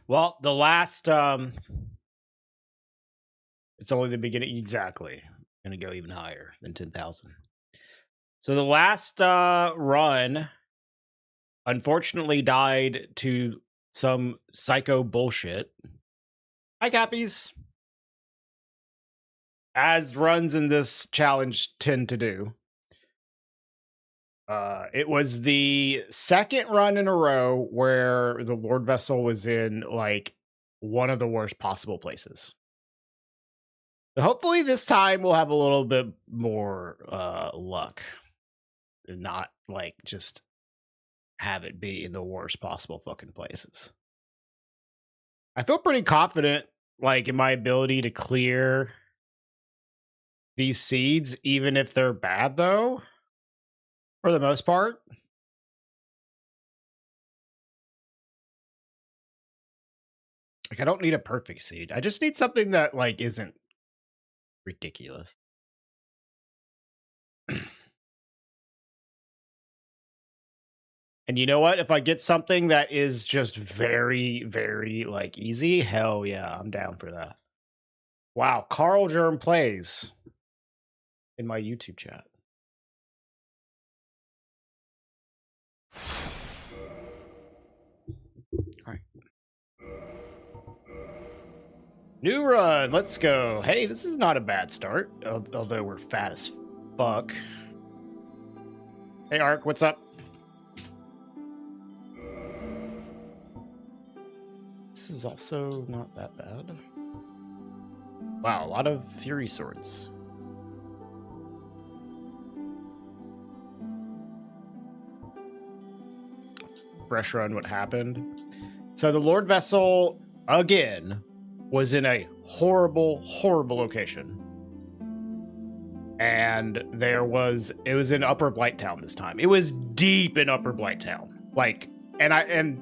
Well, the last it's only the beginning. Exactly. Gonna go even higher than 10,000. So the last run unfortunately died to some psycho bullshit. Hi, Cappies. As runs in this challenge tend to do. It was the second run in a row where the Lord Vessel was in, like, one of the worst possible places. So hopefully this time we'll have a little bit more luck. And not, like, just have it be in the worst possible fucking places. I feel pretty confident, like, in my ability to clear these seeds, even if they're bad, though, for the most part. Like, I don't need a perfect seed. I just need something that, like, isn't ridiculous. And you know what? If I get something that is just very, very, like, easy, hell yeah, I'm down for that. Wow, Carl Germ plays in my YouTube chat. All right. New run, let's go. Hey, this is not a bad start, although we're fat as fuck. Hey, Ark, what's up? This is also not that bad. Wow, a lot of Fury Swords. Fresh run, what happened? So the Lord Vessel, again, was in a horrible, horrible location. And it was in Upper Blighttown this time. It was deep in Upper Blighttown. Like, and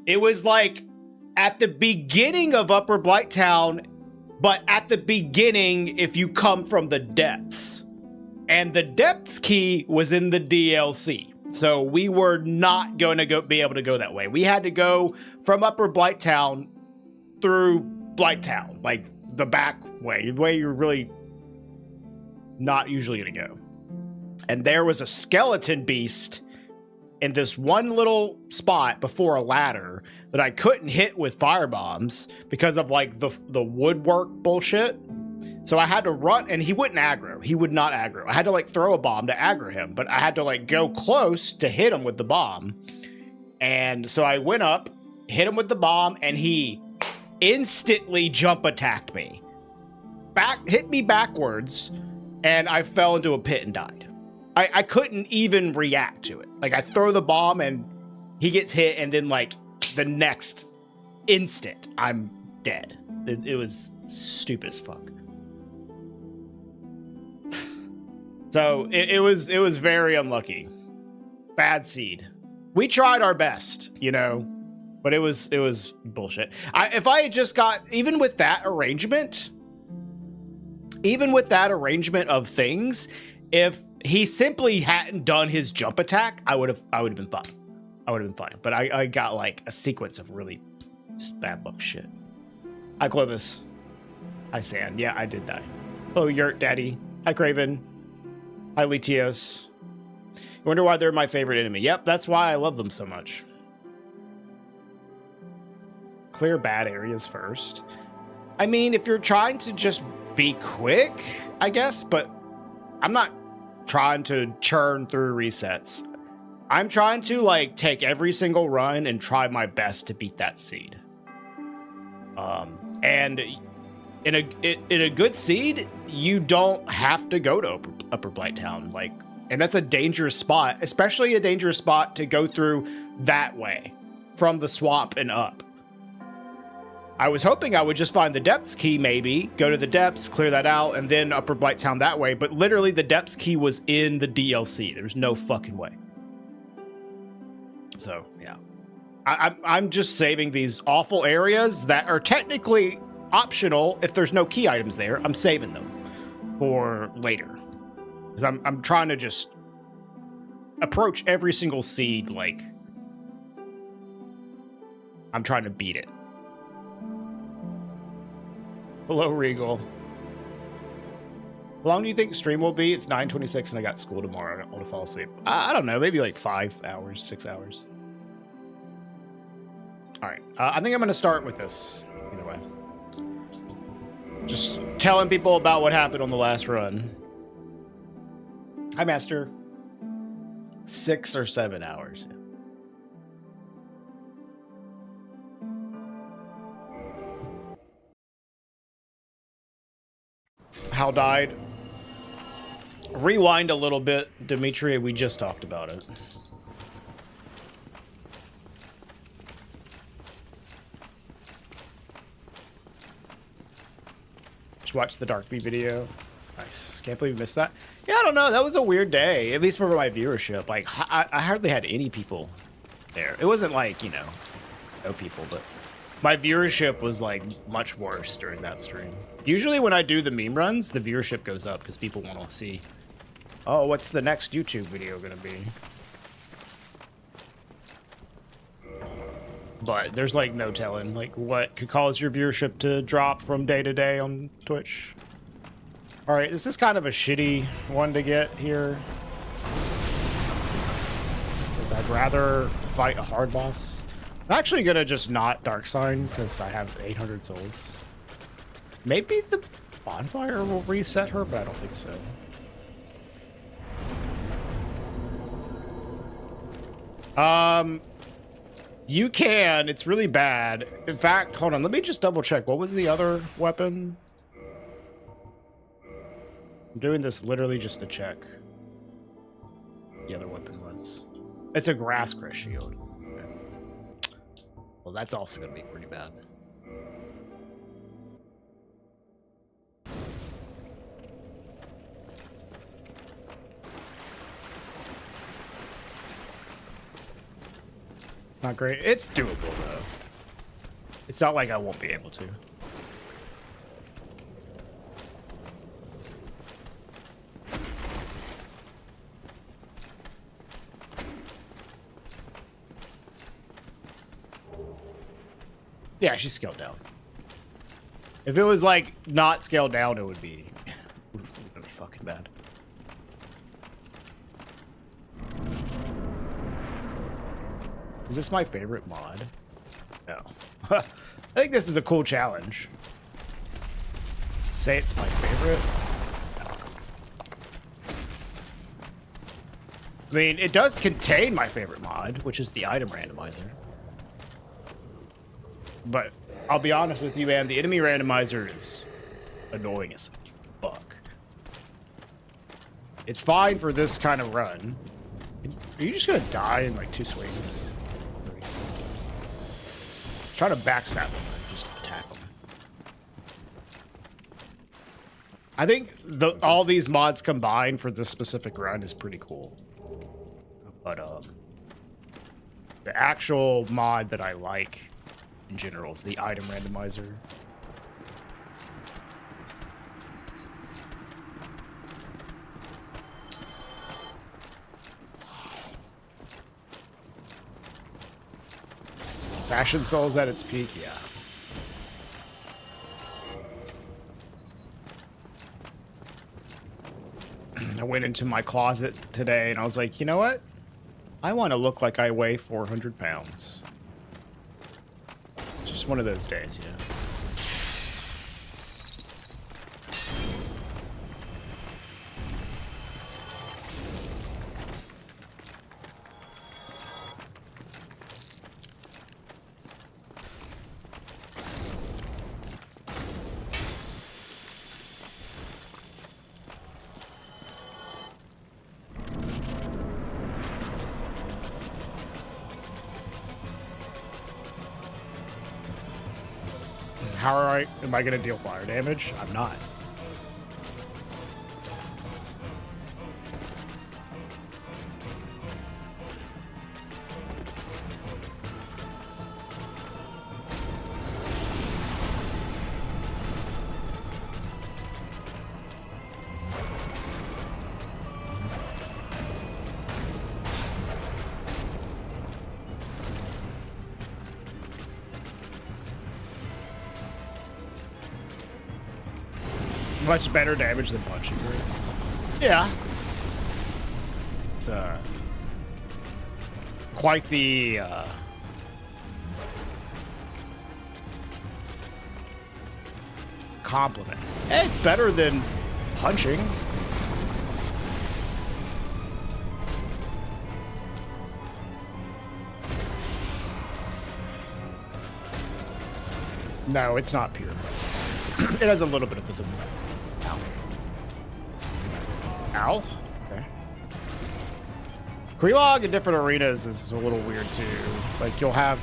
it was like at the beginning of Upper Blighttown, but at the beginning if you come from the depths. And the depths key was in the DLC. So we were not going to be able to go that way. We had to go from Upper Blighttown through Blighttown, like the back way, the way you're really not usually going to go. And there was a skeleton beast in this one little spot before a ladder that I couldn't hit with fire bombs because of like the woodwork bullshit. So I had to run, and he wouldn't aggro. He would not aggro. I had to like throw a bomb to aggro him, but I had to like go close to hit him with the bomb. And so I went up, hit him with the bomb, and he instantly jump attacked me. Hit me backwards, and I fell into a pit and died. I couldn't even react to it. Like, I throw the bomb, and he gets hit, and then, like, the next instant, I'm dead. It was stupid as fuck. So, it was very unlucky. Bad seed. We tried our best, you know, but it was bullshit. If I had just got, even with that arrangement of things, if he simply hadn't done his jump attack, I would have been fine. I would have been fine. But I got like a sequence of really just bad luck shit. Hi, Clovis. Hi, Sand. Yeah, I did die. Hello, Yurt Daddy. Hi, Craven. Hi, Litios. You wonder why they're my favorite enemy. Yep, that's why I love them so much. Clear bad areas first. I mean, if you're trying to just be quick, I guess, but I'm not trying to churn through resets. I'm trying to like take every single run and try my best to beat that seed. And in a good seed, you don't have to go to Upper Blighttown, like, and that's a dangerous spot, especially a dangerous spot to go through that way from the swamp and up. I was hoping I would just find the depths key, maybe go to the depths, clear that out, and then Upper Blighttown that way. But literally, the depths key was in the DLC. There's no fucking way. So yeah, I'm just saving these awful areas that are technically optional if there's no key items there. I'm saving them for later because I'm trying to just approach every single seed like I'm trying to beat it. Hello, Regal. How long do you think stream will be? It's 9:26 and I got school tomorrow. I don't want to fall asleep. I don't know. Maybe like 5 hours, 6 hours. All right. I think I'm going to start with this. Either way. Just telling people about what happened on the last run. Hi, Master. 6 or 7 hours. Hal died. Rewind a little bit, Dimitri. We just talked about it. Just watch the Dark Bee video. Nice. Can't believe you missed that. Yeah, I don't know. That was a weird day, at least for my viewership. Like, I hardly had any people there. It wasn't like, you know, no people, but my viewership was like much worse during that stream. Usually when I do the meme runs, the viewership goes up because people want to see, oh, what's the next YouTube video gonna be? But there's like no telling like what could cause your viewership to drop from day to day on Twitch. All right, this is kind of a shitty one to get here, because I'd rather fight a hard boss. I'm actually gonna just not Dark Sign because I have 800 souls. Maybe the bonfire will reset her, but I don't think so. You can. It's really bad. In fact, hold on. Let me just double check. What was the other weapon? I'm doing this literally just to check. The other weapon was. It's a grass crest shield. Okay. Well, that's also going to be pretty bad. Not great. It's doable, though. It's not like I won't be able to. Yeah, she's scaled down. If it was, like, not scaled down, it would be fucking bad. Is this my favorite mod? No. I think this is a cool challenge. Say it's my favorite. No. I mean, it does contain my favorite mod, which is the item randomizer. But I'll be honest with you, man, the enemy randomizer is annoying as fuck. It's fine for this kind of run. Are you just gonna die in like 2 swings? Try to backstab them and just attack them. I think all these mods combined for this specific run is pretty cool. But the actual mod that I like in general is the item randomizer. Fashion Soul's at its peak, yeah. I went into my closet today and I was like, you know what? I want to look like I weigh 400 pounds. Just one of those days, you know. Am I going to deal fire damage? I'm not. Much better damage than punching. Right? Yeah. It's quite the compliment. Hey, it's better than punching. No, it's not pure. It has a little bit of visible. Ow. Ow. Okay. Quelaag in different arenas is a little weird too. Like you'll have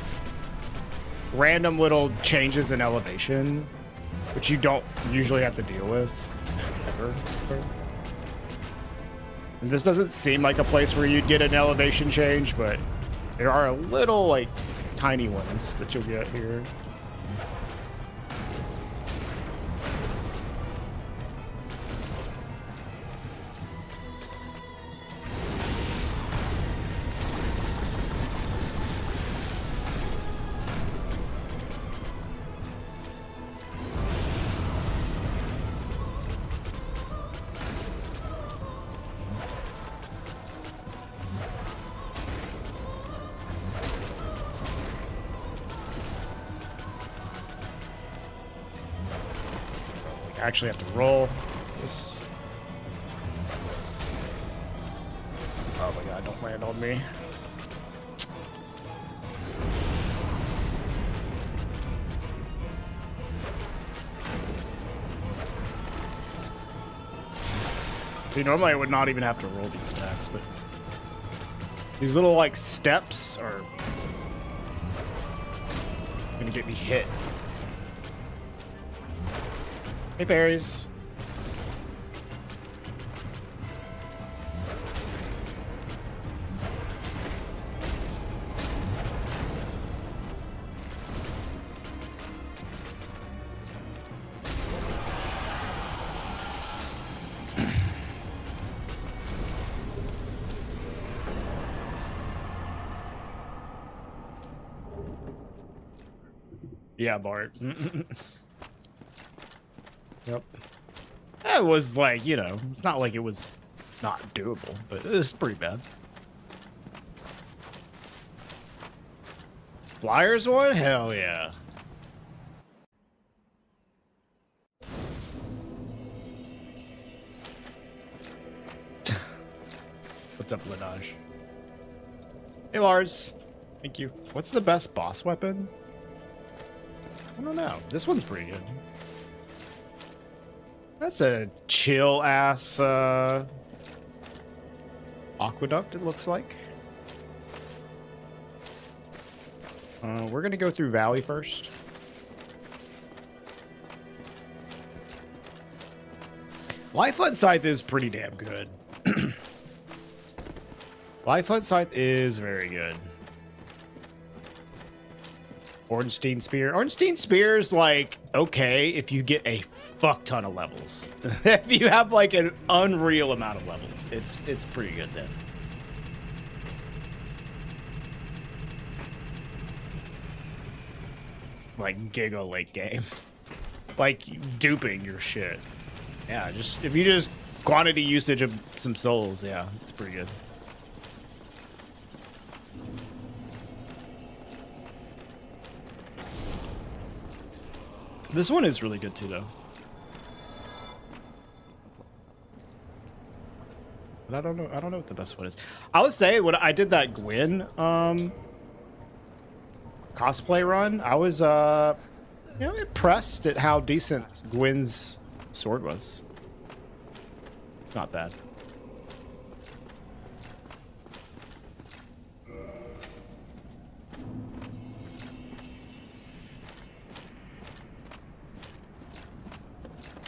random little changes in elevation, which you don't usually have to deal with ever. And this doesn't seem like a place where you'd get an elevation change, but there are a little like tiny ones that you'll get here. Actually have to roll this. Oh my god, don't land on me. See, normally I would not even have to roll these attacks, but these little like steps are gonna get me hit. Hey, berries. Yeah, Bart. Yep. It was like, you know, it's not like it was not doable, but it was pretty bad. Flyers one? Hell yeah. What's up, Laneige? Hey, Lars. Thank you. What's the best boss weapon? I don't know. This one's pretty good. That's a chill-ass aqueduct, it looks like. We're going to go through Valley first. Life Hunt Scythe is pretty damn good. Life Hunt Scythe is very good. Ornstein Spear. Ornstein Spear's like okay if you get a fuck ton of levels. If you have like an unreal amount of levels, it's pretty good then. Like Giga late game. Like duping your shit. Yeah, just if you just quantity usage of some souls, yeah, it's pretty good. This one is really good too, though. But I don't know what the best one is. I would say when I did that Gwyn cosplay run, I was you know, impressed at how decent Gwyn's sword was. Not bad.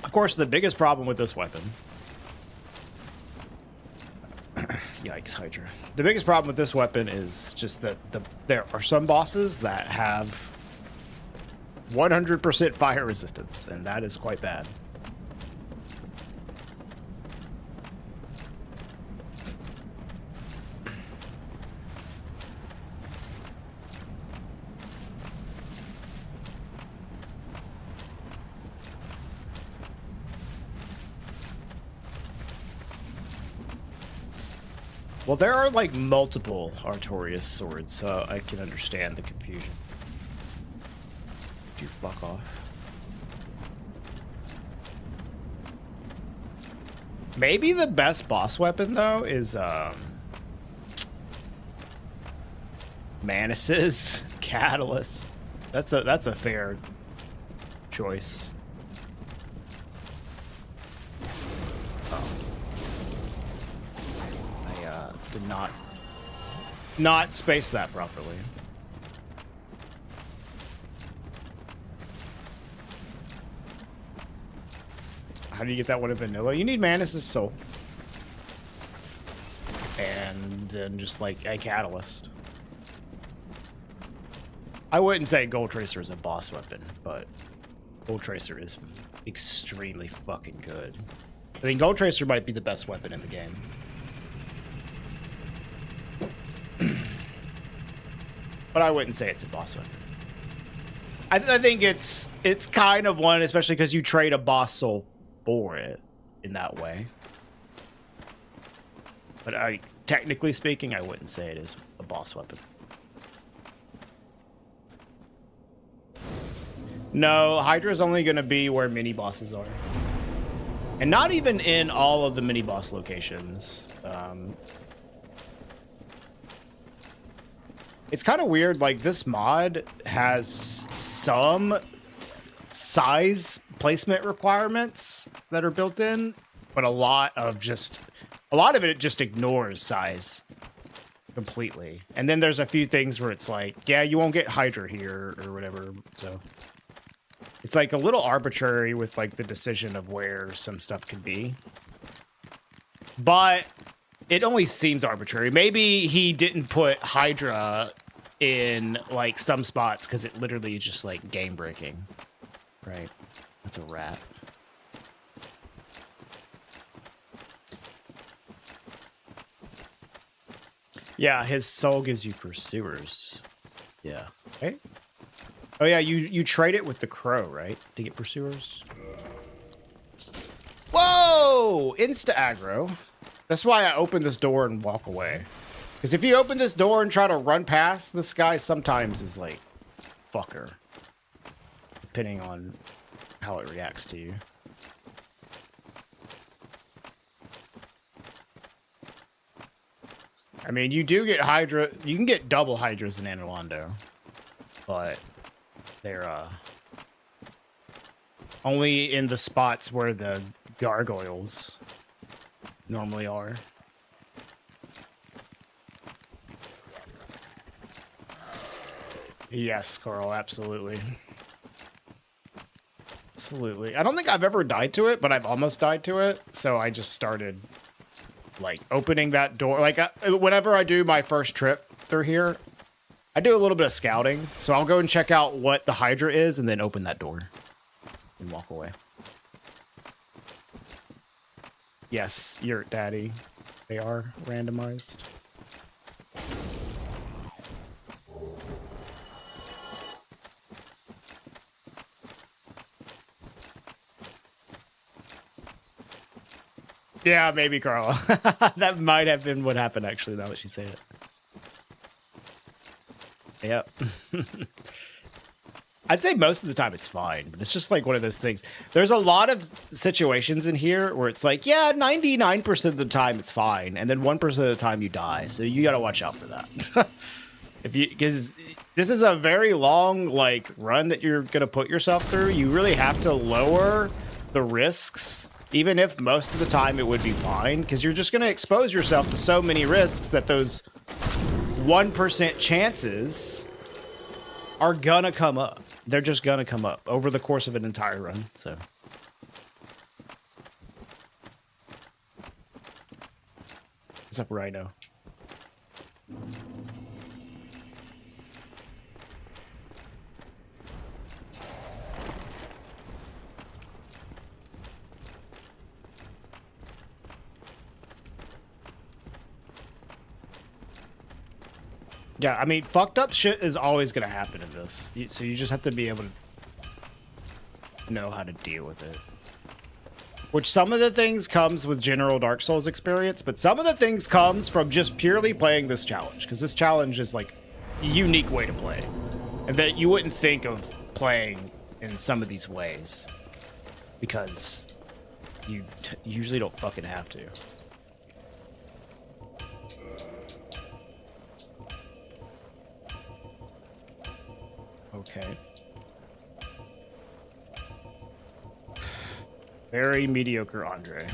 Of course, the biggest problem with this weapon... Yikes, Hydra. The biggest problem with this weapon is just that there are some bosses that have 100% fire resistance, and that is quite bad. Well, there are like multiple Artorias swords, so I can understand the confusion. You fuck off. Maybe the best boss weapon though is Manus's Catalyst. That's a fair choice. Oh. I did not space that properly. How do you get that one in vanilla? You need Manus's soul. And then just like a catalyst. I wouldn't say Gold Tracer is a boss weapon, but Gold Tracer is extremely fucking good. I mean, Gold Tracer might be the best weapon in the game. But I wouldn't say it's a boss weapon. I think it's kind of one, especially because you trade a boss soul for it in that way. But technically speaking, I wouldn't say it is a boss weapon. No, Hydra's only going to be where mini bosses are. And not even in all of the mini boss locations. It's kind of weird, like this mod has some size placement requirements that are built in, but a lot of it just ignores size completely. And then there's a few things where it's like, yeah, you won't get Hydra here or whatever. So it's like a little arbitrary with like the decision of where some stuff can be. But it only seems arbitrary. Maybe he didn't put Hydra in like some spots because it literally is just like game breaking. Right. That's a rat. Yeah, his soul gives you pursuers. Yeah. Okay. Oh yeah, you trade it with the crow, right? To get pursuers. Whoa! Insta aggro. That's why I open this door and walk away. Because if you open this door and try to run past, this guy sometimes is like, fucker. Depending on how it reacts to you. I mean, you do get Hydra. You can get double Hydras in Anilando. But they're only in the spots where the gargoyles normally are. Yes, Carl, absolutely. Absolutely. I don't think I've ever died to it, but I've almost died to it. So I just started, like, opening that door. Like, whenever I do my first trip through here, I do a little bit of scouting. So I'll go and check out what the Hydra is and then open that door and walk away. Yes, you're daddy. They are randomized. Yeah, maybe, Carla. That might have been what happened, actually, now that she said it. Yep. I'd say most of the time it's fine, but it's just like one of those things. There's a lot of situations in here where it's like, yeah, 99% of the time it's fine, and then 1% of the time you die, so you gotta watch out for that. Because this is a very long, like, run that you're gonna put yourself through. You really have to lower the risks, even if most of the time it would be fine, because you're just gonna expose yourself to so many risks that those 1% chances are gonna come up. They're just gonna come up over the course of an entire run, so. What's up, Rhino? Yeah, I mean, fucked up shit is always going to happen in this. So you just have to be able to know how to deal with it. Which some of the things comes with general Dark Souls experience, but some of the things comes from just purely playing this challenge, because this challenge is like a unique way to play, and that you wouldn't think of playing in some of these ways, because you usually don't fucking have to. Okay. Very mediocre Andre.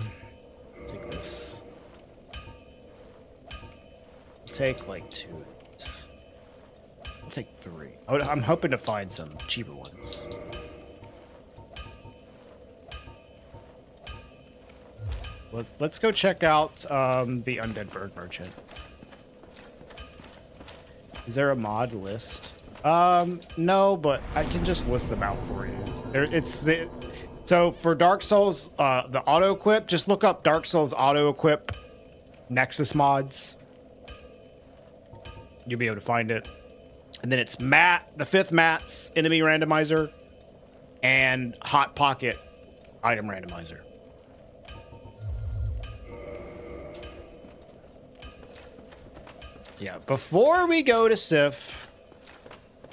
Take this. Take like 2. I'll take 3. I'm hoping to find some cheaper ones. Let's go check out the Undead Bird Merchant. Is there a mod list? No, but I can just list them out for you. So for Dark Souls, the auto equip, just look up Dark Souls auto equip Nexus mods. You'll be able to find it. And then it's the 5th Matt's enemy randomizer and Hot Pocket item randomizer. Yeah, before we go to Sif,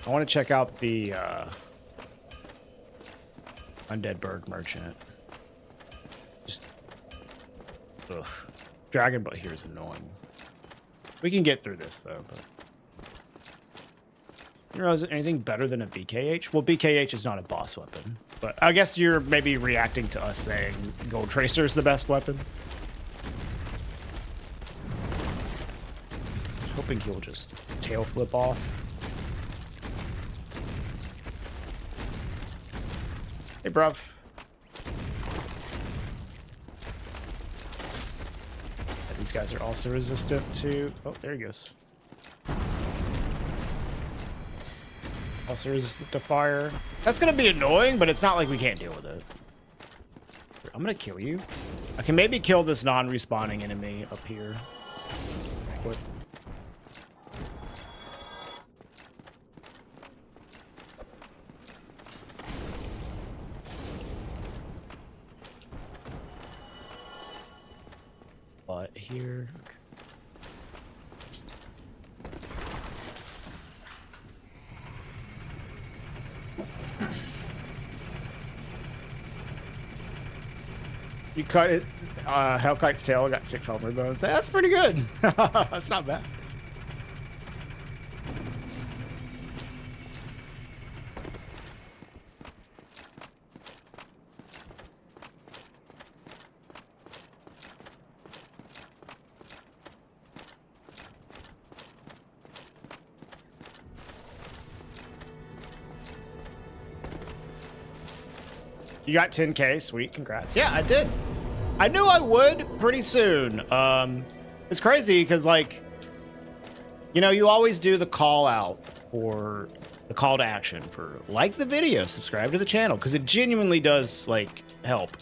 I want to check out the Undead Bird Merchant. Just, ugh. Dragon Butt here is annoying. We can get through this though, but you realize anything better than a BKH? Well, BKH is not a boss weapon, but I guess you're maybe reacting to us saying Gold Tracer is the best weapon. Hoping he'll just tail flip off. Hey, bruv. These guys are also resistant to... Oh, there he goes. Also resistant to fire. That's going to be annoying, but it's not like we can't deal with it. I'm going to kill you. I can maybe kill this non-respawning enemy up here. What? Here. You cut it. Hellkite's tail got 6 helmet bones. That's pretty good. That's not bad. You got 10K, sweet, congrats. Yeah, I did. I knew I would pretty soon. It's crazy because, like, you know, you always do the call out for the call to action for like the video, subscribe to the channel, because it genuinely does like help.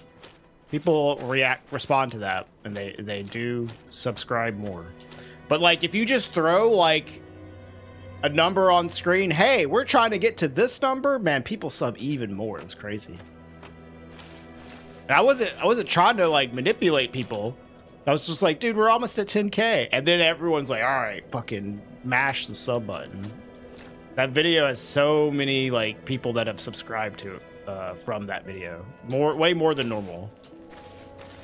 People respond to that, and they do subscribe more. But like, if you just throw like a number on screen, hey, we're trying to get to this number, man, people sub even more. It was crazy. And I wasn't trying to like manipulate people. I was just like, dude, we're almost at 10K. And then everyone's like, all right, fucking mash the sub button. That video has so many like people that have subscribed to it from that video. Way more than normal.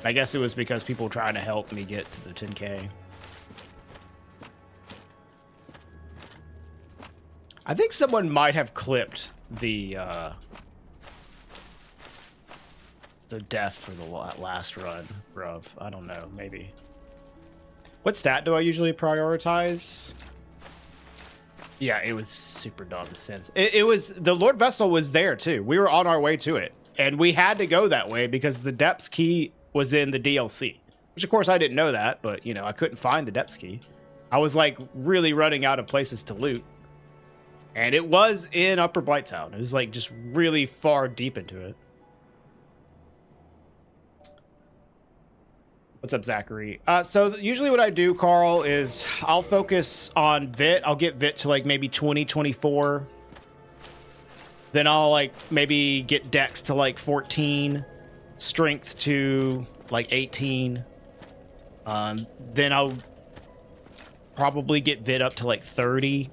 I guess it was because people were trying to help me get to the 10K. I think someone might have clipped the death for the last run, bruv. I don't know, maybe. What stat do I usually prioritize? Yeah, it was super dumb since it was the Lord Vessel was there too. We were on our way to it, and we had to go that way because the depths key was in the DLC, which of course I didn't know that, but you know, I couldn't find the depths key. I was like really running out of places to loot, and it was in Upper Blighttown. It was like just really far deep into it. What's up, Zachary? So usually what I do, Carl, is I'll focus on Vit. I'll get Vit to like maybe 20, 24. Then I'll like maybe get Dex to like 14. strength to like 18. Then I'll probably get Vit up to like 30.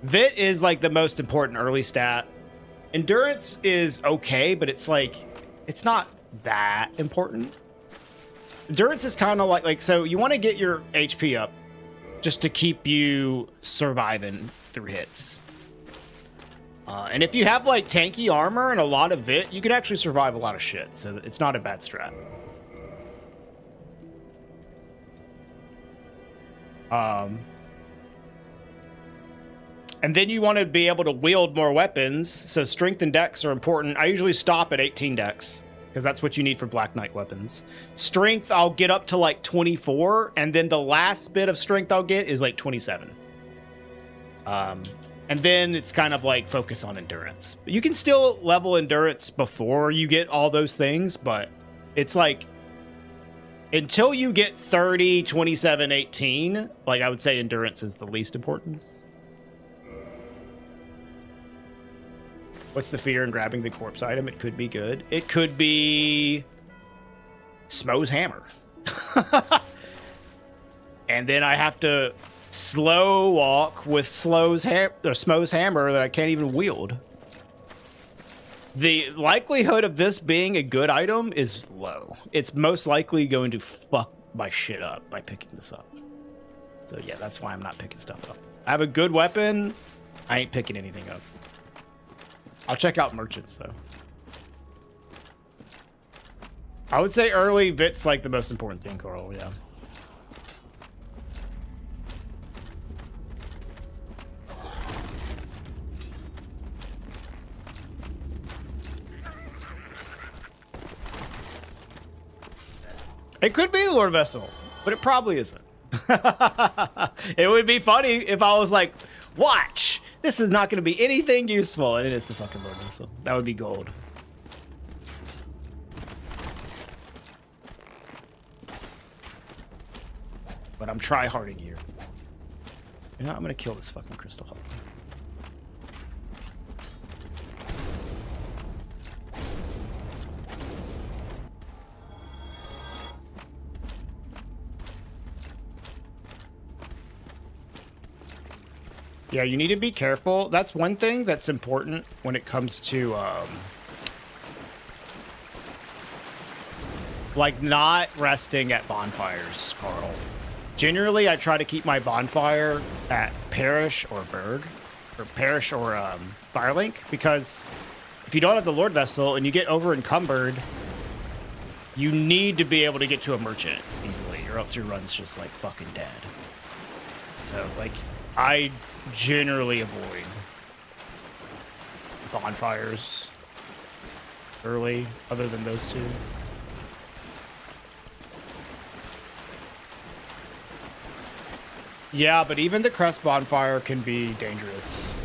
Vit is like the most important early stat. Endurance is okay, but it's like, it's not that important. Endurance is kind of like so you want to get your HP up just to keep you surviving through hits. And if you have like tanky armor and a lot of Vit, you can actually survive a lot of shit. So it's not a bad strat. And then you want to be able to wield more weapons. So strength and dex are important. I usually stop at 18 dex because that's what you need for Black Knight weapons. Strength, I'll get up to like 24. And then the last bit of strength I'll get is like 27. And then it's kind of like focus on endurance. You can still level endurance before you get all those things, but it's like until you get 30, 27, 18, like I would say endurance is the least important. What's the fear in grabbing the corpse item? It could be good. It could be Smo's hammer. And then I have to slow walk with Smo's hammer that I can't even wield. The likelihood of this being a good item is low. It's most likely going to fuck my shit up by picking this up. So yeah, that's why I'm not picking stuff up. I have a good weapon. I ain't picking anything up. I'll check out merchants though. I would say early Vit's like the most important thing, Coral, yeah. It could be the Lord Vessel, but it probably isn't. It would be funny if I was like, watch, this is not going to be anything useful, and it is the fucking Lord Vessel. That would be gold. But I'm try-harding here. You know, I'm going to kill this fucking Crystal Hawk. Yeah, you need to be careful. That's one thing that's important when it comes to, like, not resting at bonfires, Carl. Generally, I try to keep my bonfire at Parish or Berg, or Parish or Firelink, because if you don't have the Lord Vessel and you get over encumbered, you need to be able to get to a merchant easily, or else your run's just, like, fucking dead. So, like, I generally avoid bonfires early, other than those two. Yeah, but even the crest bonfire can be dangerous.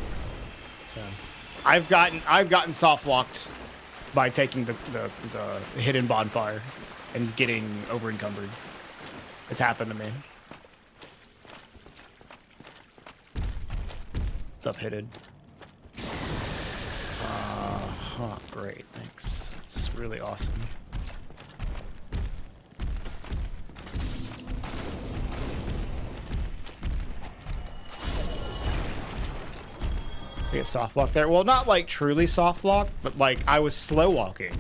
So I've gotten soft locked by taking the hidden bonfire and getting over encumbered. It's happened to me. What's up, Hidden? Great, thanks. It's really awesome. Get soft lock there. Well, not like truly soft lock, but like I was slow walking,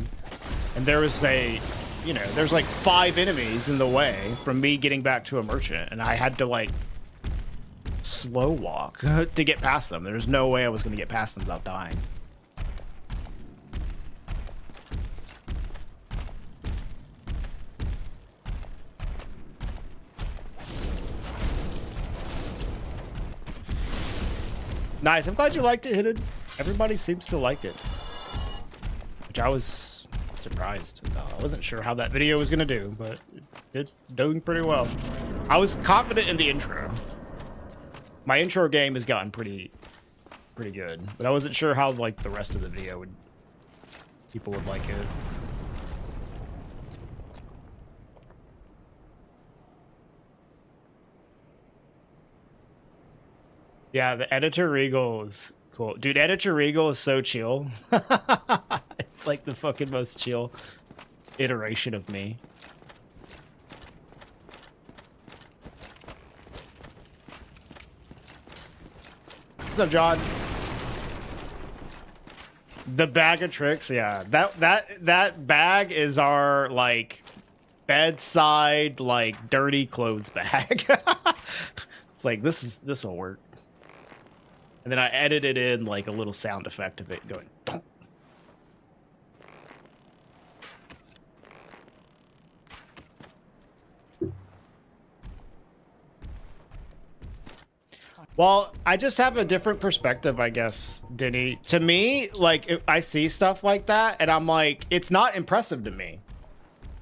and there was a, you know, there's like 5 enemies in the way from me getting back to a merchant, and I had to like slow walk to get past them. There's no way I was going to get past them without dying. Nice. I'm glad you liked it, Hidden. Everybody seems to like it, which I was surprised. I wasn't sure how that video was going to do, but it's doing pretty well. I was confident in the intro. My intro game has gotten pretty good, but I wasn't sure how like the rest of the video people would like it. Yeah, the Editor Regal is cool. Dude, Editor Regal is so chill. It's like the fucking most chill. iteration of me. What's up, John? The bag of tricks, yeah. That bag is our like bedside like dirty clothes bag. It's like this will work. And then I edited in like a little sound effect of it going donk. Well, I just have a different perspective, I guess, Denny. To me, like, if I see stuff like that, and I'm like, it's not impressive to me.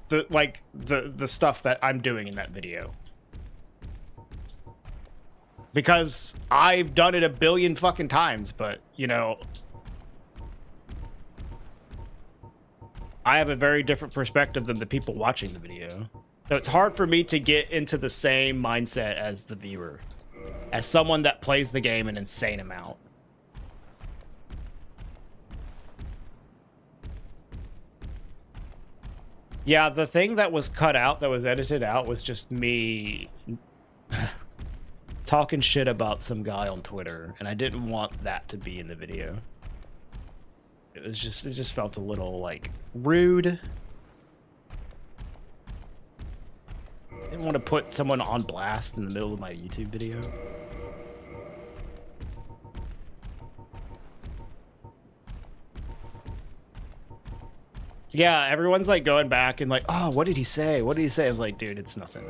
The stuff that I'm doing in that video. Because I've done it a billion fucking times, but, you know, I have a very different perspective than the people watching the video. So it's hard for me to get into the same mindset as the viewer. As someone that plays the game an insane amount. Yeah, the thing that was cut out, that was edited out, was just me talking shit about some guy on Twitter, and I didn't want that to be in the video. It just felt a little, like, rude. I didn't want to put someone on blast in the middle of my YouTube video. Yeah, everyone's like going back and like, oh, what did he say? What did he say? I was like, dude, it's nothing.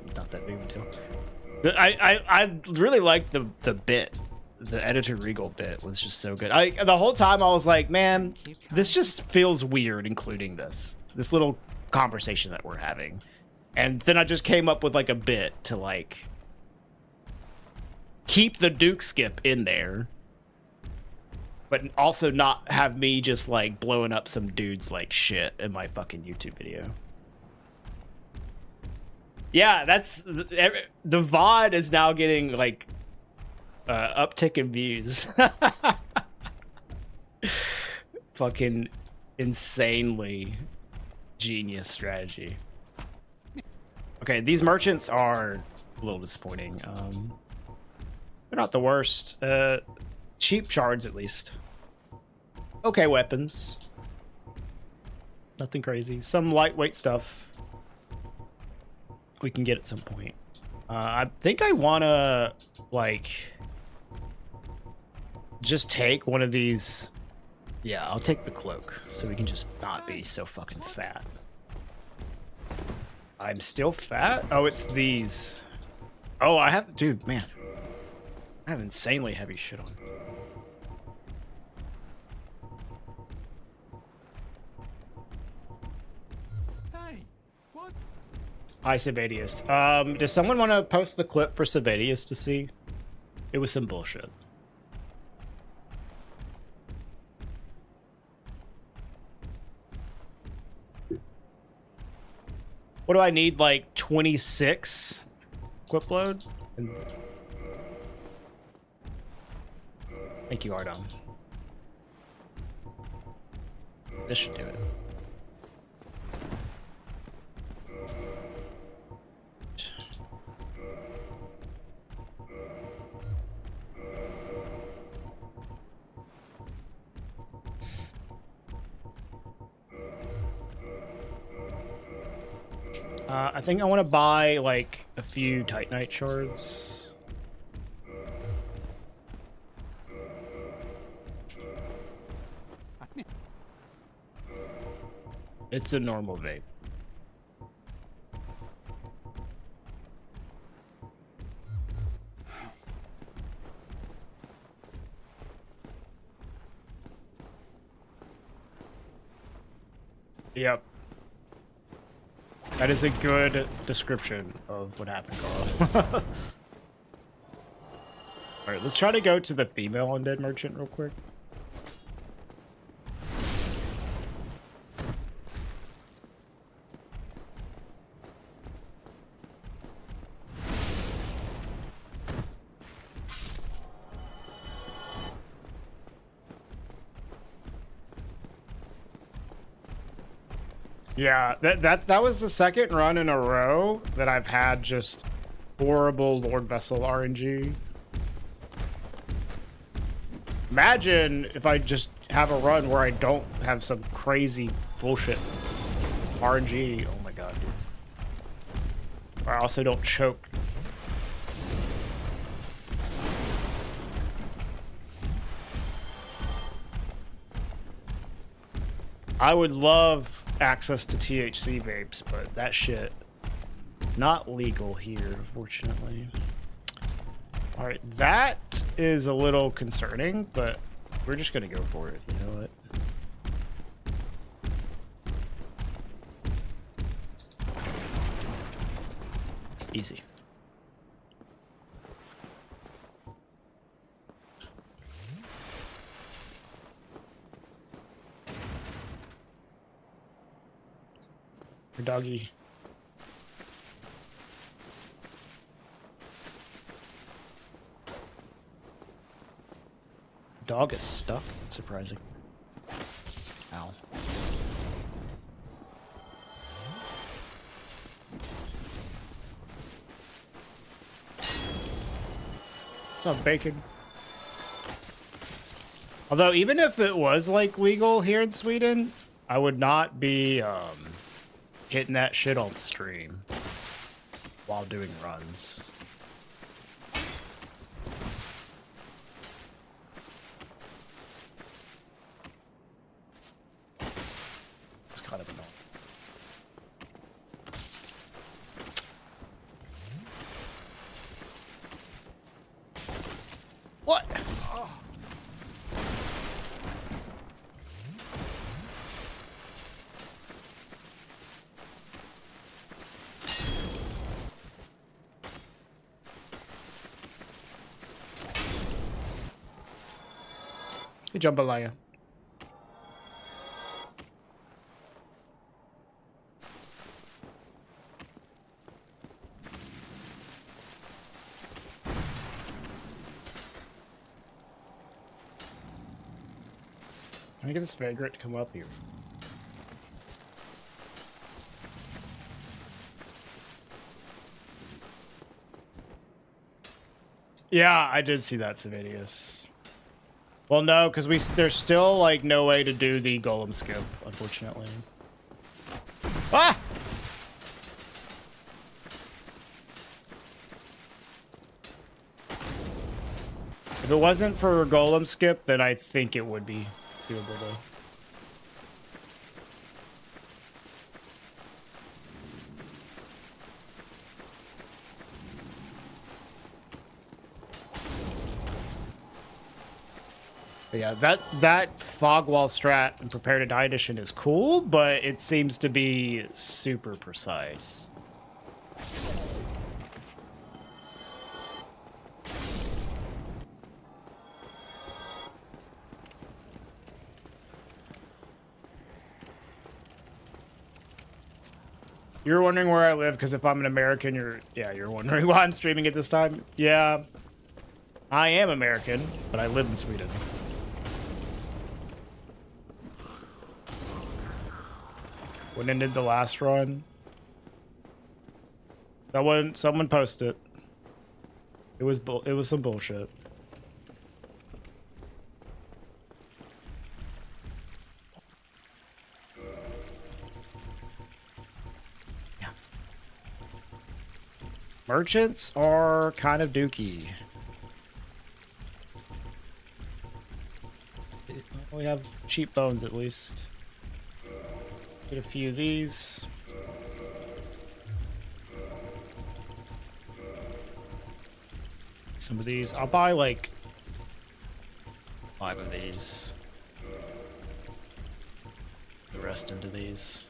It's not that big of a deal. I really liked the bit. The Editor Regal bit was just so good. The whole time I was like, man, this just feels weird, including this little conversation that we're having. And then I just came up with like a bit to like keep the Duke skip in there, but also not have me just like blowing up some dudes like shit in my fucking YouTube video. Yeah, that's the VOD is now getting like uptick in views. Fucking insanely genius strategy. Okay, these merchants are a little disappointing. They're not the worst. Cheap shards, at least. Okay, weapons. Nothing crazy. Some lightweight stuff we can get at some point. I think I want to, like, just take one of these. Yeah, I'll take the cloak so we can just not be so fucking fat. I'm still fat? Oh, it's these. Oh, I have... Dude, man. I have insanely heavy shit on. Hey, what? Hi, Savadius. Does someone want to post the clip for Savadius to see? It was some bullshit. What do I need? Like 26 equip load? Thank you, Ardon. This should do it. I think I want to buy like a few Titanite shards. It's a normal vape. Yep. That is a good description of what happened, Carl. Alright, let's try to go to the female undead merchant real quick. Yeah, that was the second run in a row that I've had just horrible Lord Vessel RNG. Imagine if I just have a run where I don't have some crazy bullshit RNG. Oh my god, dude. I also don't choke. I would love access to THC vapes, but that shit is not legal here, unfortunately. All right, that is a little concerning, but we're just gonna go for it. You know what? Easy. Your doggy. Dog is stuck. That's surprising. Ow. What's up, bacon? Although, even if it was like legal here in Sweden, I would not be hitting that shit on stream while doing runs. It's kind of annoying. What? Jambalaya. Let me get this vagrant to come up here. Yeah, I did see that, Savidius. Well, no, because there's still like no way to do the golem skip, unfortunately. Ah! If it wasn't for golem skip, then I think it would be doable though. But yeah, that fog wall strat and prepare to die edition is cool, but it seems to be super precise. You're wondering where I live because if I'm an American, you're wondering why I'm streaming at this time. Yeah, I am American, but I live in Sweden. When ended the last run? Someone posted it. It was some bullshit. Yeah. Merchants are kind of dookie. We have cheap bones at least. Get a few of these. Some of these. I'll buy like 5 of these. The rest into these.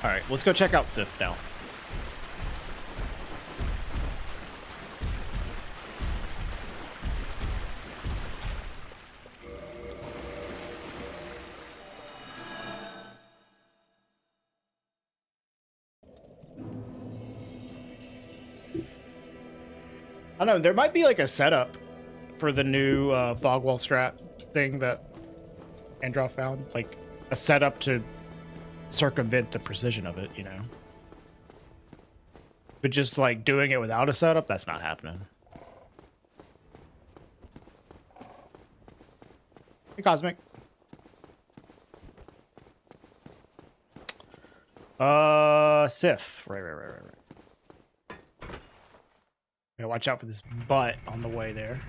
All right, let's go check out Sif now. I don't know. There might be like a setup for the new Fogwall strat thing that Androff found. Like a setup to circumvent the precision of it, you know? But just like doing it without a setup, that's not happening. Hey, Cosmic. Sif. Right. Gotta watch out for this butt on the way there.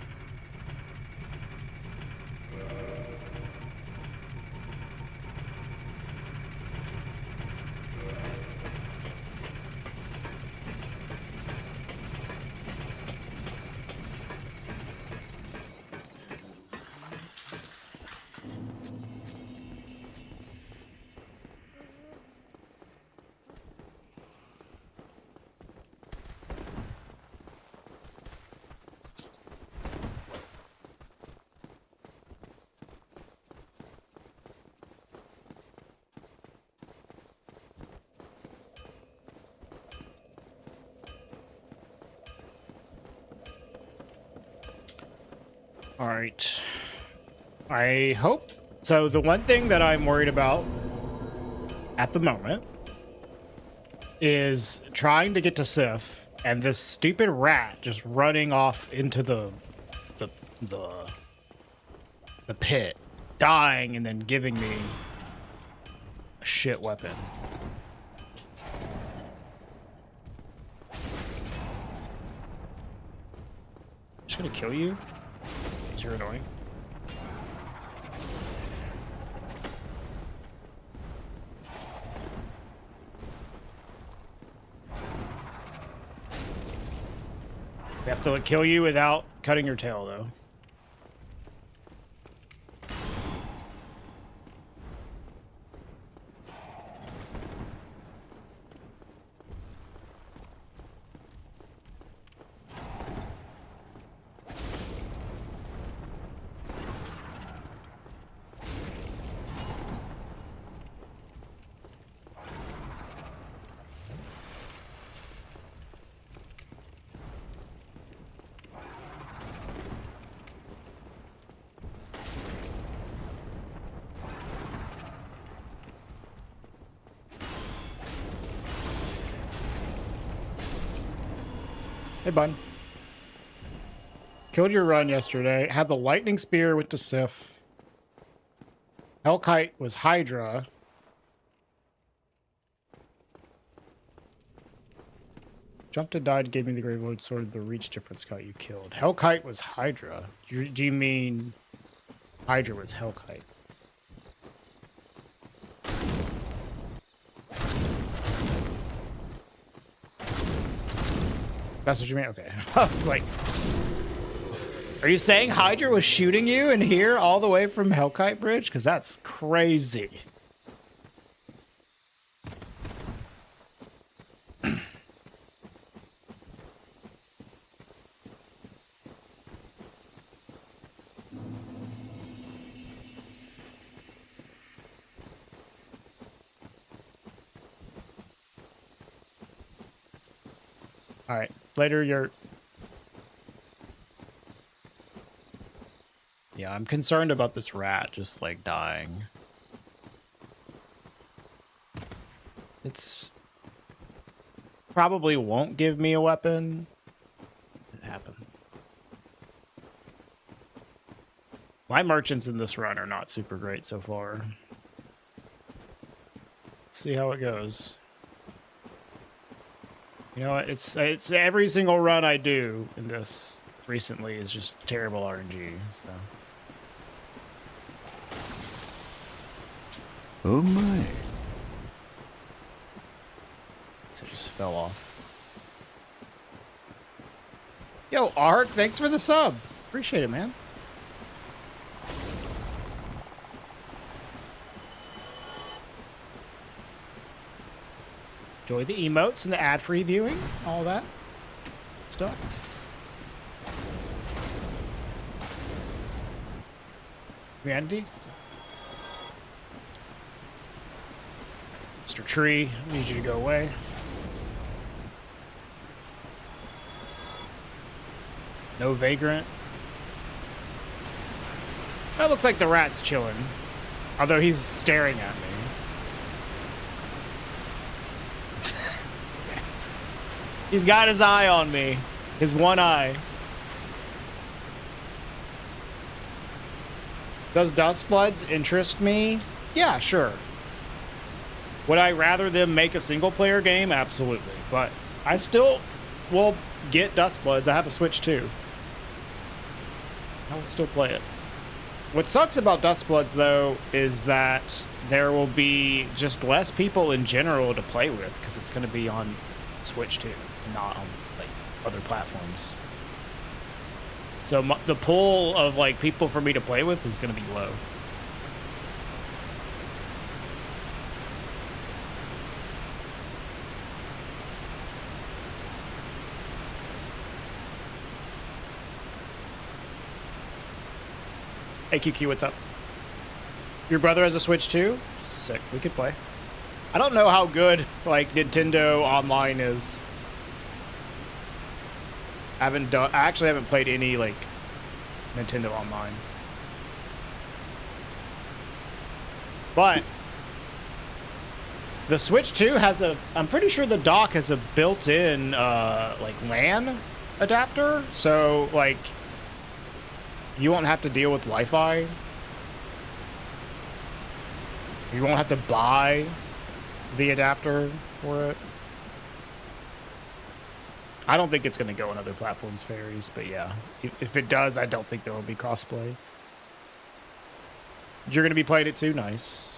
All right. I hope. So the one thing that I'm worried about at the moment is trying to get to Sif and this stupid rat just running off into the pit, dying and then giving me a shit weapon. I'm just gonna kill you. You're annoying. We have to kill you without cutting your tail, though. Hey, bud. Killed your run yesterday. Had the lightning spear, went to Sif. Hellkite was Hydra. Jumped and died, gave me the Gravelord sword, the reach difference got you killed. Hellkite was Hydra. Do you mean Hydra was Hellkite? That's what you mean? Okay. I was like, are you saying Hydra was shooting you in here all the way from Hellkite Bridge? Because that's crazy. All right. Later, you're... Yeah, I'm concerned about this rat just, like, dying. It's... probably won't give me a weapon. It happens. My merchants in this run are not super great so far. Let's see how it goes. You know what? It's every single run I do in this recently is just terrible RNG. So. Oh my! So it just fell off. Yo, Art, thanks for the sub. Appreciate it, man. Enjoy the emotes and the ad-free viewing, all that stuff. Humanity. Mr. Tree, I need you to go away. No vagrant. That looks like the rat's chilling. Although he's staring at me. He's got his eye on me. His one eye. Does Dustbloods interest me? Yeah, sure. Would I rather them make a single player game? Absolutely. But I still will get Dustbloods. I have a Switch too. I will still play it. What sucks about Dustbloods, though, is that there will be just less people in general to play with because it's going to be on Switch too, not on like other platforms. So the pool of like people for me to play with is going to be low. Hey QQ, what's up? Your brother has a Switch too? Sick, we could play. I don't know how good like Nintendo Online is. I actually haven't played any like Nintendo Online. But the Switch 2 has I'm pretty sure the dock has a built-in like LAN adapter, so like you won't have to deal with Wi-Fi. You won't have to buy the adapter for it. I don't think it's going to go on other platforms, Fairies, but yeah. If it does, I don't think there will be crossplay. You're going to be playing it too? Nice.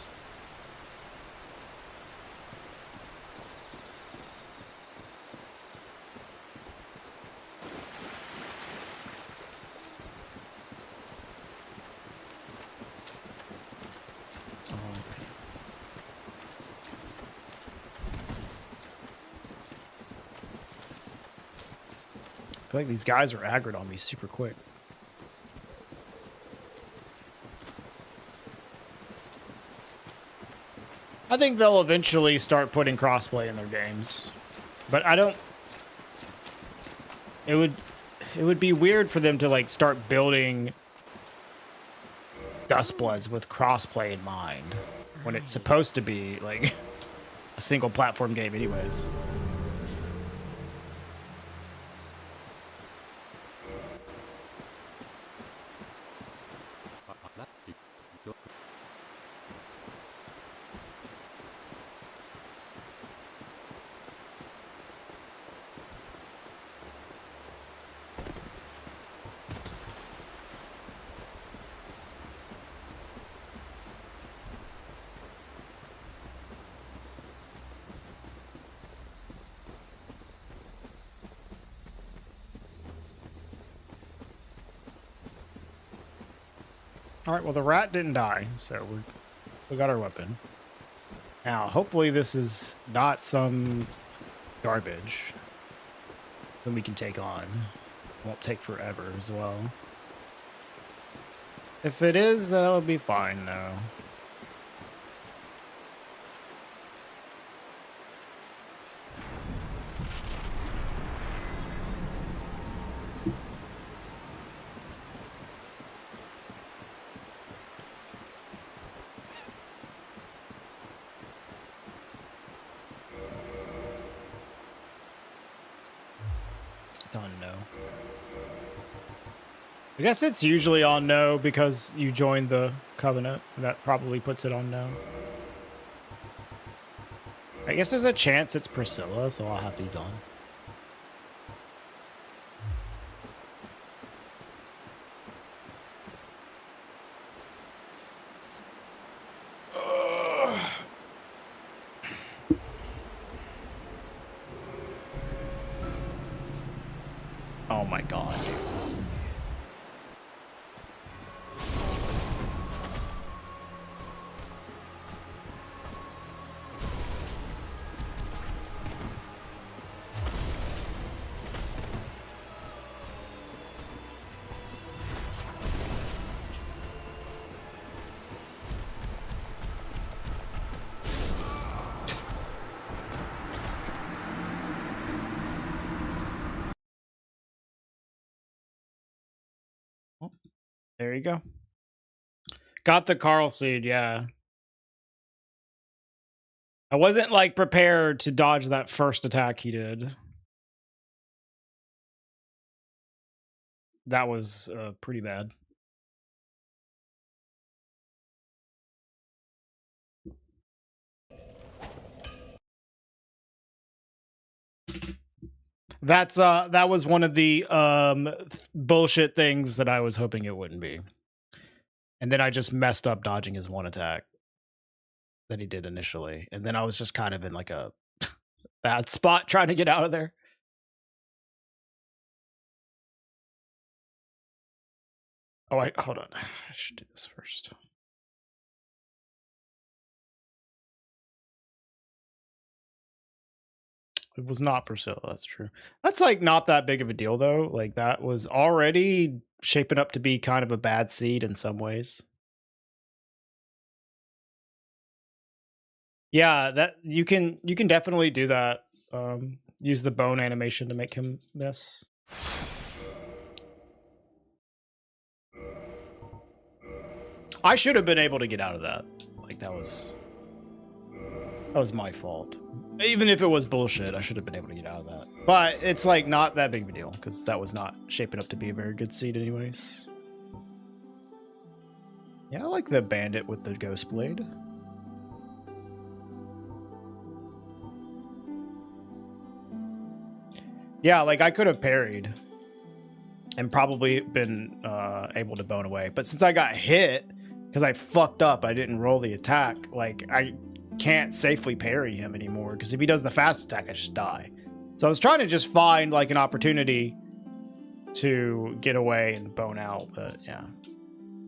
I feel like these guys are aggroed on me super quick. I think they'll eventually start putting crossplay in their games, but I don't. It would be weird for them to like start building Dustbloods with crossplay in mind when it's supposed to be like a single platform game, anyways. All right, well, the rat didn't die, so we got our weapon. Now, hopefully this is not some garbage that we can take on. Won't take forever as well. If it is, that'll be fine, though. It's on no. I guess it's usually on no because you joined the Covenant. That probably puts it on no. I guess there's a chance it's Priscilla, so I'll have these on. Oh my god. you go. Got the Carl seed, yeah. I wasn't like prepared to dodge that first attack he did. That was pretty bad. That was one of the bullshit things that I was hoping it wouldn't be. And then I just messed up dodging his one attack that he did initially. And then I was just kind of in like a bad spot trying to get out of there. Oh, hold on. I should do this first. It was not Priscilla, that's true. That's like not that big of a deal though. Like that was already shaping up to be kind of a bad seed in some ways. Yeah, that you can definitely do that. Use the bone animation to make him miss. I should have been able to get out of that. Like that was my fault. Even if it was bullshit, I should have been able to get out of that. But it's like not that big of a deal because that was not shaping up to be a very good seed anyways. Yeah, I like the bandit with the ghost blade. Yeah, like I could have parried and probably been able to bone away. But since I got hit, because I fucked up, I didn't roll the attack, like I can't safely parry him anymore because if he does the fast attack, I just die. So I was trying to just find like an opportunity to get away and bone out, but yeah,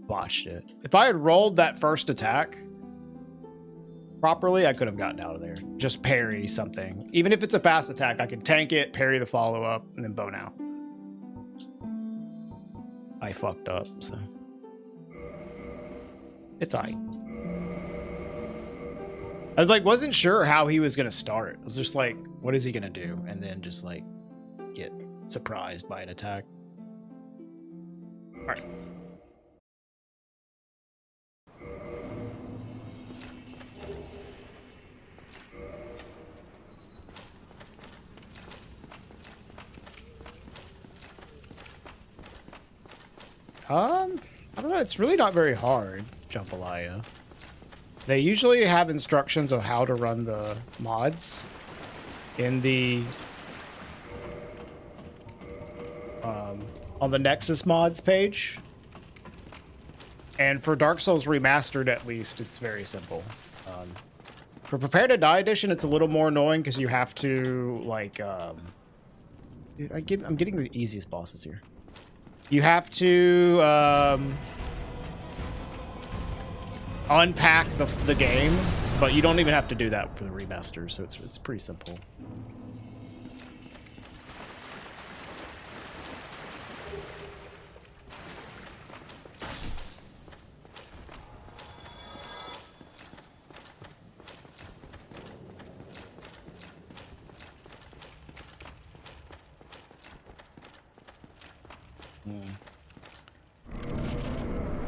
botched it. If I had rolled that first attack properly, I could have gotten out of there. Just parry something. Even if it's a fast attack, I could tank it, parry the follow-up, and then bone out. I fucked up, so it's alright. I was like, wasn't sure how he was gonna start. I was just like, what is he gonna do? And then just like get surprised by an attack. All right. I don't know. It's really not very hard, Jambalaya. They usually have instructions of how to run the mods in the on the Nexus mods page. And for Dark Souls Remastered, at least, it's very simple. For Prepare to Die Edition, it's a little more annoying because you have to like dude, I'm getting the easiest bosses here. You have to unpack the game, but you don't even have to do that for the remaster, so it's pretty simple.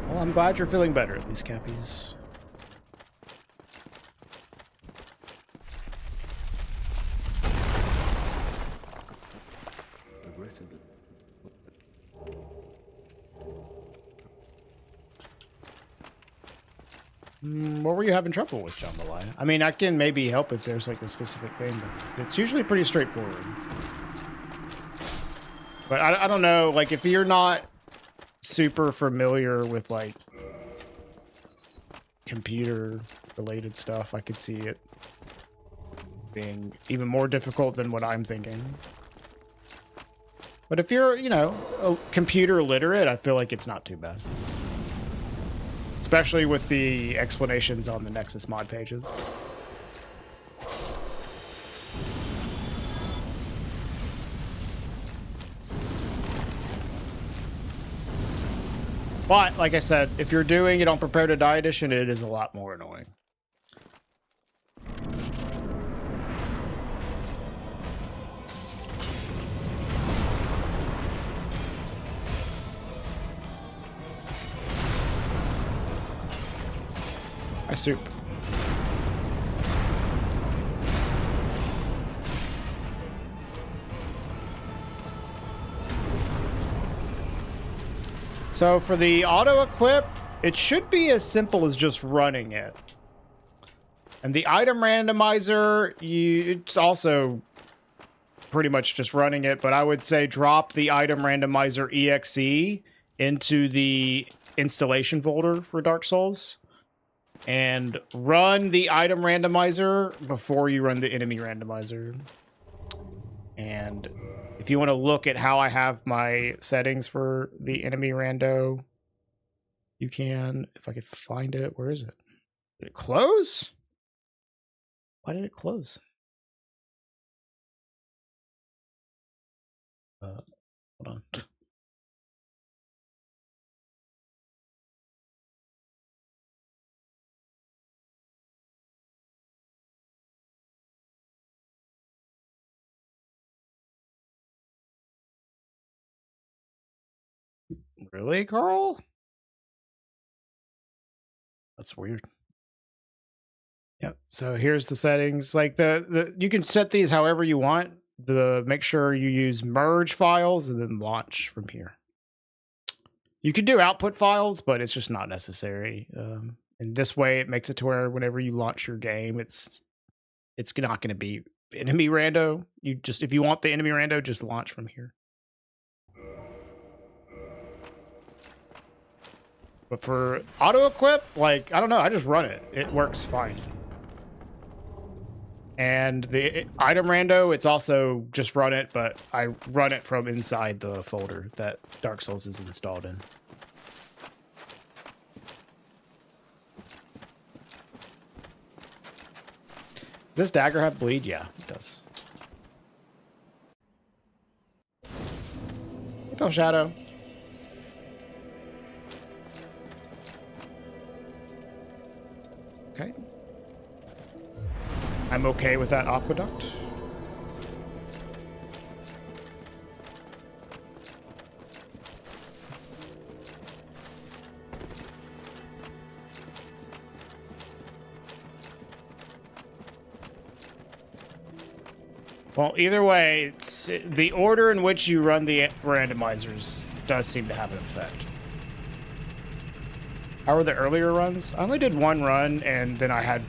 Well, I'm glad you're feeling better at least, Cappies. What were you having trouble with, Jambalaya? I mean, I can maybe help if there's like a specific thing, but it's usually pretty straightforward. But I don't know, like if you're not super familiar with like computer related stuff, I could see it being even more difficult than what I'm thinking. But if you're, you know, a computer literate, I feel like it's not too bad. Especially with the explanations on the Nexus mod pages. But, like I said, if you're doing it on Prepare to Die Edition, it is a lot more annoying. soup. So for the auto equip, it should be as simple as just running it. And the item randomizer, it's also pretty much just running it, but I would say drop the item randomizer exe into the installation folder for Dark Souls and run the item randomizer before you run the enemy randomizer. And if you want to look at how I have my settings for the enemy rando, you can, if I could find it. Where is it? Did it close? Why did it close? Hold on. Really, Carl? That's weird. Yep. So here's the settings. Like the you can set these however you want. Make sure you use merge files and then launch from here. You could do output files, but it's just not necessary. And this way, it makes it to where whenever you launch your game, it's not going to be enemy rando. If you want the enemy rando, just launch from here. But for auto equip, like, I don't know, I just run it. It works fine. And the item rando, it's also just run it, but I run it from inside the folder that Dark Souls is installed in. Does this dagger have bleed? Yeah, it does. Hey, Phil Shadow. Okay. I'm okay with that aqueduct. Well, either way, it's the order in which you run the randomizers does seem to have an effect. How were the earlier runs? I only did one run, and then I had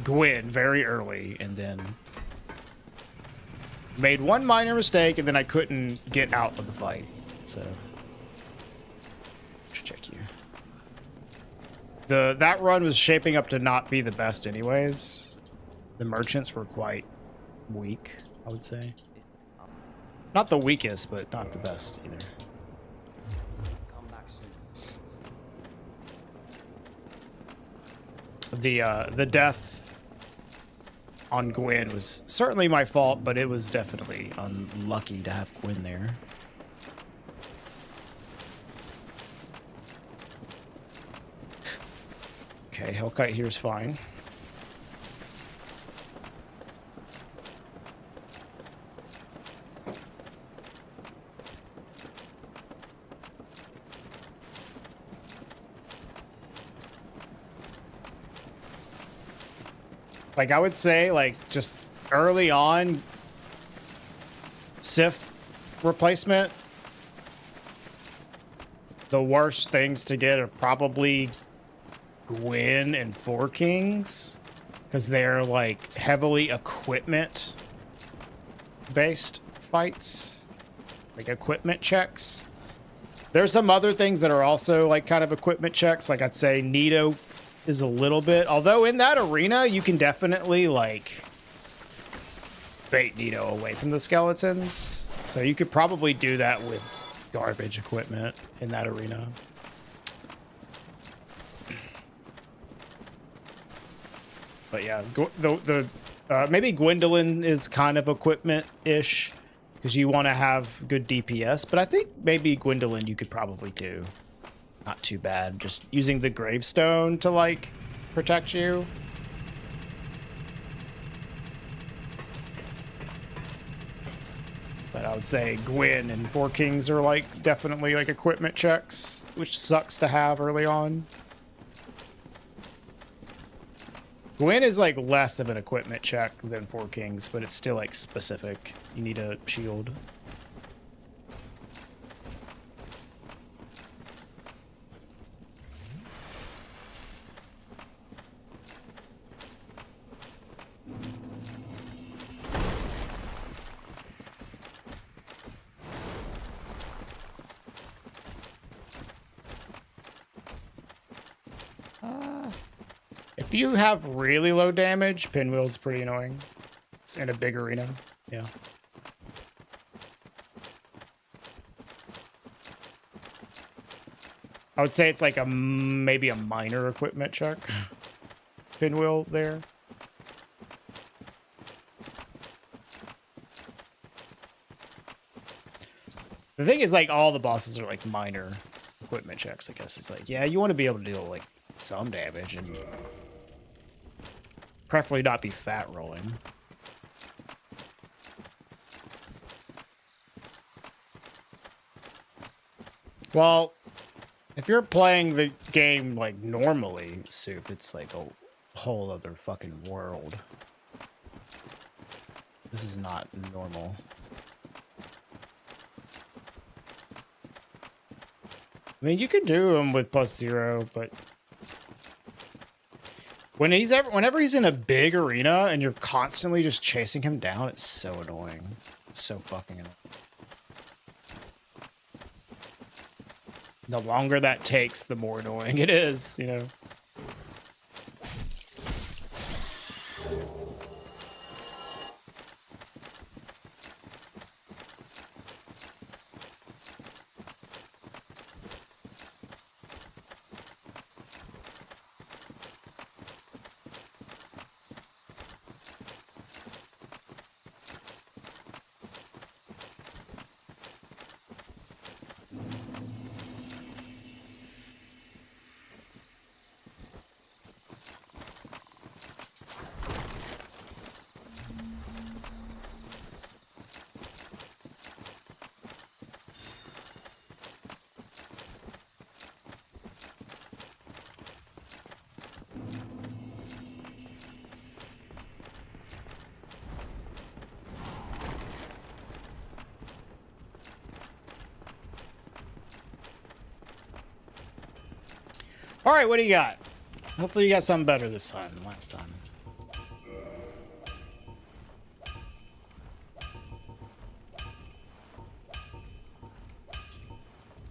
Gwyn very early, and then made one minor mistake, and then I couldn't get out of the fight. So, let's check you. That run was shaping up to not be the best, anyways. The merchants were quite weak, I would say. Not the weakest, but not the best either. The death on Gwyn was certainly my fault, but it was definitely unlucky to have Gwyn there. Okay, Hellkite here is fine. Like, I would say, like, just early on, Sif replacement, the worst things to get are probably Gwyn and Four Kings, because they're, like, heavily equipment-based fights, like equipment checks. There's some other things that are also, like, kind of equipment checks, like I'd say Nito is a little bit, although in that arena you can definitely like bait Nito away from the skeletons, so you could probably do that with garbage equipment in that arena. But yeah, maybe Gwendolyn is kind of equipment-ish because you want to have good DPS, but I think maybe Gwendolyn you could probably do not too bad, just using the gravestone to like protect you. But I would say Gwyn and Four Kings are like definitely like equipment checks, which sucks to have early on. Gwyn is like less of an equipment check than Four Kings, but it's still like specific. You need a shield. If you have really low damage, Pinwheel's pretty annoying. It's in a big arena. Yeah. I would say it's like maybe a minor equipment check. Pinwheel there. The thing is, like, all the bosses are like minor equipment checks, I guess. It's like, yeah, you want to be able to deal like some damage and preferably not be fat rolling. Well, if you're playing the game like normally, Soup, it's like a whole other fucking world. This is not normal. I mean, you could do him with +0, but whenever he's in a big arena and you're constantly just chasing him down, it's so annoying. It's so fucking annoying. The longer that takes, the more annoying it is, you know. All right, what do you got? Hopefully you got something better this time than last time.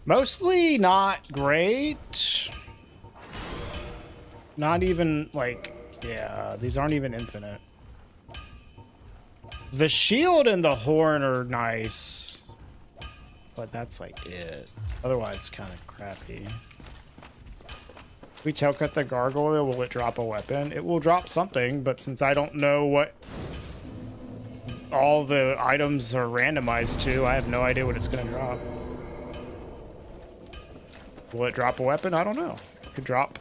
Mostly not great. Not even, like, yeah, these aren't even infinite. The shield and the horn are nice, but that's like it. Otherwise, kind of crappy. If we tailcut the gargoyle, will it drop a weapon? It will drop something, but since I don't know what all the items are randomized to, I have no idea what it's going to drop. Will it drop a weapon? I don't know. It could drop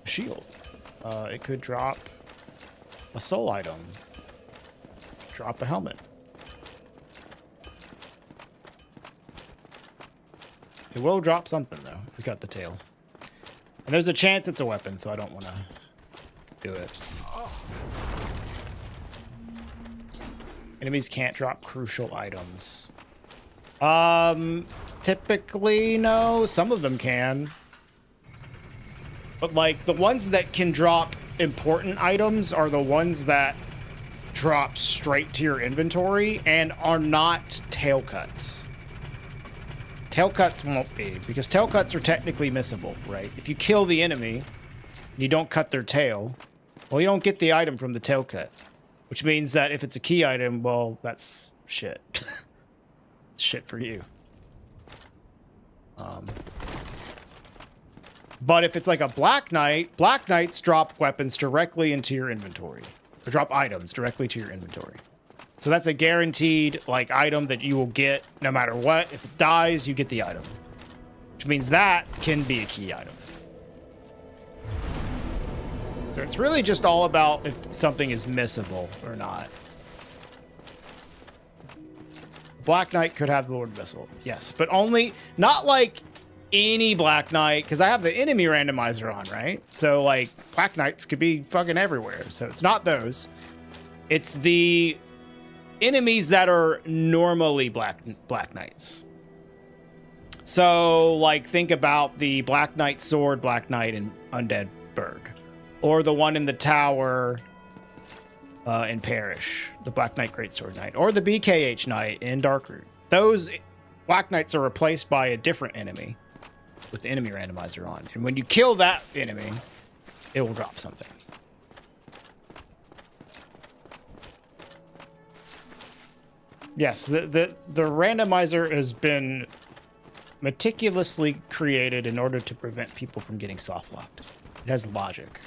a shield. It could drop a soul item. Drop a helmet. It will drop something, though. We got the tail. And there's a chance it's a weapon, so I don't want to do it. Enemies can't drop crucial items. Typically, no. Some of them can. But, like, the ones that can drop important items are the ones that drop straight to your inventory and are not tail cuts. Tail cuts won't be, because tail cuts are technically missable, right? If you kill the enemy and you don't cut their tail, well, you don't get the item from the tail cut. Which means that if it's a key item, well, that's shit. Shit for you. But if it's like a Black Knight, Black Knights drop weapons directly into your inventory. Or drop items directly to your inventory. So that's a guaranteed, like, item that you will get no matter what. If it dies, you get the item. Which means that can be a key item. So it's really just all about if something is missable or not. Black Knight could have the Lord Missile, yes. But only, not like any Black Knight, because I have the enemy randomizer on, right? So, like, Black Knights could be fucking everywhere. So it's not those. It's the enemies that are normally Black Knights. So, like, think about the Black Knight Sword, Black Knight in Undead Burg. Or the one in the tower in Parish, the Black Knight Greatsword Knight. Or the BKH Knight in Darkroot. Those Black Knights are replaced by a different enemy with the enemy randomizer on. And when you kill that enemy, it will drop something. Yes, the randomizer has been meticulously created in order to prevent people from getting soft locked. It has logic.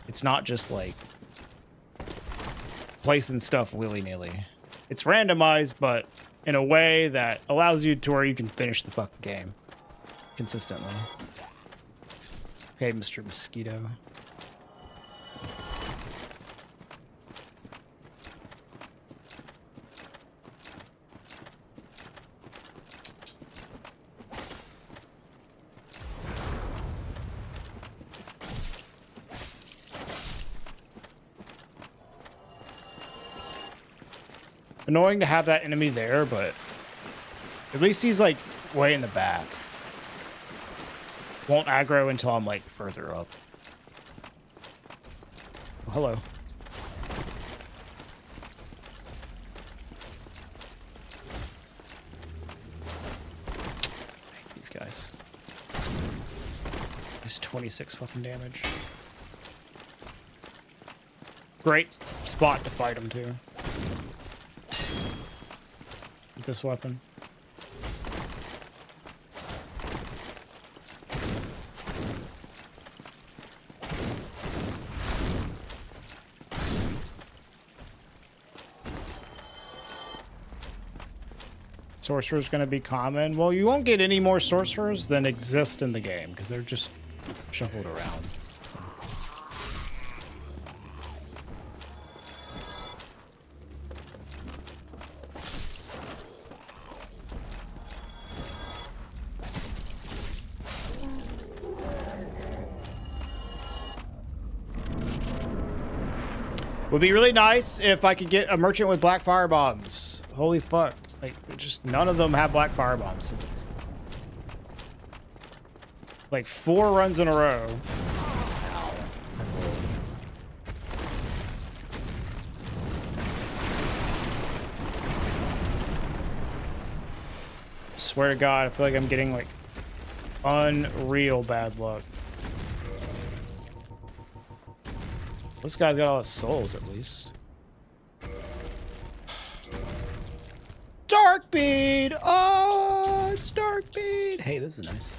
It's not just like placing stuff willy-nilly. It's randomized, but in a way that allows you to where you can finish the fucking game consistently. Okay, Mr. Mosquito. Annoying to have that enemy there, but at least he's like way in the back. Won't aggro until I'm like further up. Oh, hello. I hate these guys. Just 26 fucking damage. Great spot to fight him too. This weapon. Sorcerer's going to be common. Well, you won't get any more sorcerers than exist in the game because they're just shuffled around. Would be really nice if I could get a merchant with black fire bombs. Holy fuck. Like, just none of them have black fire bombs. Like 4 runs in a row. Swear to God, I feel like I'm getting like unreal bad luck. This guy's got all his souls, at least. Darkbead! Oh, it's Darkbead! Hey, this is nice.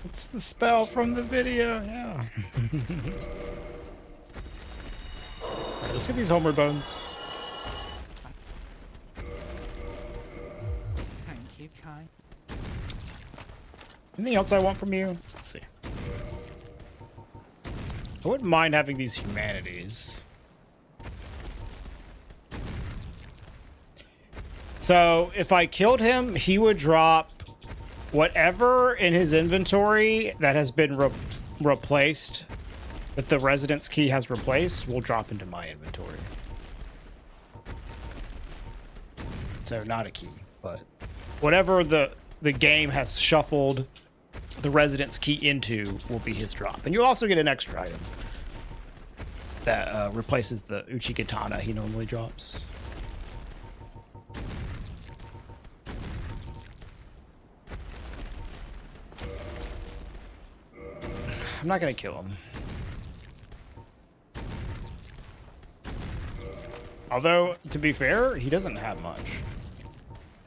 It's the spell from the video, yeah. Alright, let's get these homeward bones. Thank you, Kai. Anything else I want from you? Let's see. I wouldn't mind having these humanities. So if I killed him, he would drop whatever in his inventory that has been replaced, that the residence key has replaced, will drop into my inventory. So not a key, but whatever the game has shuffled the residence key into will be his drop. And you'll also get an extra item that replaces the Uchikatana he normally drops. I'm not gonna kill him. Although, to be fair, he doesn't have much.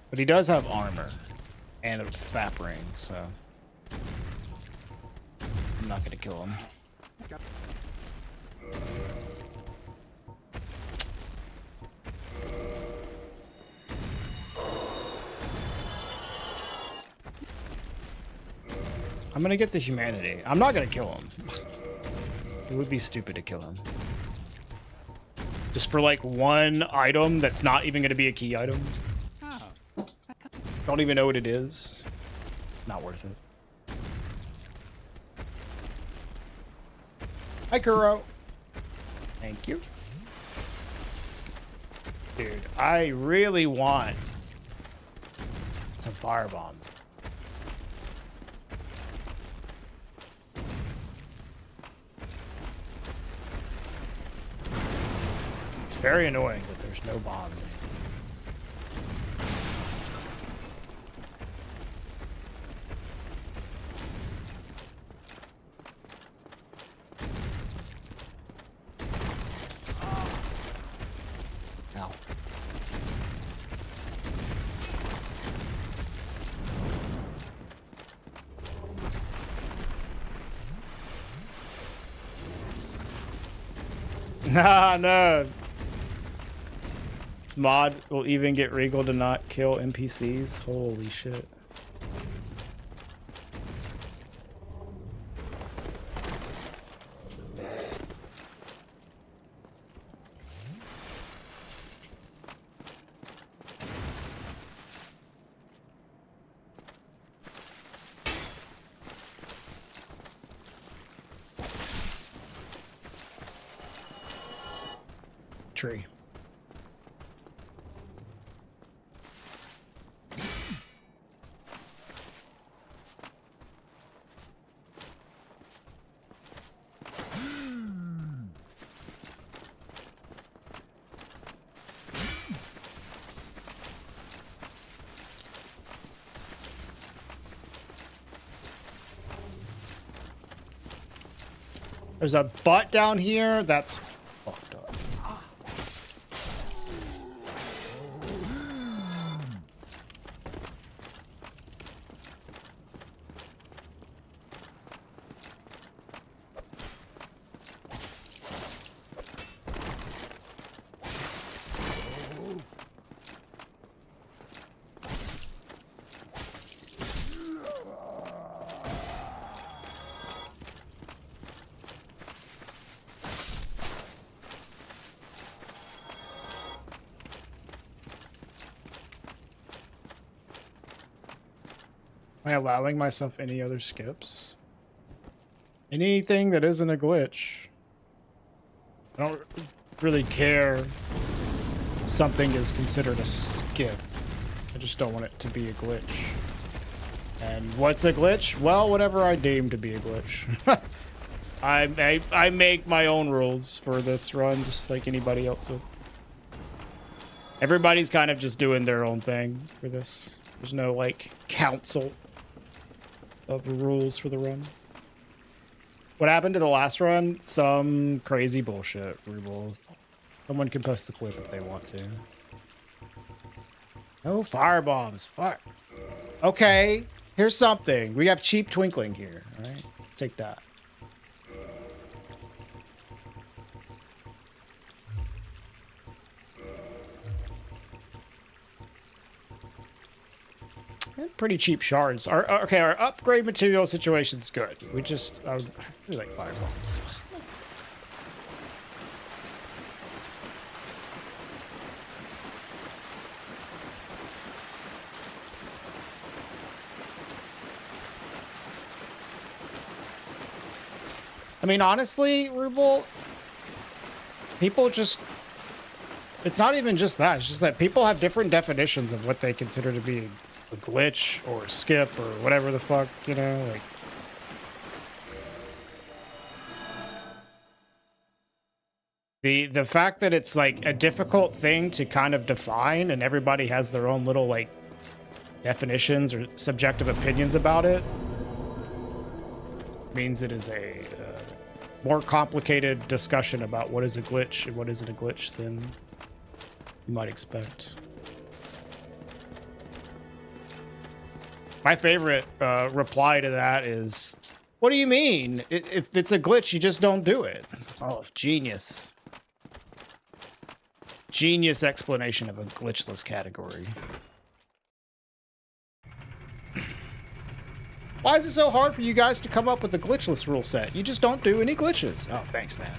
But he does have armor. And a fap ring, so... I'm not gonna kill him. I'm gonna get the humanity. I'm not gonna kill him. It would be stupid to kill him. Just for like one item that's not even gonna be a key item. Oh. Don't even know what it is. Not worth it. Hi, Kuro. Thank you. Dude, I really want some fire bombs. It's very annoying that there's no bombs. Ow. Nah, no. This mod will even get Regal to not kill NPCs. Holy shit. Tree. There's a butt down here that's fucked up. Am I allowing myself any other skips? Anything that isn't a glitch. I don't really care if something is considered a skip. I just don't want it to be a glitch. And what's a glitch? Well, whatever I deem to be a glitch. I make my own rules for this run, just like anybody else would. Everybody's kind of just doing their own thing for this. There's no, like, council of rules for the run. What happened to the last run? Some crazy bullshit rules. Someone can post the clip if they want to. No firebombs. Fuck. Okay, here's something. We have cheap twinkling here. All right, take that. Pretty cheap shards. Our upgrade material situation's good. We just we like firebombs. I mean, honestly, Ruble, people just... It's not even just that. It's just that people have different definitions of what they consider to be a glitch or a skip or whatever the fuck, you know, like... The fact that it's, like, a difficult thing to kind of define and everybody has their own little, like, definitions or subjective opinions about it means it is a more complicated discussion about what is a glitch and what isn't a glitch than you might expect. My favorite reply to that is, what do you mean? If it's a glitch, you just don't do it. Oh, genius. Genius explanation of a glitchless category. Why is it so hard for you guys to come up with a glitchless rule set? You just don't do any glitches. Oh, thanks, man.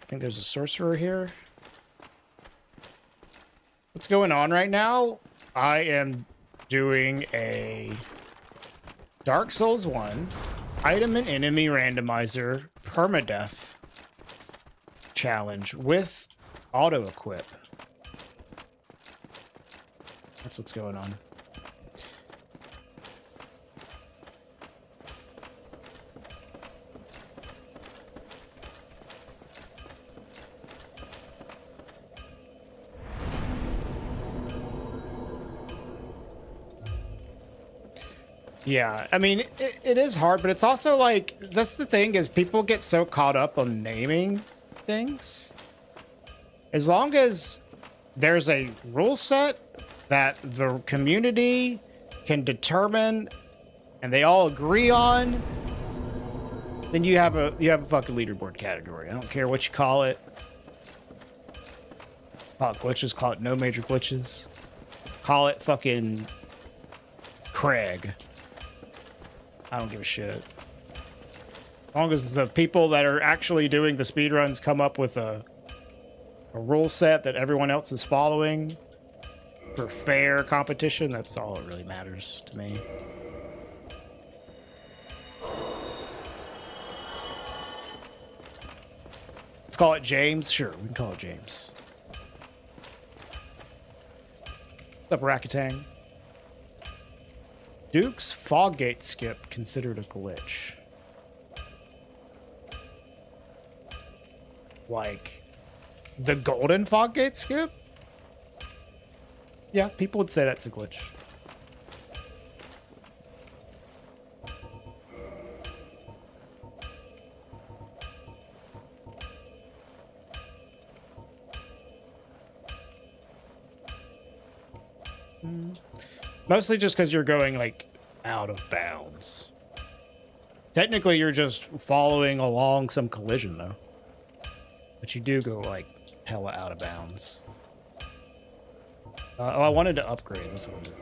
I think there's a sorcerer here. What's going on right now? I am doing a Dark Souls 1 item and enemy randomizer permadeath challenge with auto equip. That's what's going on. Yeah, I mean, it is hard, but it's also like, that's the thing, is people get so caught up on naming things. As long as there's a rule set that the community can determine and they all agree on, then you have a fucking leaderboard category. I don't care what you call it. Call it glitches, call it no major glitches. Call it fucking Craig. I don't give a shit. As long as the people that are actually doing the speedruns come up with a rule set that everyone else is following for fair competition, that's all that really matters to me. Let's call it James. Sure, we can call it James. What's up, Rakatang? Duke's Foggate skip considered a glitch. Like, the golden Foggate skip? Yeah, people would say that's a glitch. Mostly just because you're going, like, out of bounds. Technically, you're just following along some collision, though. But you do go, like, hella out of bounds. Oh, I wanted to upgrade. That's what I'm doing.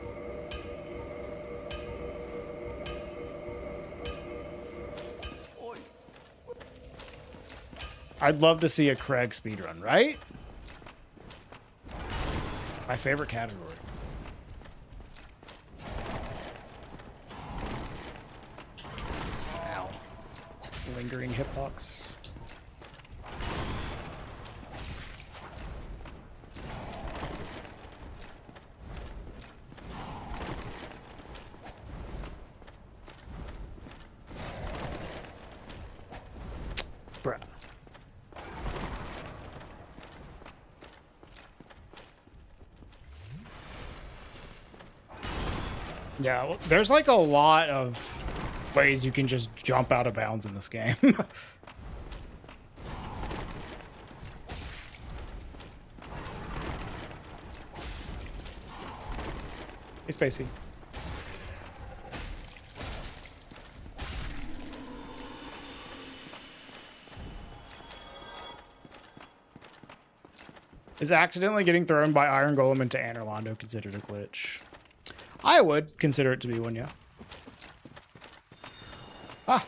I'd love to see a Craig speedrun, right? My favorite category. Ow. Lingering hitbox. Bruh. Yeah, well, there's like a lot of ways you can just jump out of bounds in this game. Hey, Spacey. Is accidentally getting thrown by Iron Golem into Anorlando considered a glitch? I would consider it to be one, yeah. Ah!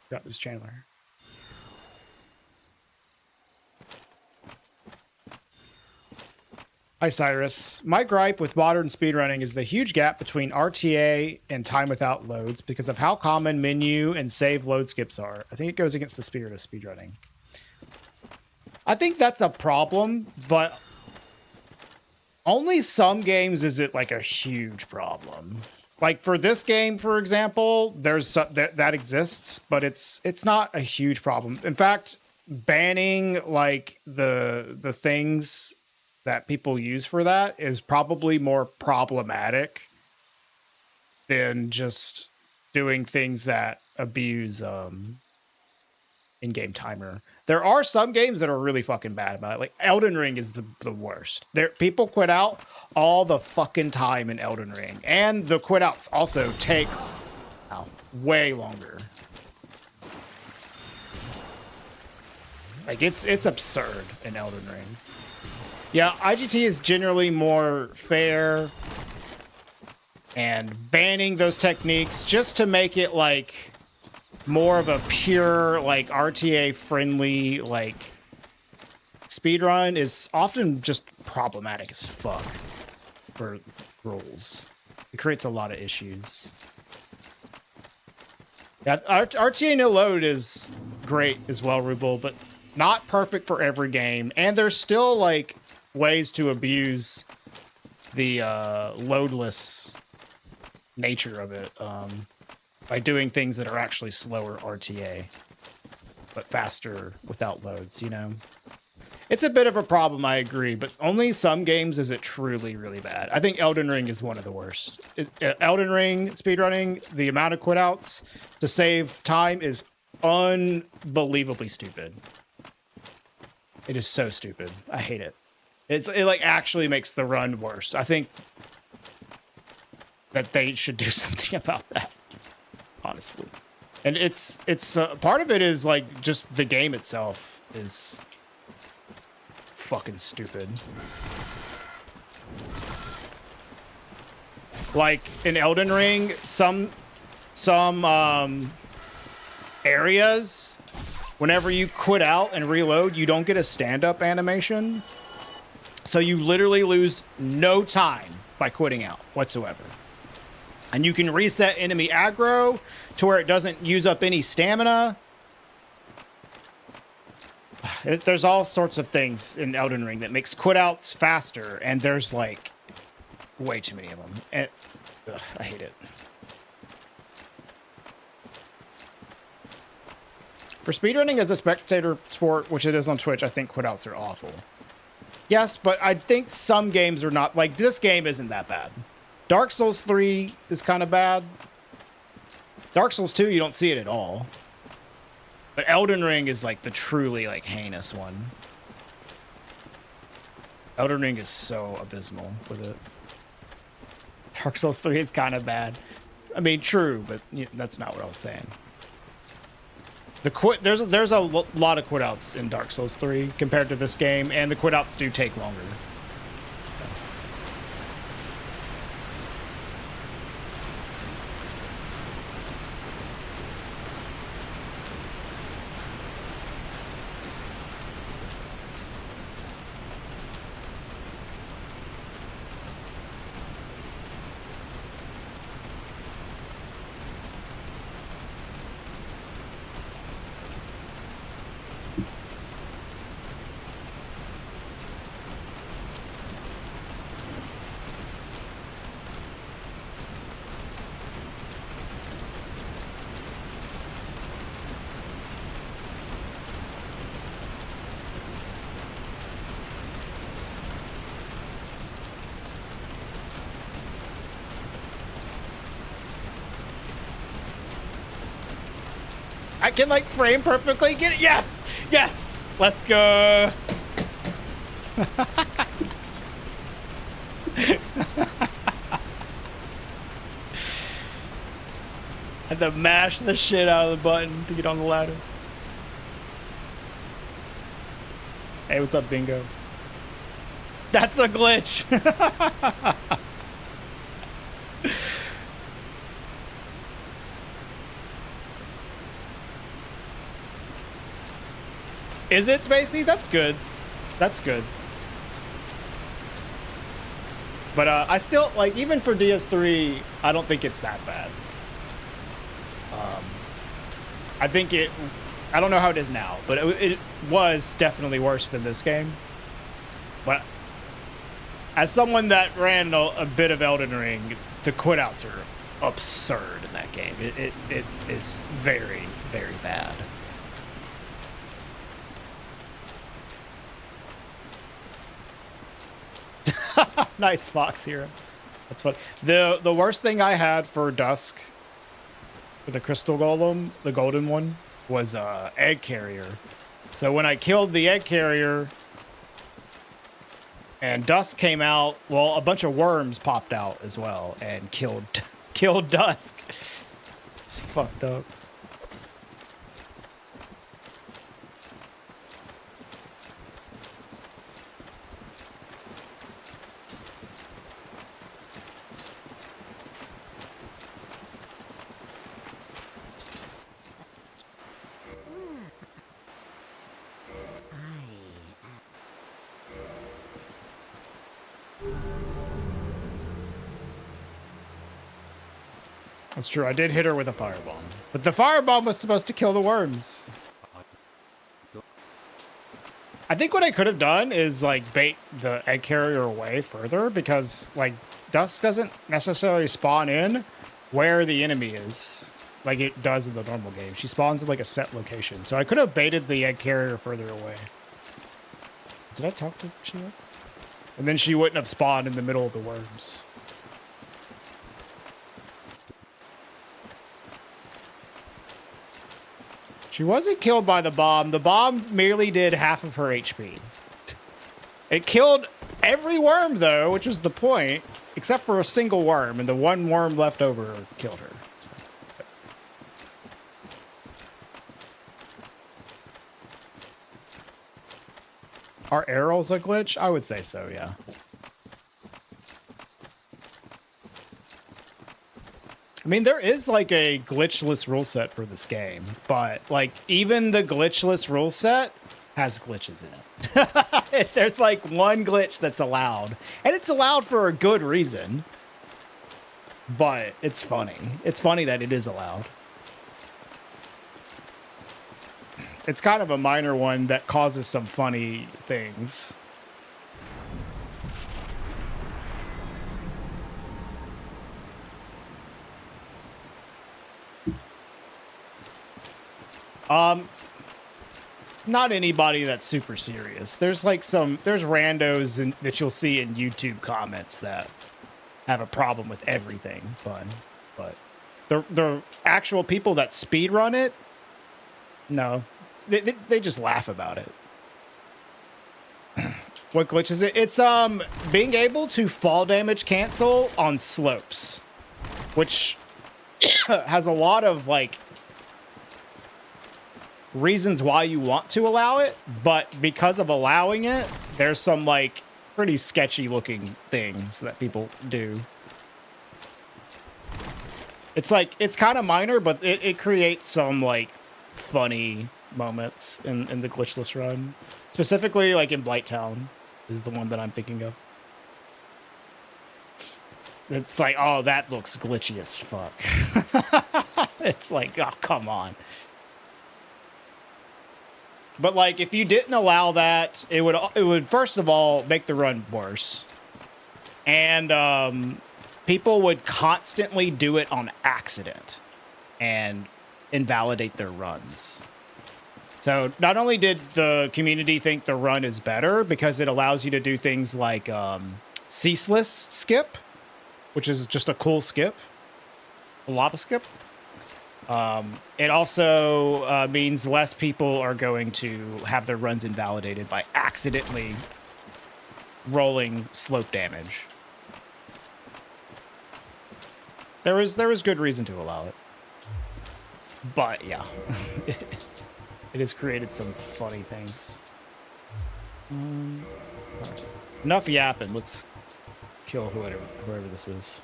Got this Chandler. Hi, Cyrus. My gripe with modern speedrunning is the huge gap between RTA and time without loads because of how common menu and save load skips are. I think it goes against the spirit of speedrunning. I think that's a problem, but only some games is it like a huge problem. Like for this game, for example, there's that exists, but it's not a huge problem. In fact, banning like the things that people use for that is probably more problematic than just doing things that abuse in-game timer. There are some games that are really fucking bad about it. Like Elden Ring is the worst. People quit out all the fucking time in Elden Ring, and the quit outs also take way longer. Like it's absurd in Elden Ring. Yeah, IGT is generally more fair and banning those techniques just to make it like more of a pure like RTA friendly like speedrun is often just problematic as fuck for rules. It creates a lot of issues. Yeah, RTA no load is great as well, Ruble, but not perfect for every game. And there's still like ways to abuse the loadless nature of it by doing things that are actually slower RTA, but faster without loads, you know? It's a bit of a problem, I agree, but only some games is it truly, really bad. I think Elden Ring is one of the worst. Elden Ring speedrunning, the amount of quit outs to save time is unbelievably stupid. It is so stupid. I hate it. It like actually makes the run worse. I think that they should do something about that, honestly. And it's part of it is like just the game itself is fucking stupid. Like in Elden Ring, some areas, whenever you quit out and reload, you don't get a stand-up animation. So you literally lose no time by quitting out whatsoever. And you can reset enemy aggro to where it doesn't use up any stamina. There's all sorts of things in Elden Ring that makes quit outs faster, and there's like way too many of them. And I hate it. For speedrunning as a spectator sport, which it is on Twitch, I think quit outs are awful. Yes, but I think some games are not, like this game isn't that bad. Dark Souls 3 is kind of bad. Dark Souls 2, you don't see it at all. But Elden Ring is like the truly like heinous one. Elden Ring is so abysmal with it. Dark Souls 3 is kind of bad. I mean, true, but that's not what I was saying. There's a lot of quit outs in Dark Souls 3 compared to this game, and the quit outs do take longer. I can like frame perfectly. Get it? Yes, yes. Let's go. Had to mash the shit out of the button to get on the ladder. Hey, what's up, Bingo? That's a glitch. Is it, Spacey? That's good. That's good. But I still, like, even for DS3, I don't think it's that bad. I think I don't know how it is now, but it was definitely worse than this game. But as someone that ran a bit of Elden Ring, the quit outs are absurd in that game. It is very, very bad. Nice fox hero. That's what the worst thing I had for Dusk for the crystal golem, the golden one, was egg carrier. So when I killed the egg carrier and Dusk came out, well, a bunch of worms popped out as well and killed Dusk. It's fucked up. That's true. I did hit her with a firebomb. But the firebomb was supposed to kill the worms. I think what I could have done is, like, bait the egg carrier away further because, like, Dusk doesn't necessarily spawn in where the enemy is like it does in the normal game. She spawns in, like, a set location. So I could have baited the egg carrier further away. Did I talk to Sheila? And then she wouldn't have spawned in the middle of the worms. She wasn't killed by the bomb. The bomb merely did half of her HP. It killed every worm, though, which was the point, except for a single worm, and the one worm left over killed her. Are arrows a glitch? I would say so, yeah. I mean, there is, like, a glitchless rule set for this game, but, like, even the glitchless rule set has glitches in it. There's, like, one glitch that's allowed, and it's allowed for a good reason, but it's funny. It's funny that it is allowed. It's kind of a minor one that causes some funny things. Not anybody that's super serious. There's like there's randos that you'll see in YouTube comments that have a problem with everything fun, but the actual people that speedrun it, no, they just laugh about it. What glitch is it? It's being able to fall damage cancel on slopes, which has a lot of like reasons why you want to allow it, but because of allowing it, there's some like pretty sketchy looking things that people do. It's like, it's kind of minor, but it creates some like funny moments in the glitchless run. Specifically like in Blighttown is the one that I'm thinking of. It's like, oh, that looks glitchy as fuck. It's like, oh, come on. But like, if you didn't allow that, it would first of all make the run worse, and people would constantly do it on accident and invalidate their runs. So not only did the community think the run is better because it allows you to do things like ceaseless skip, which is just a cool skip, a lava skip. It also means less people are going to have their runs invalidated by accidentally rolling slope damage. There was good reason to allow it, but yeah, it has created some funny things. Right. Enough yapping. Let's kill whoever this is.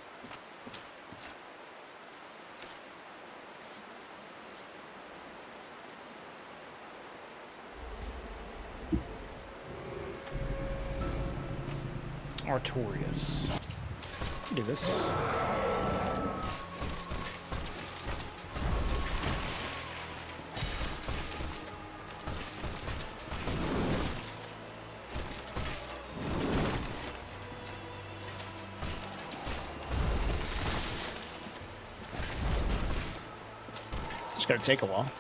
Artorias. Do this. Just gotta take a while.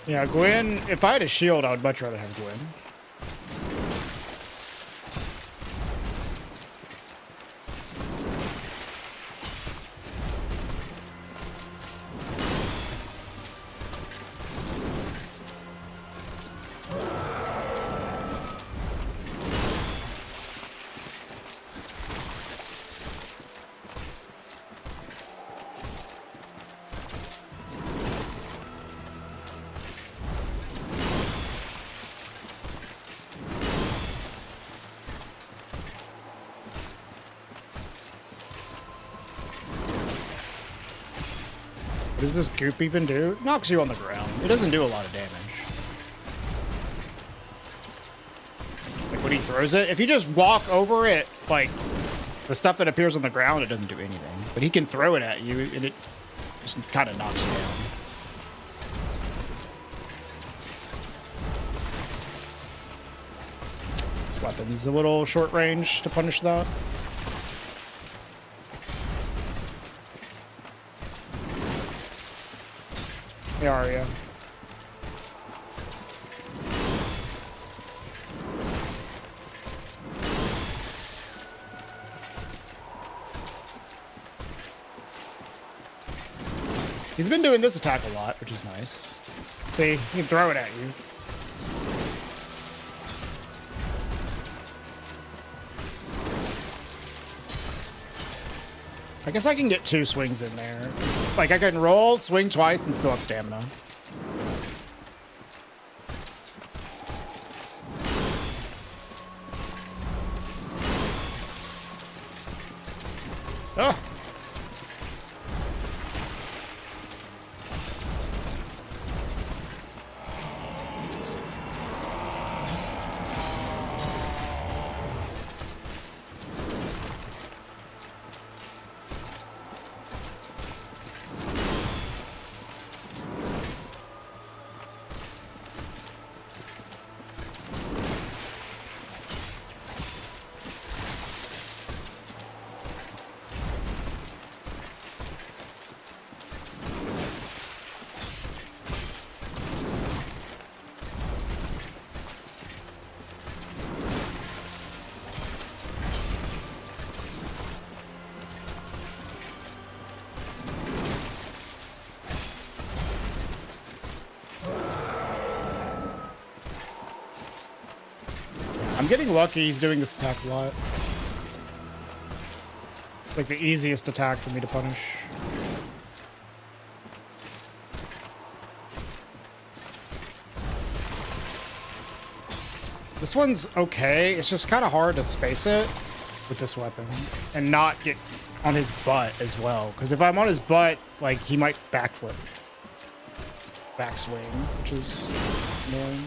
Yeah, Gwen, if I had a shield, I would much rather have Gwen. What does this goop even do? Knocks you on the ground. It doesn't do a lot of damage. Like when he throws it, if you just walk over it, like the stuff that appears on the ground, it doesn't do anything. But he can throw it at you and it just kind of knocks you down. This weapon's a little short range to punish that. They are, yeah. He's been doing this attack a lot, which is nice. See, he can throw it at you. I guess I can get 2 swings in there. It's like I can roll, swing twice, and still have stamina. Oh! I'm getting lucky he's doing this attack a lot. Like the easiest attack for me to punish. This one's okay. It's just kind of hard to space it with this weapon and not get on his butt as well. Because if I'm on his butt, like he might backflip. Backswing, which is annoying.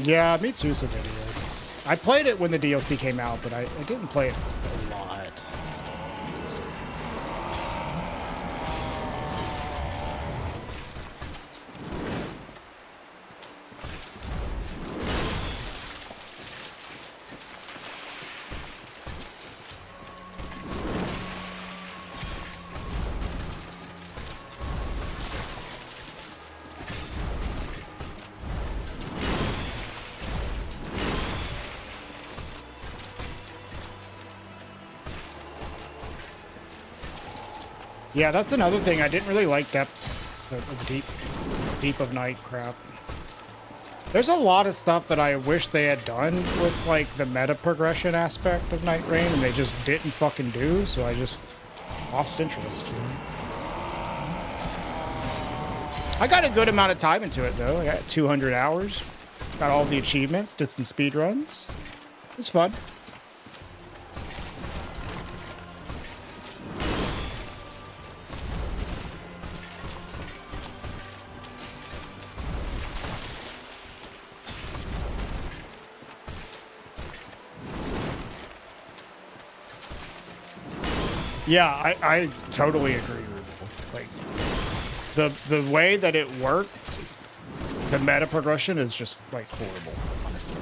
Yeah, me too, so videos. I played it when the DLC came out, but I didn't play it a lot. Yeah, that's another thing. I didn't really like depth of deep of night crap. There's a lot of stuff that I wish they had done with like the meta progression aspect of Night Rain, and they just didn't fucking do. So I just lost interest. You know? I got a good amount of time into it though. I got 200 hours. Got all the achievements. Did some speed runs. It was fun. Yeah, I totally agree with you. Like, the way that it worked, the meta progression is just, like, horrible, honestly.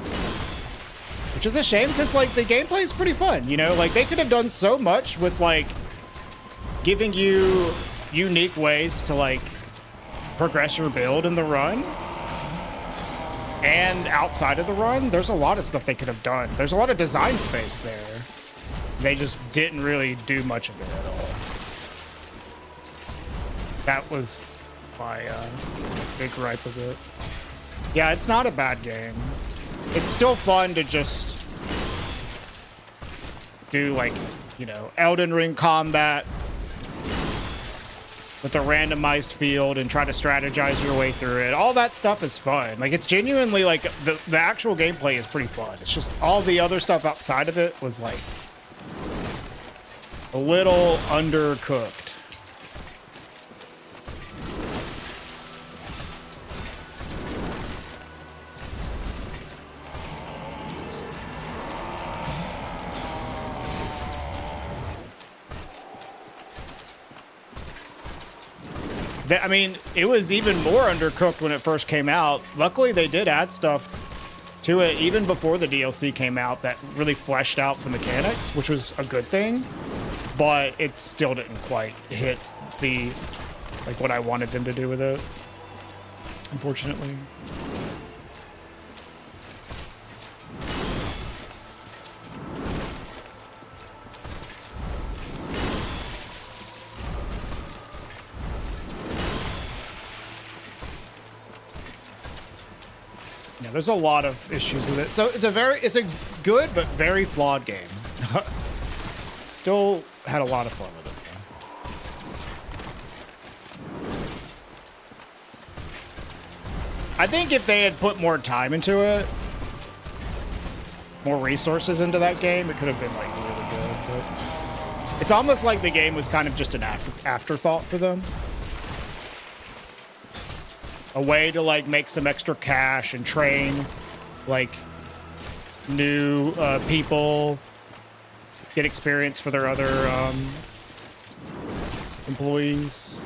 Which is a shame, because, like, the gameplay is pretty fun, you know? Like, they could have done so much with, like, giving you unique ways to, like, progress your build in the run. And outside of the run, there's a lot of stuff they could have done. There's a lot of design space there. They just didn't really do much of it at all. That was my big gripe of it. Yeah, it's not a bad game. It's still fun to just do, like, you know, Elden Ring combat with a randomized field and try to strategize your way through it. All that stuff is fun. Like, it's genuinely, like, the actual gameplay is pretty fun. It's just all the other stuff outside of it was, like, a little undercooked. I mean, it was even more undercooked when it first came out. Luckily, they did add stuff to it even before the DLC came out that really fleshed out the mechanics, which was a good thing. But it still didn't quite hit the, like, what I wanted them to do with it, unfortunately. Yeah, there's a lot of issues with it. So it's a good but very flawed game. Still had a lot of fun with it, though. I think if they had put more time into it, more resources into that game, it could have been, like, really good. But it's almost like the game was kind of just an afterthought for them. A way to, like, make some extra cash and train, like, new people, get experience for their other employees.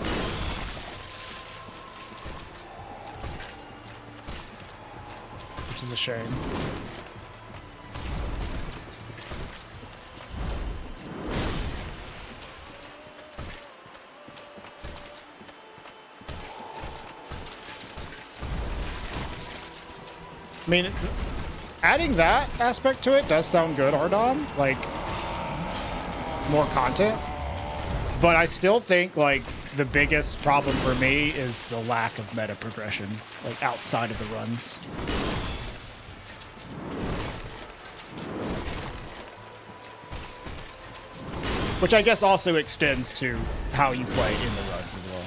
Which is a shame. I mean, adding that aspect to it does sound good, Ardom. Like, more content. But I still think, like, the biggest problem for me is the lack of meta progression, like, outside of the runs. Which I guess also extends to how you play in the runs as well.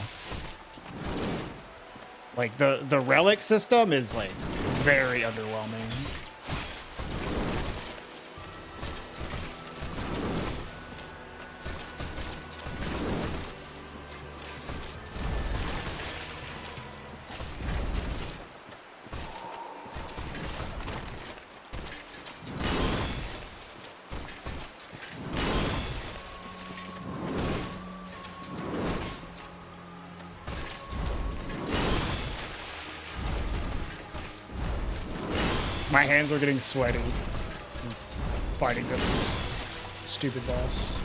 Like, the relic system is, like, very underwhelming. My hands are getting sweaty fighting this stupid boss.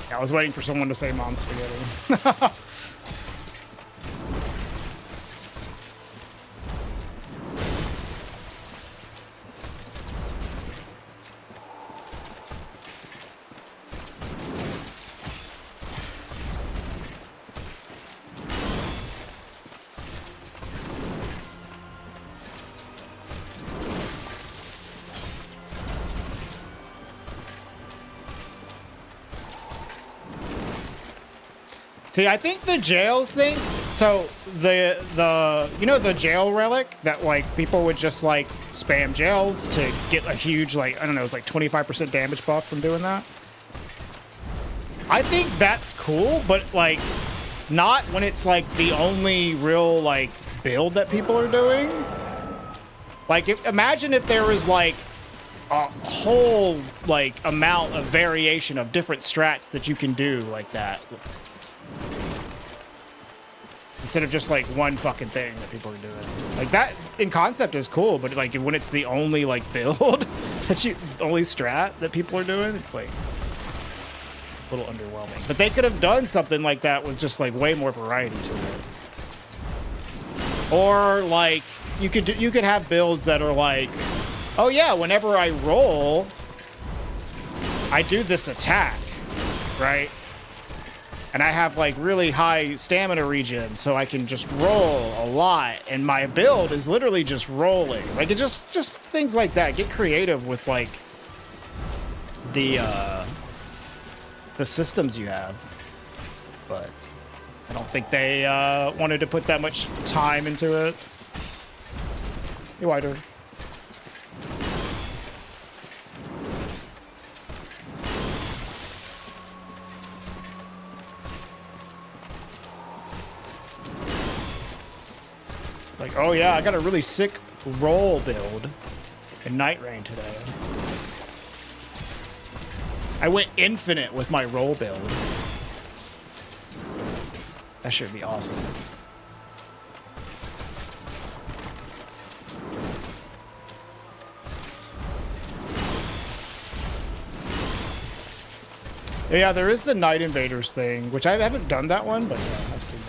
Yeah, I was waiting for someone to say mom spaghetti. See, I think the jails thing, so the you know, the jail relic that, like, people would just, like, spam jails to get a huge, like, I don't know, it's like 25% damage buff from doing that. I think that's cool, but, like, not when it's, like, the only real, like, build that people are doing. Like, imagine if there was like a whole like amount of variation of different strats that you can do like that. Instead of just like one fucking thing that people are doing. Like that in concept is cool, but like when it's the only like build that only strat that people are doing, it's like a little underwhelming. But they could have done something like that with just like way more variety to it. Or like you could have builds that are like, oh yeah, whenever I roll, I do this attack, right? And I have like really high stamina regen, so I can just roll a lot. And my build is literally just rolling. Like it just things like that. Get creative with like the systems you have. But I don't think they wanted to put that much time into it. Hey, Wider. Like, oh yeah, I got a really sick roll build in Night Rain today. I went infinite with my roll build. That should be awesome. Yeah, there is the Night Invaders thing, which I haven't done that one, but yeah, I've seen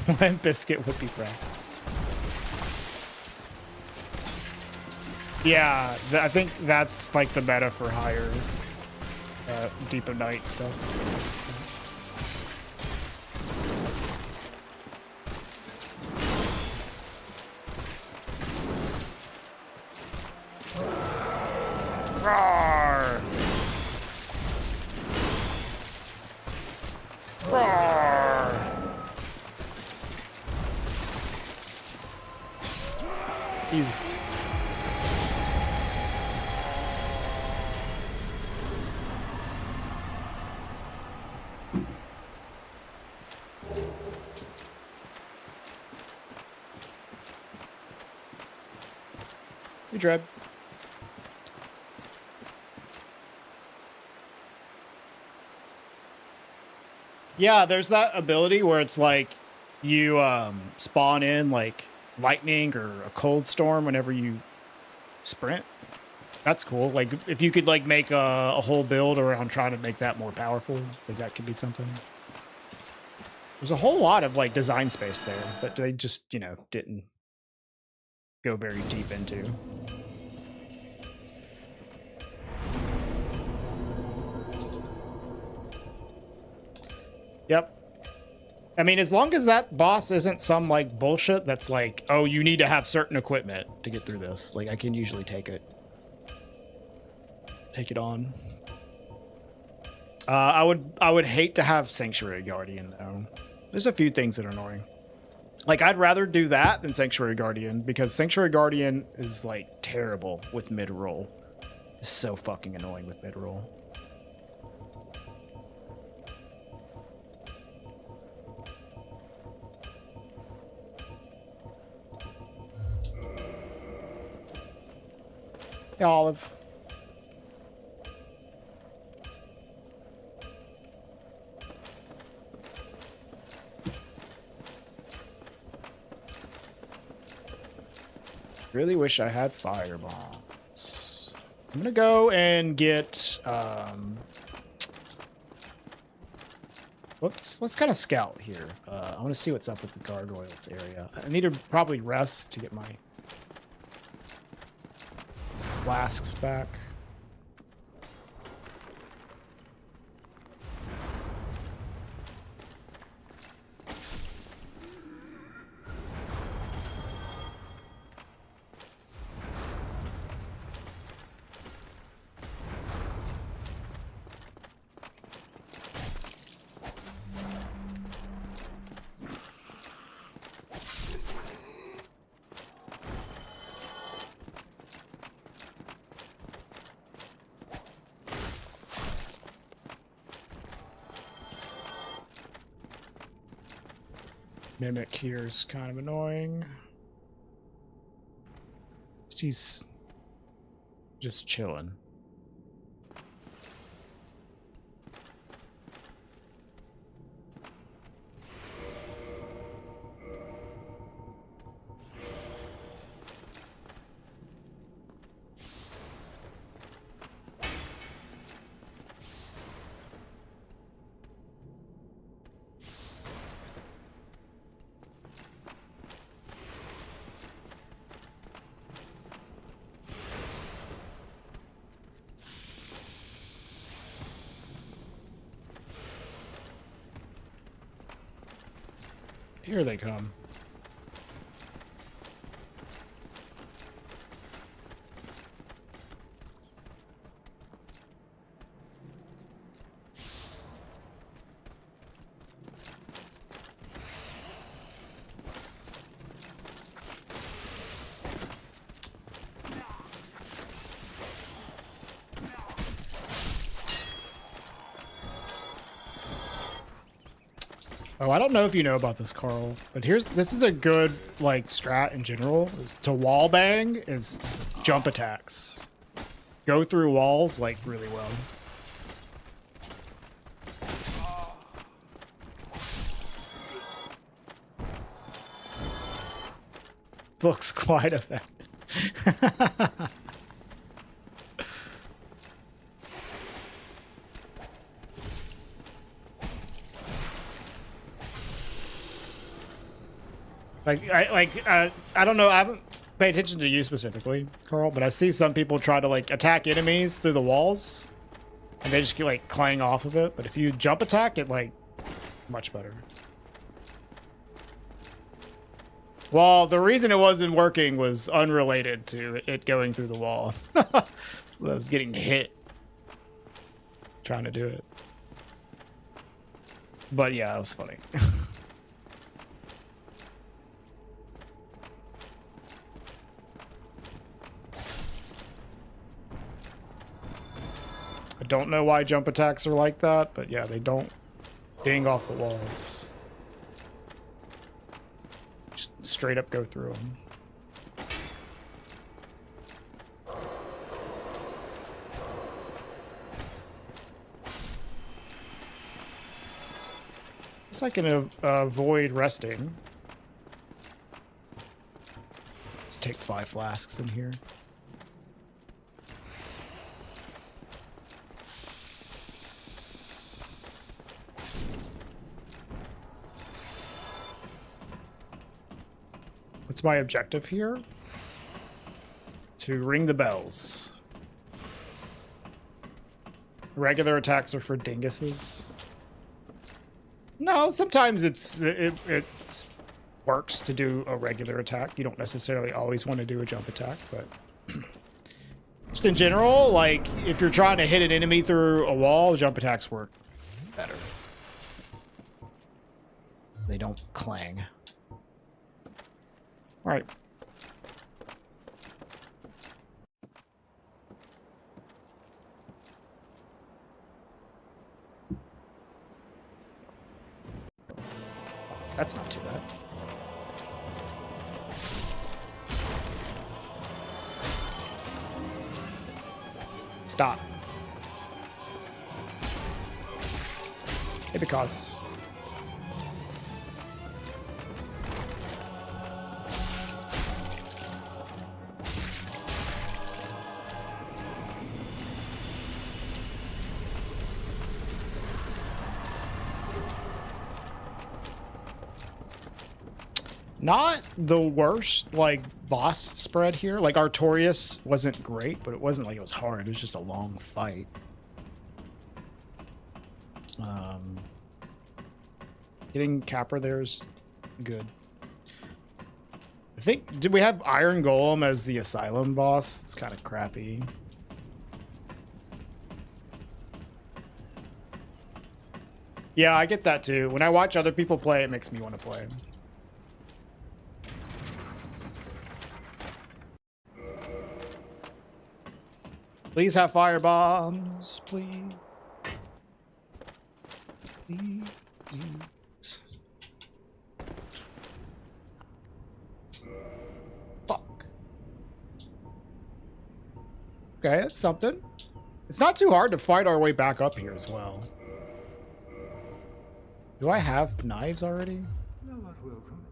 that. One biscuit would be proud. Yeah, I think that's like the meta for higher Deep of Night stuff. Roar! Roar! Easy. You Dreb. Yeah, there's that ability where it's like you spawn in like lightning or a cold storm whenever you sprint. That's cool. Like if you could like make a whole build around trying to make that more powerful, like that could be something. There's a whole lot of like design space there that they just, you know, didn't go very deep into. Yep. I mean, as long as that boss isn't some like bullshit that's like, oh, you need to have certain equipment to get through this. Like I can usually take it on. I would hate to have Sanctuary Guardian though. There's a few things that are annoying. Like I'd rather do that than Sanctuary Guardian because Sanctuary Guardian is like terrible with mid-roll. It's so fucking annoying with mid-roll. Hey, Olive. Really wish I had firebombs. I'm gonna go and get let's kind of scout here. I want to see what's up with the gargoyles area. I need to probably rest to get my flasks back. Mimic here is kind of annoying. He's just chilling. Here they come. Oh, I don't know if you know about this, Carl, but this is a good like strat in general. To wall bang is jump attacks. Go through walls like really well. Looks quite effective. I don't know. I haven't paid attention to you specifically, Carl, but I see some people try to like attack enemies through the walls, and they just get like clang off of it. But if you jump attack, it like much better. Well, the reason it wasn't working was unrelated to it going through the wall. So I was getting hit trying to do it. But yeah, it was funny. I don't know why jump attacks are like that, but yeah, they don't ding off the walls. Just straight up go through them. Guess I can avoid resting. Let's take 5 flasks in here. What's my objective here? To ring the bells. Regular attacks are for dinguses. No, sometimes it works to do a regular attack. You don't necessarily always want to do a jump attack, but just in general, like if you're trying to hit an enemy through a wall, jump attacks work better. They don't clang. All right. That's not too bad. Stop. Hey, because. Not the worst, like, boss spread here. Like, Artorias wasn't great, but it wasn't like it was hard. It was just a long fight. Getting Capra there is good. I think, did we have Iron Golem as the Asylum boss? It's kind of crappy. Yeah, I get that too. When I watch other people play, it makes me want to play. Please have fire bombs, please. Please. Okay, that's something. It's not too hard to fight our way back up here as well. Do I have knives already? Thou art welcome.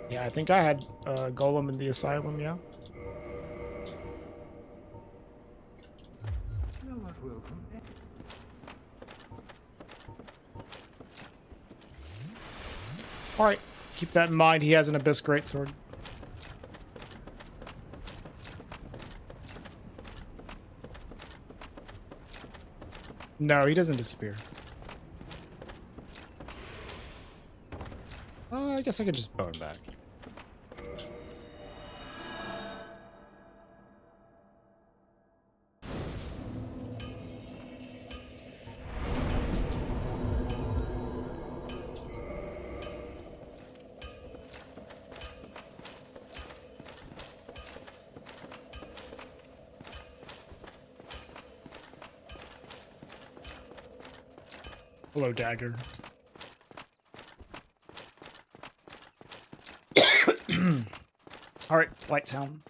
Yeah, I think I had Golem in the Asylum, yeah. Thou art welcome. Alright, keep that in mind. He has an Abyss Greatsword. No, he doesn't disappear. I guess I could just bow him back. Hello, Dagger. All right, Light Town.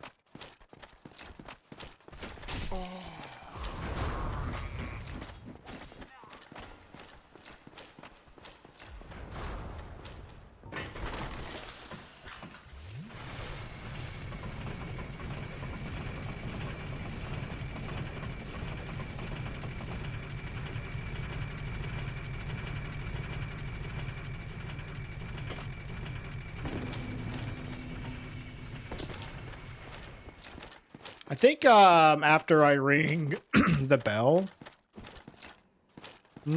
I think after I ring the bell,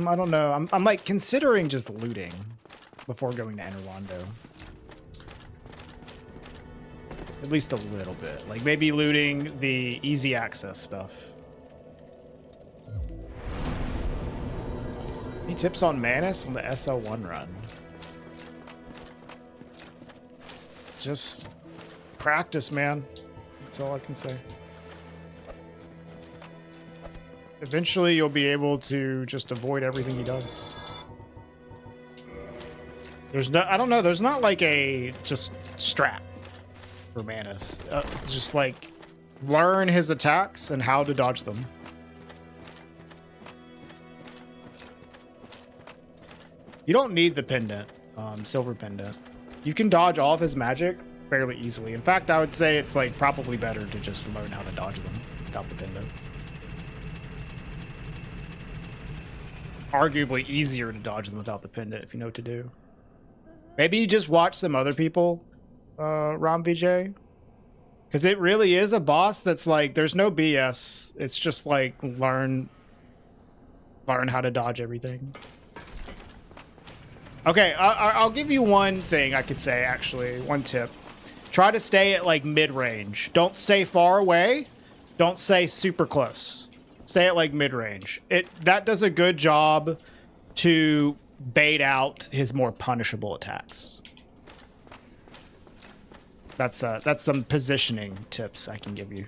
I don't know. I'm like considering just looting before going to Enter Rondo. At least a little bit. Like maybe looting the easy access stuff. Any tips on Manus on the SL1 run? Just practice, man. That's all I can say. Eventually, you'll be able to just avoid everything he does. There's no, I don't know, there's not like a just strat for Manus. Just like learn his attacks and how to dodge them. You don't need the pendant, silver pendant. You can dodge all of his magic fairly easily. In fact, I would say it's like probably better to just learn how to dodge them without the pendant. Arguably easier to dodge them without the pendant if you know what to do. Maybe you just watch some other people, Rom VJ. Because it really is a boss that's like, there's no BS. It's just like, learn how to dodge everything. Okay, I'll give you one thing I could say, actually. One tip. Try to stay at like mid-range. Don't stay far away. Don't stay super close. Stay at like mid-range. That does a good job to bait out his more punishable attacks. That's some positioning tips I can give you.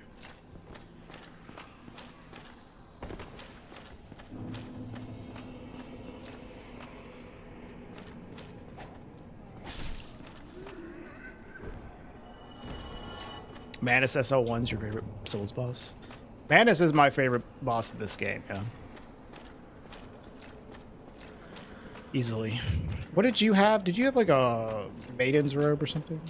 Manus SL1's your favorite Souls boss? Manus is my favorite boss of this game, yeah. Easily. What did you have? Did you have like a Maiden's Robe or something?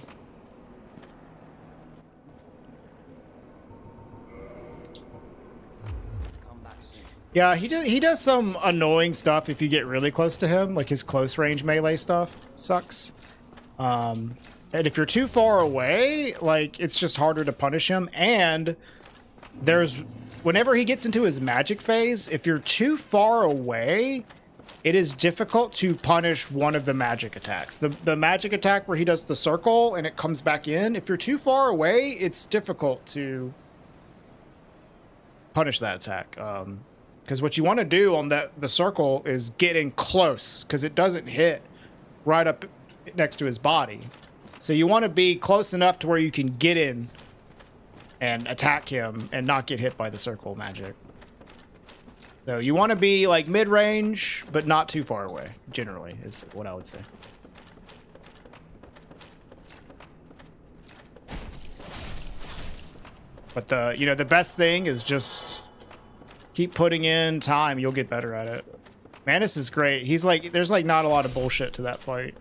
Yeah, he does some annoying stuff if you get really close to him. Like his close range melee stuff sucks. And if you're too far away, like it's just harder to punish him. And whenever he gets into his magic phase, if you're too far away, it is difficult to punish one of the magic attacks. The magic attack where he does the circle and it comes back in, if you're too far away, it's difficult to punish that attack. Because what you want to do on the circle is get in close, because it doesn't hit right up next to his body. So you want to be close enough to where you can get in and attack him and not get hit by the circle magic. So you want to be like mid-range, but not too far away, generally, is what I would say. But the best thing is just keep putting in time. You'll get better at it. Manus is great. He's like, there's like not a lot of bullshit to that fight.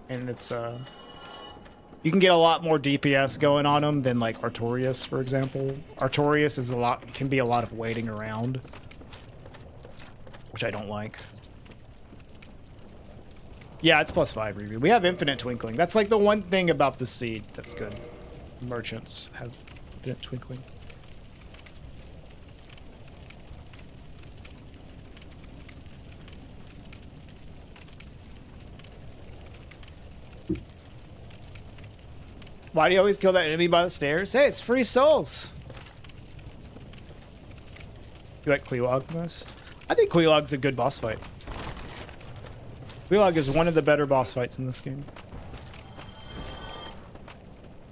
And it's, you can get a lot more DPS going on him than like Artorias, for example. Artorias is can be a lot of waiting around, which I don't like. Yeah, it's +5 review. We have infinite twinkling. That's like the one thing about the seed that's good. Merchants have infinite twinkling. Why do you always kill that enemy by the stairs? Hey, it's free souls. You like Quelaag the most? I think Quelaag's a good boss fight. Quelaag is one of the better boss fights in this game.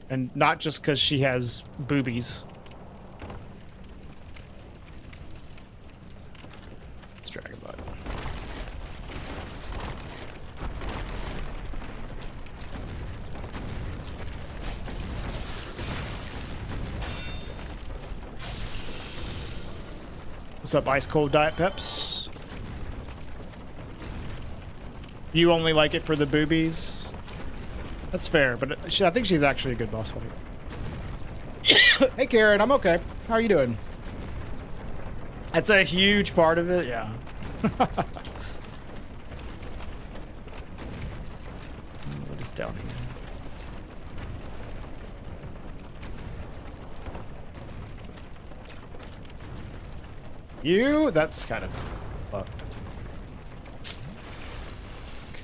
And not just because she has boobies. It's Dragonbot. What's up, Ice Cold Diet Peps? You only like it for the boobies? That's fair, but I think she's actually a good boss fight. Hey, Karen, I'm okay. How are you doing? That's a huge part of it, yeah. What is down here? That's kind of fucked. Okay.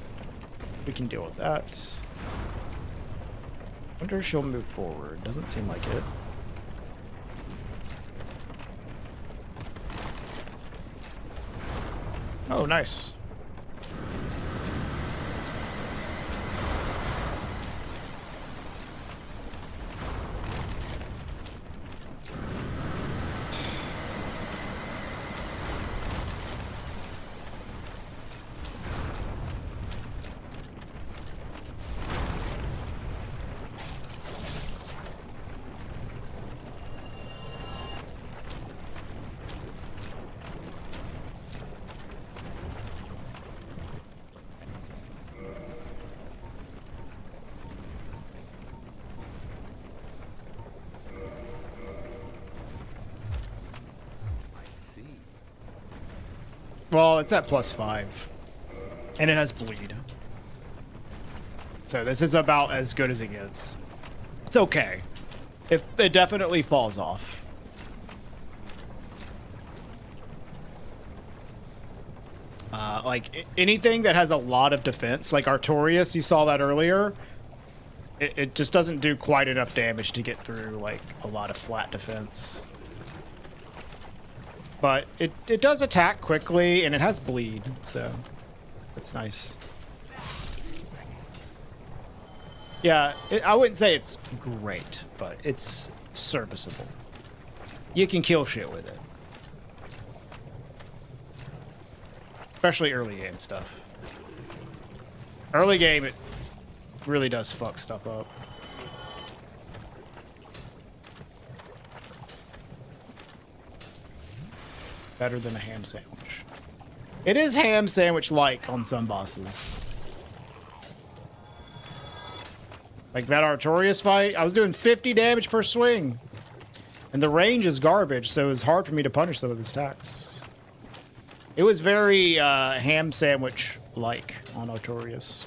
We can deal with that. Wonder if she'll move forward. Doesn't seem like it. Oh, nice. Well, it's at +5. And it has bleed. So this is about as good as it gets. It's okay. It definitely falls off. Like anything that has a lot of defense, like Artorias, you saw that earlier, it just doesn't do quite enough damage to get through like a lot of flat defense. But it does attack quickly, and it has bleed, so it's nice. Yeah, I wouldn't say it's great, but it's serviceable. You can kill shit with it. Especially early game stuff. Early game, it really does fuck stuff up. Better than a ham sandwich. It is ham sandwich-like on some bosses. Like that Artorias fight, I was doing 50 damage per swing. And the range is garbage, so it was hard for me to punish some of his attacks. It was very ham sandwich-like on Artorias.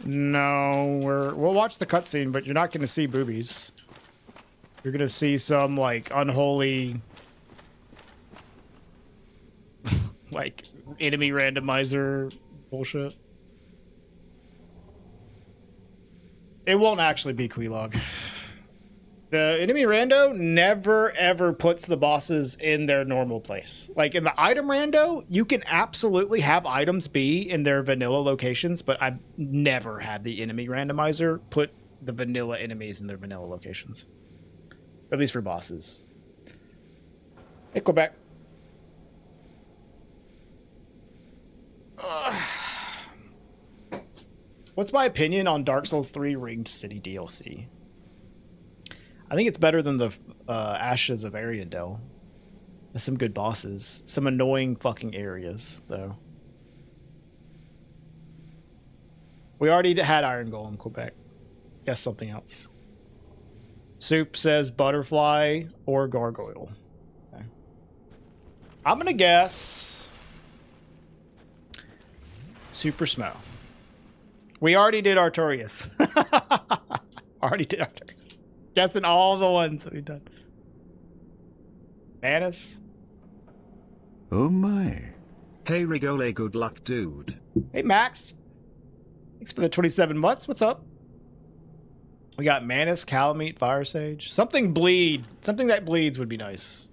No, we'll watch the cutscene, but you're not going to see boobies. You're going to see some, like, unholy, like, enemy randomizer bullshit. It won't actually be Quelaag. The enemy rando never, ever puts the bosses in their normal place. Like, in the item rando, you can absolutely have items be in their vanilla locations, but I've never had the enemy randomizer put the vanilla enemies in their vanilla locations. At least for bosses. Hey, Quebec. What's my opinion on Dark Souls 3 Ringed City DLC? I think it's better than the Ashes of Ariandel. There's some good bosses. Some annoying fucking areas, though. We already had Iron Golem, Quebec. Guess something else. Soup says butterfly or gargoyle. Okay. I'm gonna guess Super Smo. We already did Artorias. Already did Artorias. Guessing all the ones that we've done. Manus. Oh my. Hey Rigole, good luck, dude. Hey Max. Thanks for the 27 months. What's up? We got Manus, Calamite, Fire Sage. Something bleed. Something that bleeds would be nice.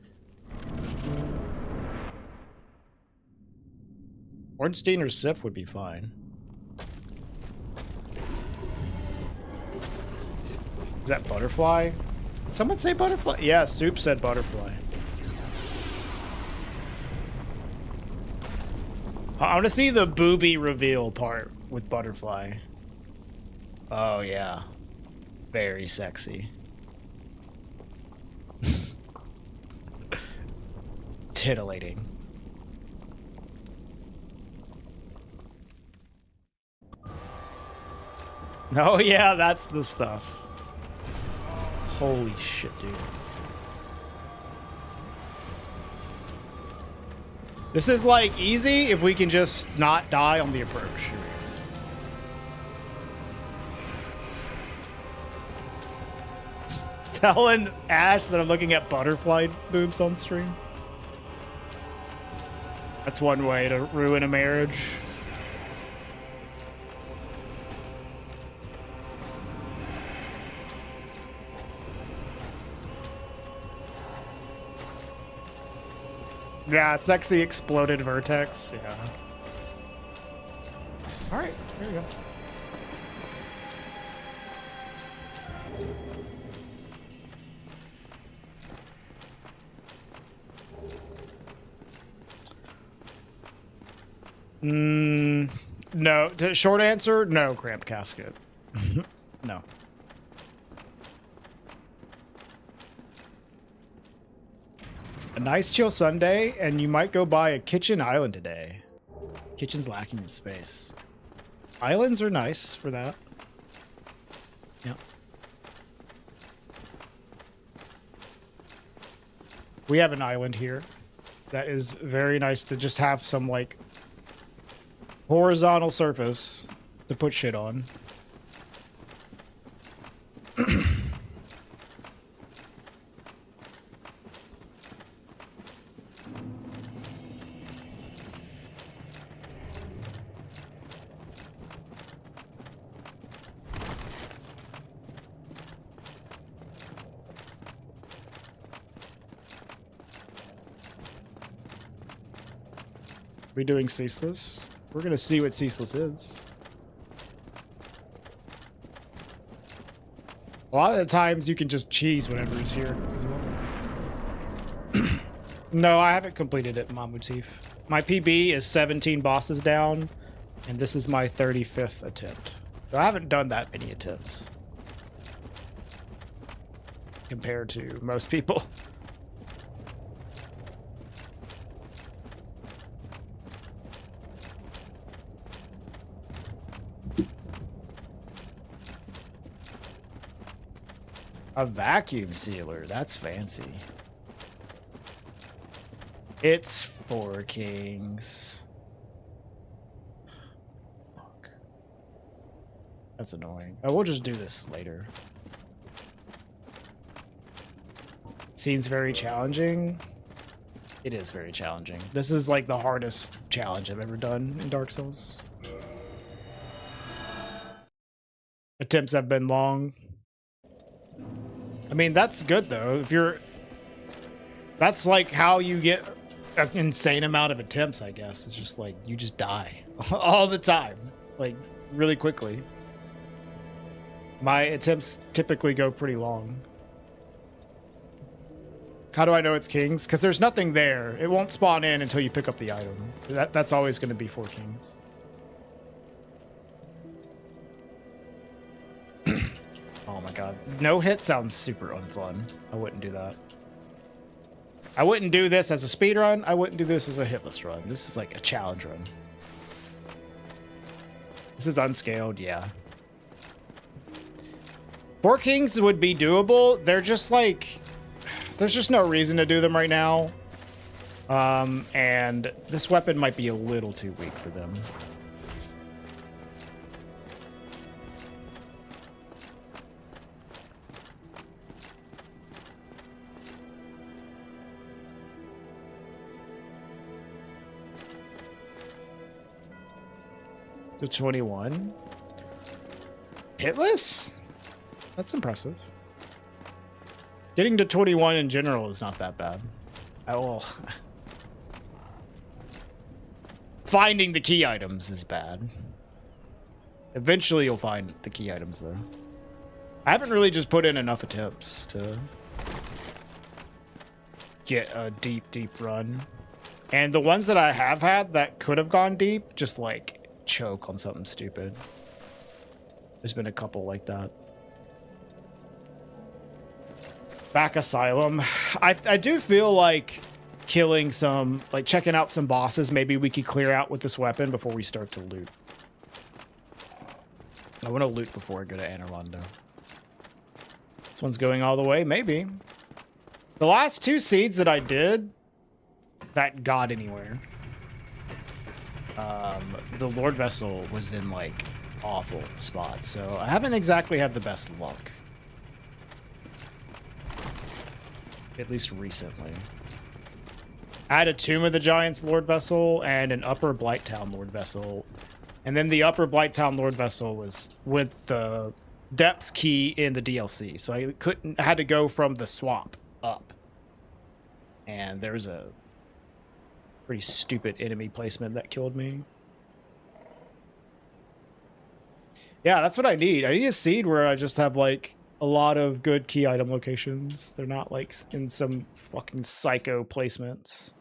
Ornstein or Sif would be fine. Is that butterfly? Did someone say butterfly? Yeah, Soup said butterfly. I want to see the booby reveal part with butterfly. Oh, yeah. Very sexy. Titillating. Oh, yeah, that's the stuff. Holy shit, dude. This is like easy if we can just not die on the approach. Telling Ash that I'm looking at butterfly boobs on stream. That's one way to ruin a marriage. Yeah, sexy exploded vertex. Yeah. All right, there you go. No. Short answer, no, Cramped Casket. No. A nice chill Sunday, and you might go buy a kitchen island today. Kitchen's lacking in space. Islands are nice for that. Yeah. We have an island here that is very nice to just have some, like, horizontal surface to put shit on. We doing Ceaseless? We're gonna see what Ceaseless is. A lot of the times you can just cheese whatever is here as well. No, I haven't completed it, Mamutif. My PB is 17 bosses down, and this is my 35th attempt. So I haven't done that many attempts compared to most people. A vacuum sealer, that's fancy. It's 4 kings. Fuck. That's annoying. Oh, we'll just do this later. Seems very challenging. It is very challenging. This is like the hardest challenge I've ever done in Dark Souls. Attempts have been long. I mean, that's good though. If you're, that's like how you get an insane amount of attempts, I guess. It's just like you just die all the time, like really quickly. My attempts typically go pretty long. How do I know it's kings? Because there's nothing there. It won't spawn in until you pick up the item. That's always going to be 4 kings. Oh my god. No hit sounds super unfun. I wouldn't do that. I wouldn't do this as a speed run. I wouldn't do this as a hitless run. This is like a challenge run. This is unscaled, yeah. 4 kings would be doable. They're just like... There's just no reason to do them right now. And this weapon might be a little too weak for them. To 21. Hitless? That's impressive. Getting to 21 in general is not that bad. Well, finding the key items is bad. Eventually you'll find the key items though. I haven't really just put in enough attempts to get a deep run. And the ones that I have had that could have gone deep, just like choke on something stupid. There's been a couple like that. Back Asylum. I do feel like killing some, like checking out some bosses maybe we could clear out with this weapon before we start to loot. I want to loot before I go to Anne Arundel. This one's going all the way, maybe. The last 2 seeds that I did that got anywhere. The Lord Vessel was in like awful spots, so I haven't exactly had the best luck. At least recently. I had a Tomb of the Giants Lord Vessel and an Upper Blighttown Lord Vessel. And then the Upper Blighttown Lord Vessel was with the depth key in the DLC. So I had to go from the swamp up. And there's a pretty stupid enemy placement that killed me. Yeah, that's what I need. I need a seed where I just have like a lot of good key item locations. They're not like in some fucking psycho placements.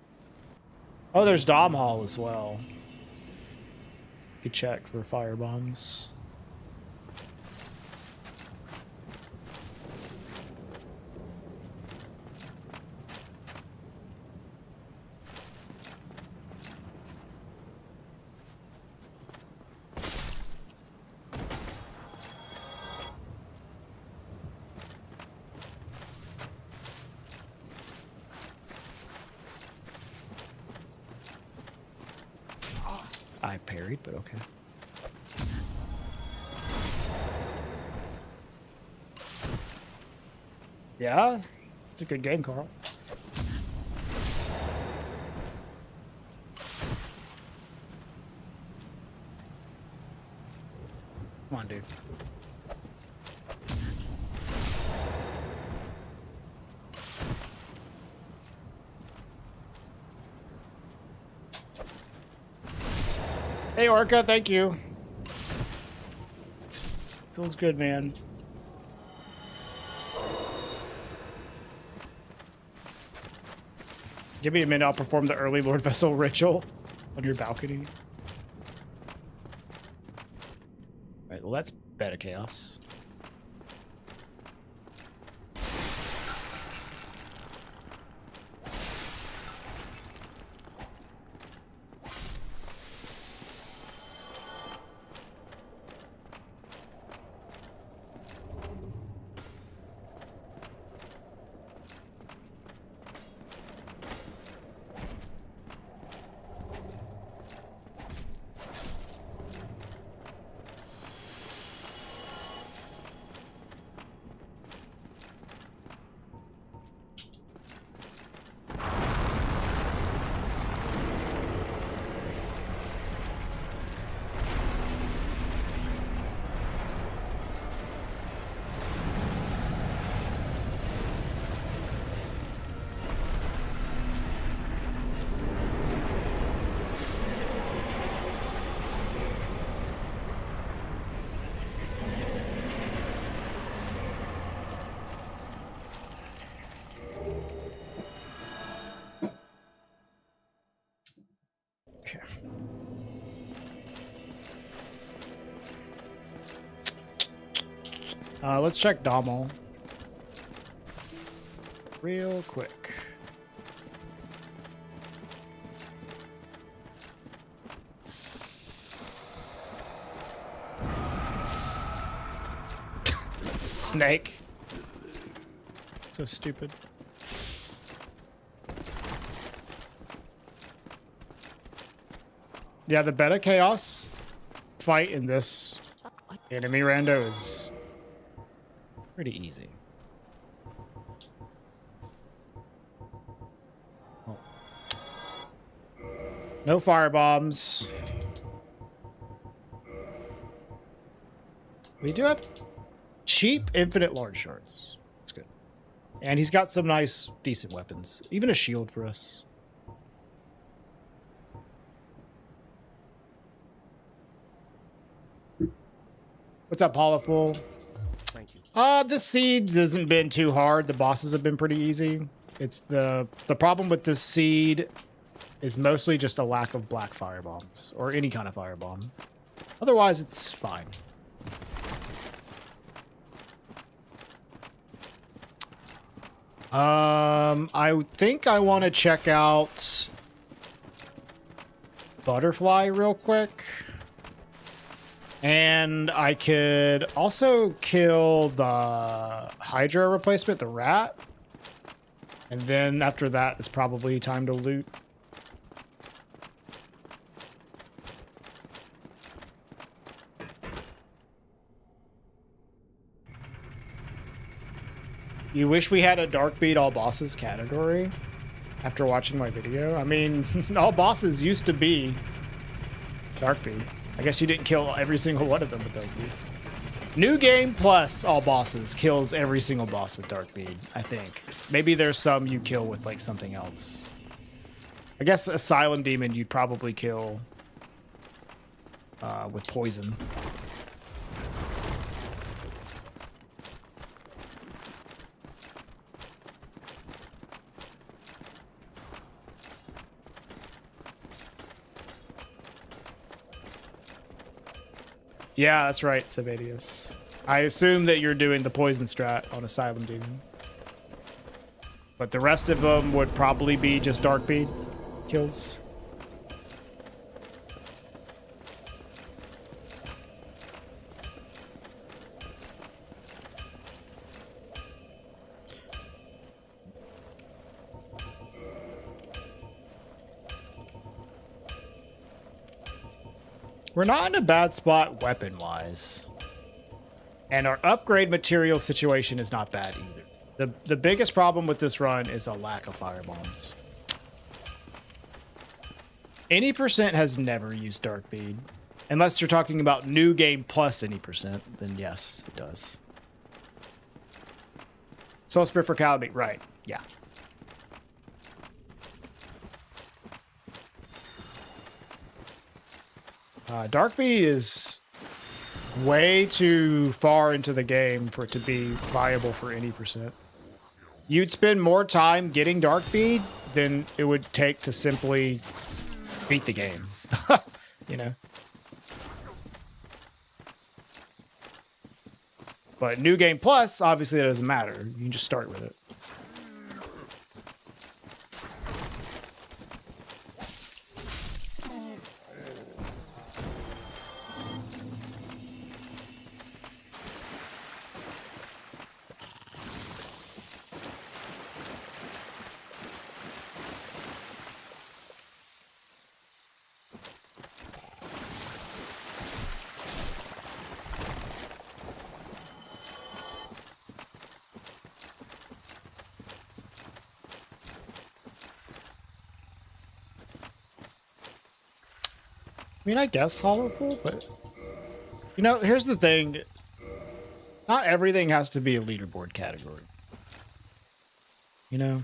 Oh, there's Dom Hall as well. You could check for fire bombs. I parried, but okay. Yeah, it's a good game, Carl. Come on, dude. Hey, Orca, thank you. Feels good, man. Give me a minute, I'll perform the early Lord Vessel ritual on your balcony. Alright, well that's Bed of Chaos. Okay. Let's check Dommel. Real quick. Snake. So stupid. Yeah, the Beta Chaos fight in this enemy rando is pretty easy. Oh. No firebombs. We do have cheap infinite large shards. That's good. And he's got some nice, decent weapons. Even a shield for us. What's up, Holoful? Thank you. This seed hasn't been too hard. The bosses have been pretty easy. It's the problem with this seed is mostly just a lack of black firebombs or any kind of firebomb. Otherwise, it's fine. I think I want to check out Butterfly real quick. And I could also kill the Hydra replacement, the rat. And then after that, it's probably time to loot. You wish we had a Dark Beat all bosses category after watching my video? I mean, all bosses used to be Dark Beat. I guess you didn't kill every single one of them with Dark Bead. New game plus all bosses kills every single boss with Dark Bead, I think. Maybe there's some you kill with like something else. I guess Asylum Demon you'd probably kill with poison. Yeah, that's right, Savadius. I assume that you're doing the poison strat on Asylum Demon. But the rest of them would probably be just Dark Bead kills. We're not in a bad spot weapon-wise. And our upgrade material situation is not bad either. The biggest problem with this run is a lack of firebombs. Any percent has never used Dark Bead. Unless you're talking about new game plus any percent, then yes, it does. Soul Spirit for Calamity, right, yeah. Dark Bead is way too far into the game for it to be viable for any percent. You'd spend more time getting Dark Bead than it would take to simply beat the game. You know? But New Game Plus, obviously that doesn't matter. You can just start with it. I mean, I guess Hollowful, but you know, here's the thing. Not everything has to be a leaderboard category. You know,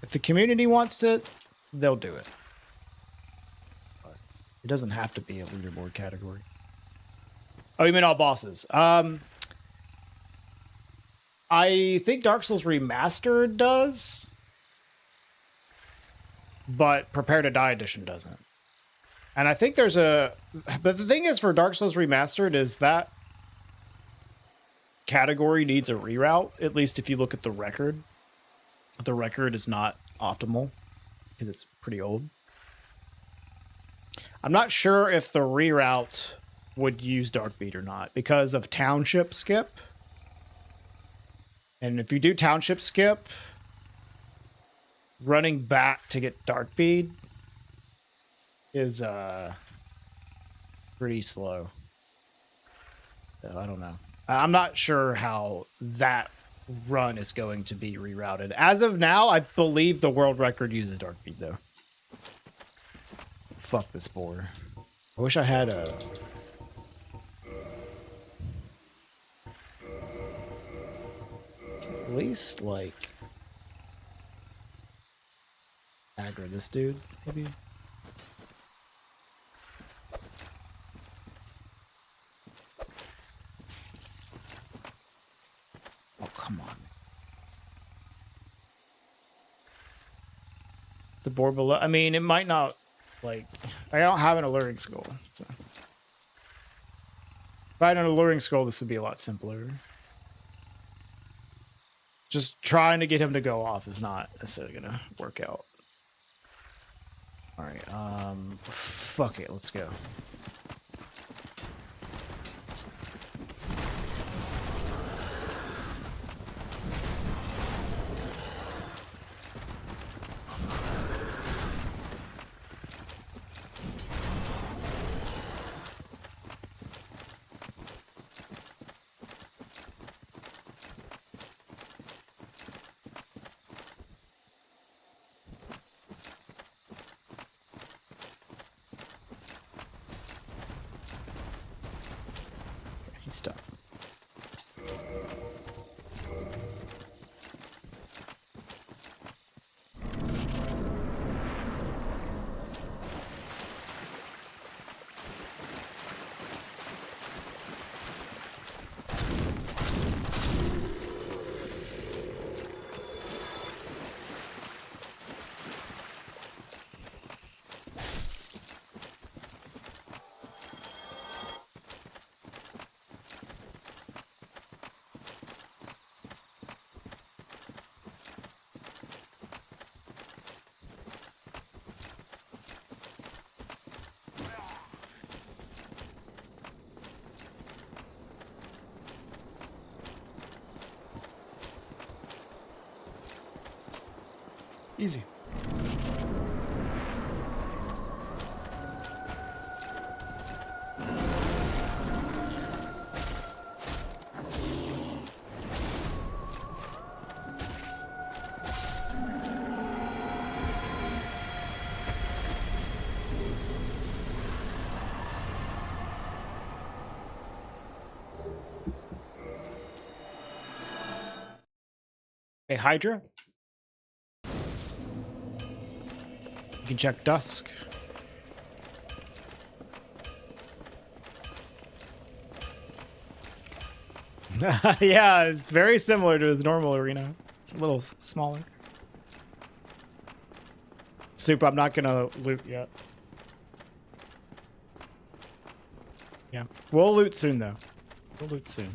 if the community wants it, they'll do it. But it doesn't have to be a leaderboard category. Oh, you mean all bosses? I think Dark Souls Remastered does, but Prepare to Die Edition doesn't. And I think there's a... But the thing is, for Dark Souls Remastered, is that category needs a reroute, at least if you look at the record. The record is not optimal, because it's pretty old. I'm not sure if the reroute would use Darkbeat or not, because of Township Skip. And if you do Township Skip, running back to get Darkbeat is pretty slow. So I don't know. I'm not sure how that run is going to be rerouted. As of now, I believe the world record uses Darkbeat, though. Fuck this boar. I wish I had a... At least, like... aggro this dude, maybe? Oh, come on. The boar below... I mean, it might not... Like, I don't have an alluring skull, so... If I had an alluring skull, this would be a lot simpler. Just trying to get him to go off is not necessarily gonna work out. Alright, fuck it, let's go. Stop. Easy. Hey, Hydra? You can check Dusk. Yeah, it's very similar to his normal arena. It's a little smaller. Soup, I'm not gonna loot yet. Yeah, we'll loot soon though. We'll loot soon.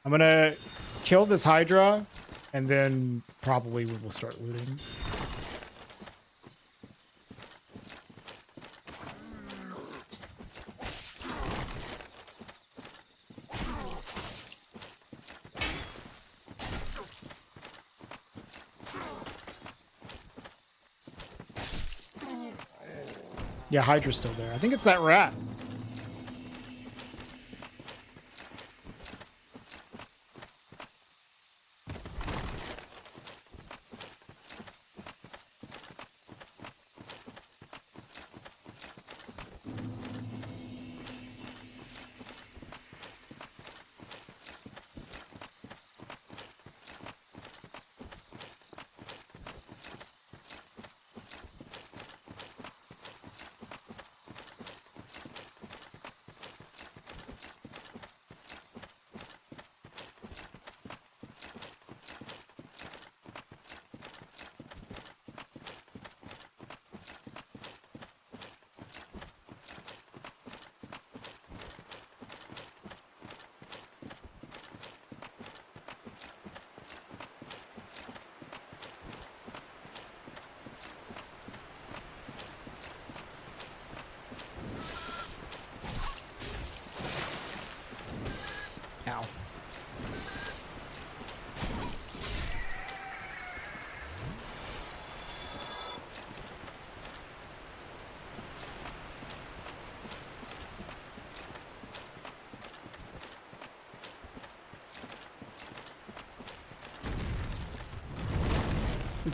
I'm gonna kill this Hydra, and then probably we will start looting. Yeah, Hydra's still there. I think it's that rat.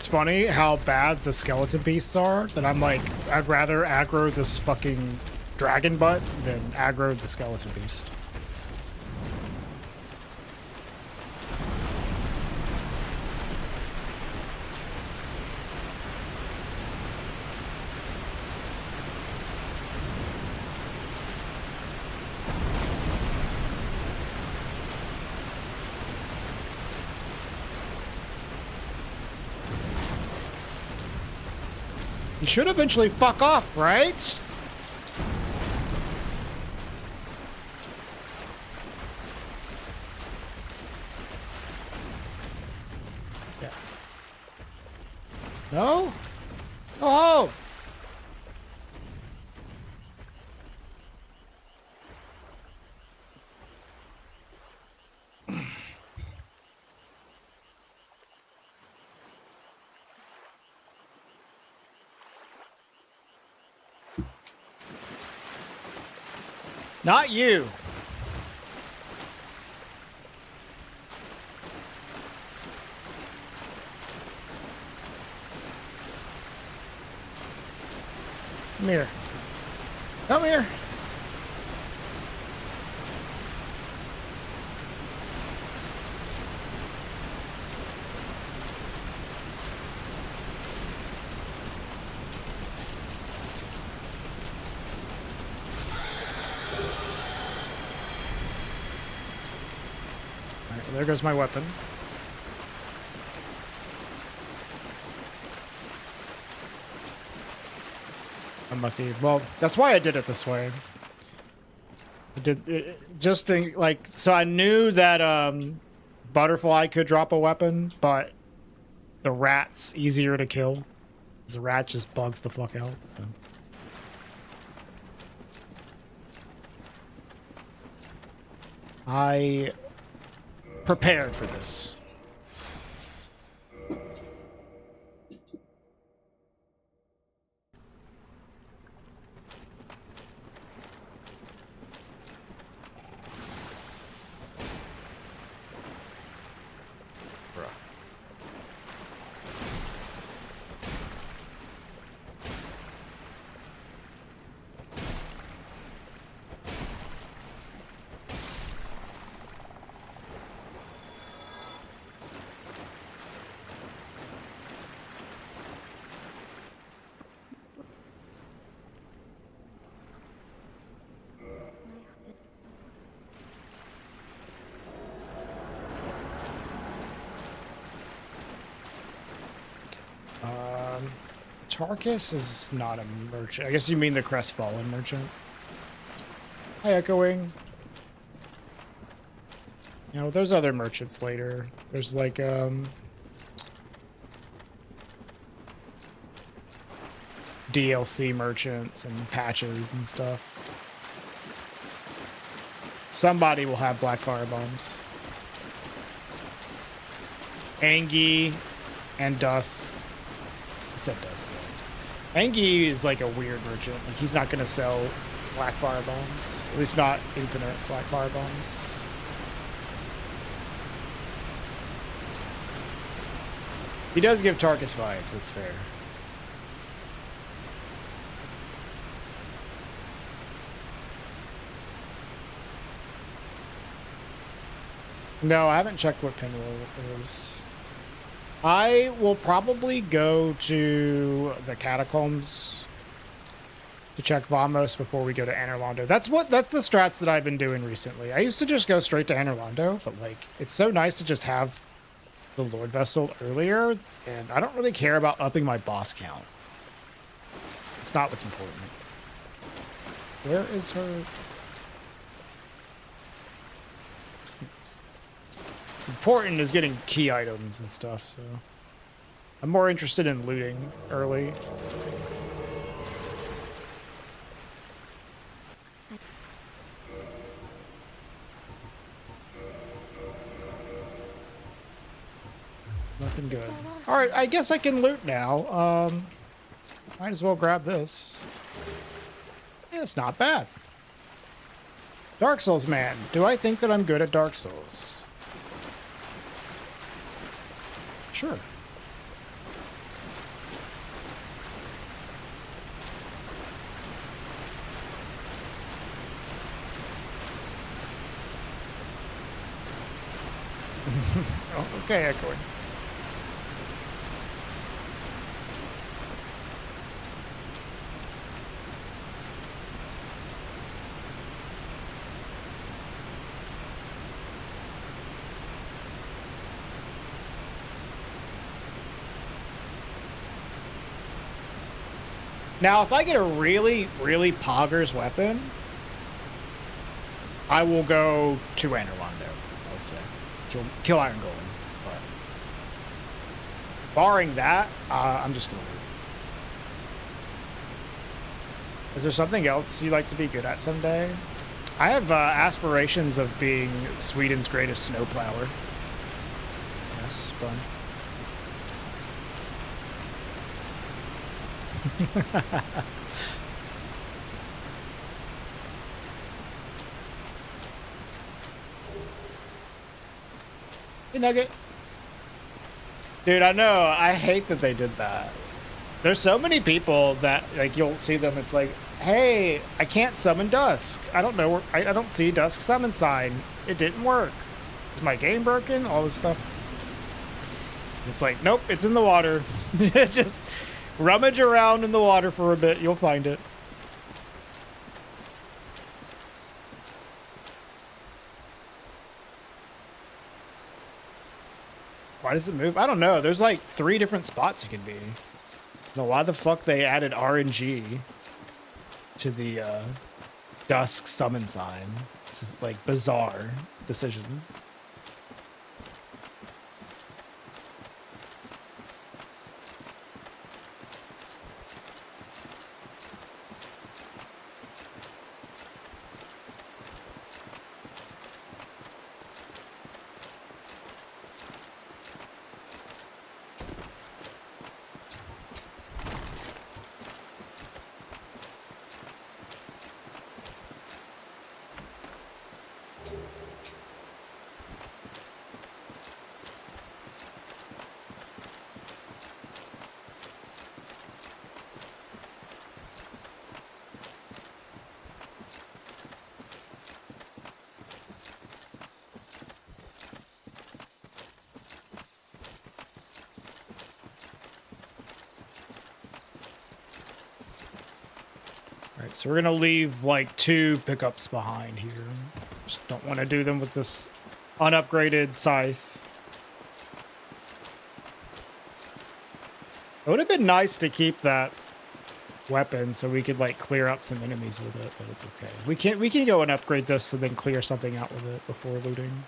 it's funny how bad the skeleton beasts are that I'm like, I'd rather aggro this fucking dragon butt than aggro the skeleton beast. You should eventually fuck off, right? Yeah. No? Oh! Not you. Come here. Come here. All right, well, there goes my weapon. Unlucky. Well, that's why I did it this way. I did it just to, like, so I knew that butterfly could drop a weapon, but the rat's easier to kill. 'Cause the rat just bugs the fuck out. So. I prepared for this. Tarkus is not a merchant. I guess you mean the Crestfallen merchant. Hi, Echoing. You know, there's other merchants later. There's like, DLC merchants and patches and stuff. Somebody will have black fire bombs. Angie and Dusk. Who said Dusk? Angie is like a weird merchant. Like, he's not gonna sell black fire bombs. At least not infinite black fire bombs. He does give Tarkus vibes, that's fair. No, I haven't checked what pinwheel is. I will probably go to the catacombs to check Vamos before we go to Anorlando. That's the strats that I've been doing recently. I used to just go straight to Anorlando, but like it's so nice to just have the Lord Vessel earlier, and I don't really care about upping my boss count. It's not what's important. Where is her? Important is getting key items and stuff, so I'm more interested in looting early. Nothing good. All right, I guess I can loot now. Might as well grab this. Yeah, it's not bad. Dark Souls, man. Do I think that I'm good at Dark Souls? Sure. Okay, Echoing. Now, if I get a really, really poggers weapon, I will go to Randomizer, I would say. Kill Iron Golem. But barring that, I'm just going to leave. Is there something else you'd like to be good at someday? I have aspirations of being Sweden's greatest snowplower. That's fun. Hey, Nugget. Dude, I know. I hate that they did that. There's so many people that, like, you'll see them. It's like, hey, I can't summon Dusk. I don't know. I don't see Dusk summon sign. It didn't work. Is my game broken? All this stuff. It's like, nope, it's in the water. Just rummage around in the water for a bit. You'll find it. Why does it move? I don't know. There's like 3 different spots it can be. No, why the fuck they added RNG to the Dusk summon sign? This is like bizarre decision. So we're going to leave like 2 pickups behind here. Just don't want to do them with this unupgraded scythe. It would have been nice to keep that weapon so we could like clear out some enemies with it, but it's okay. We can go and upgrade this and then clear something out with it before looting.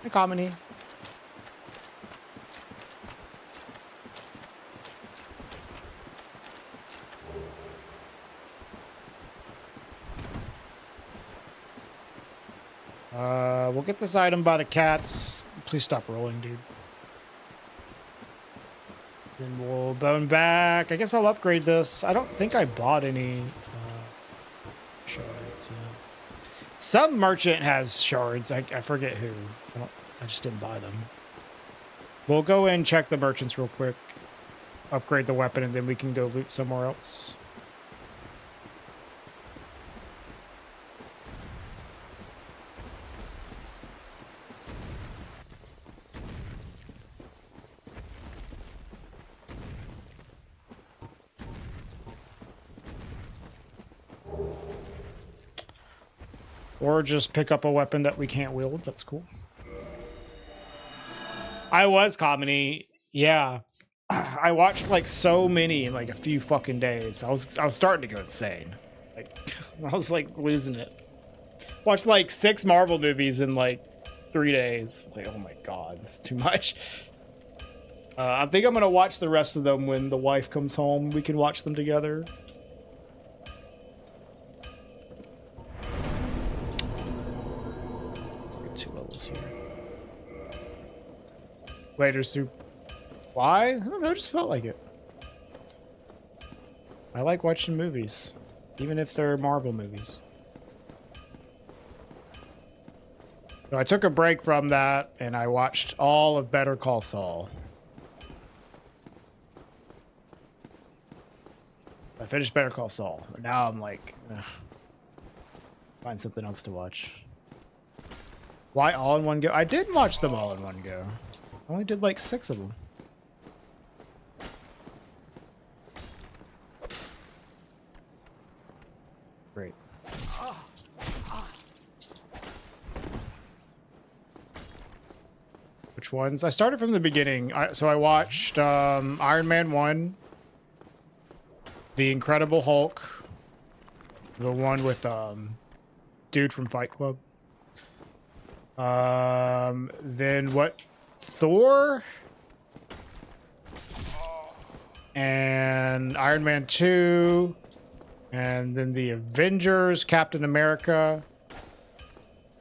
Hey, Comedy. We'll get this item by the cats. Please stop rolling, dude. Then we'll bone back. I guess I'll upgrade this. I don't think I bought any shards. Some merchant has shards. I forget who. I just didn't buy them. We'll go and check the merchants real quick. Upgrade the weapon, and then we can go loot somewhere else. Or just pick up a weapon that we can't wield. That's cool. I was comedy. Yeah. I watched like so many in like a few fucking days. I was starting to go insane. Like I was like losing it. Watched like 6 Marvel movies in like 3 days. It's like, oh my god, it's too much. I think I'm gonna watch the rest of them when the wife comes home. We can watch them together. 2 levels here. Later soup. Why? I don't know, I just felt like it. I like watching movies, even if they're Marvel movies. So I took a break from that, and I watched all of Better Call Saul. I finished Better Call Saul. Now I'm like, ugh, find something else to watch. Why all in one go? I did watch them all in one go. I only did like 6 of them. Great. Which ones? I started from the beginning. So I watched Iron Man 1, The Incredible Hulk, the one with dude from Fight Club. Then what? Thor and Iron Man 2, and then the Avengers, Captain America.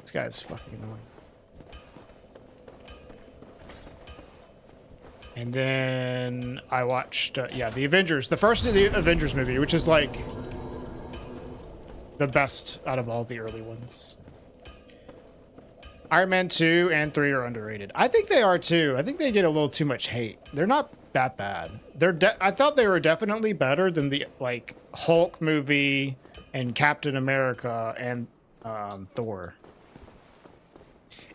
This guy's fucking annoying. And then I watched, yeah, the Avengers, the first of the Avengers movie, which is like the best out of all the early ones. Iron Man 2 and 3 are underrated. I think they are too. I think they get a little too much hate. They're not that bad. I thought they were definitely better than the like Hulk movie and Captain America and Thor.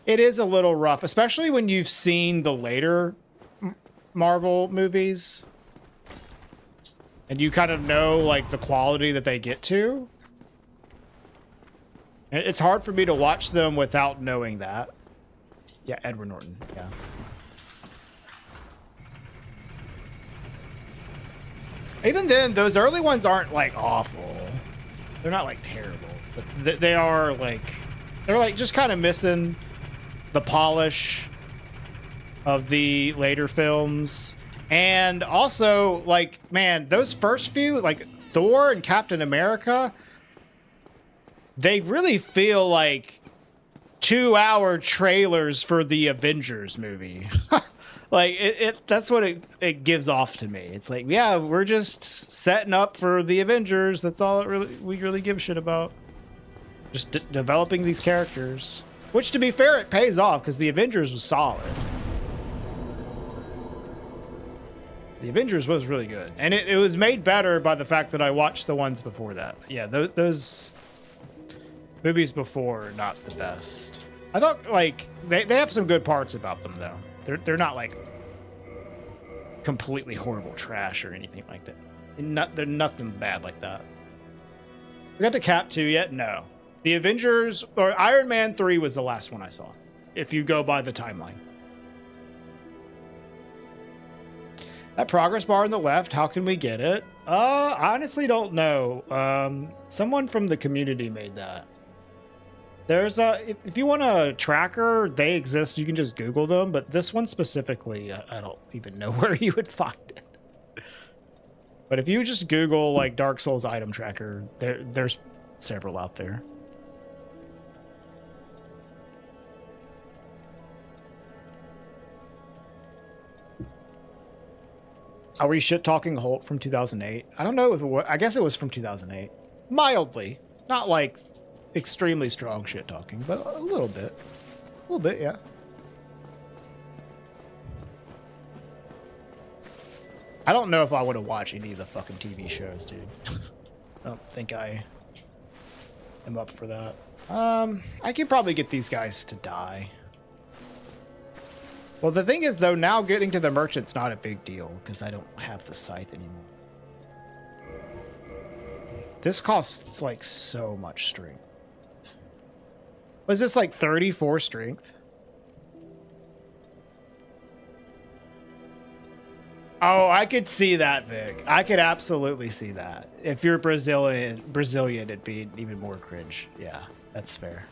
It is a little rough, especially when you've seen the later Marvel movies and you kind of know like the quality that they get to. It's hard for me to watch them without knowing that. Yeah, Edward Norton. Yeah. Even then, those early ones aren't like awful. They're not like terrible, but they are like, they're like just kind of missing the polish of the later films. And also like, man, those first few, like Thor and Captain America, they really feel like 2-hour trailers for the Avengers movie. Like that's what it gives off to me. It's like, yeah, we're just setting up for the Avengers. That's all we really give a shit about. Just developing these characters, which to be fair, it pays off because the Avengers was solid. The Avengers was really good, and it was made better by the fact that I watched the ones before that. Yeah, those movies before are not the best. I thought like they have some good parts about them though. They're not like completely horrible trash or anything like that. They're nothing bad like that. We got to Cap 2 yet? No. The Avengers or Iron Man 3 was the last one I saw, if you go by the timeline. That progress bar on the left, how can we get it? I honestly don't know. Someone from the community made that. There's if you want a tracker, they exist. You can just Google them, but this one specifically, I don't even know where you would find it. But if you just Google like Dark Souls item tracker, there's several out there. Are we shit talking Hulk from 2008? I don't know if it was. I guess it was from 2008. Mildly, not like extremely strong shit talking, but a little bit. A little bit, yeah. I don't know if I would have watched any of the fucking TV shows, dude. I don't think I am up for that. I could probably get these guys to die. Well, the thing is, though, now getting to the merchant's not a big deal because I don't have the scythe anymore. This costs like so much strength. Was this like 34 strength? Oh, I could see that, Vic. I could absolutely see that. If you're Brazilian, it'd be even more cringe. Yeah, that's fair.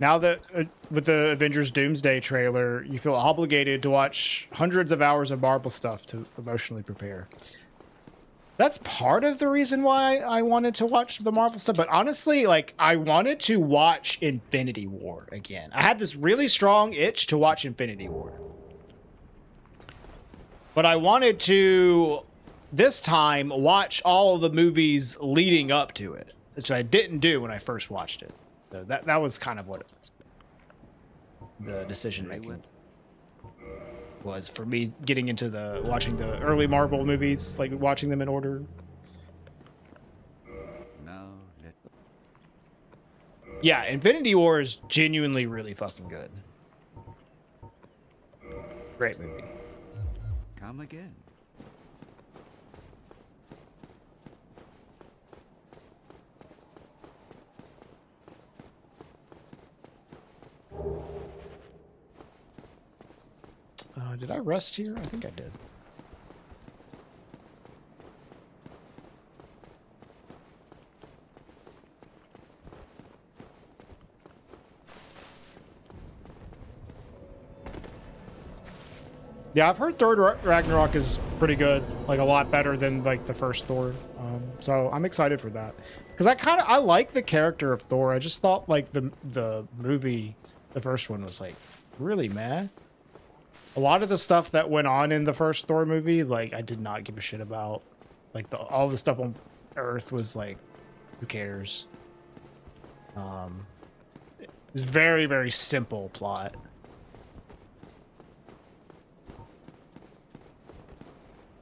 Now that with the Avengers Doomsday trailer, you feel obligated to watch hundreds of hours of Marvel stuff to emotionally prepare. That's part of the reason why I wanted to watch the Marvel stuff. But honestly, like, I wanted to watch Infinity War again. I had this really strong itch to watch Infinity War. But I wanted to, this time, watch all of the movies leading up to it, which I didn't do when I first watched it. So that was kind of what the decision making. was for me getting into watching the early Marvel movies, like watching them in order. Now let Yeah, Infinity War is genuinely really fucking good. Great movie. come again. Did I rest here? I think I did. Yeah, I've heard Ragnarok is pretty good, like a lot better than like the first Thor. So I'm excited for that because I like the character of Thor. I just thought like the movie, the first one was like really meh. A lot of the stuff that went on in the first Thor movie, like I did not give a shit about. Like all the stuff on Earth was like, who cares? It's very, very simple plot.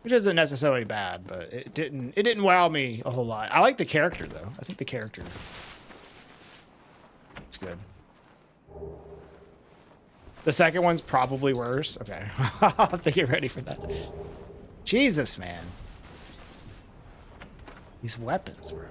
Which isn't necessarily bad, but it didn't wow me a whole lot. I like the character though. I think the character it's good. The second one's probably worse. Okay. I'll have to get ready for that. Jesus, man. These weapons, bro.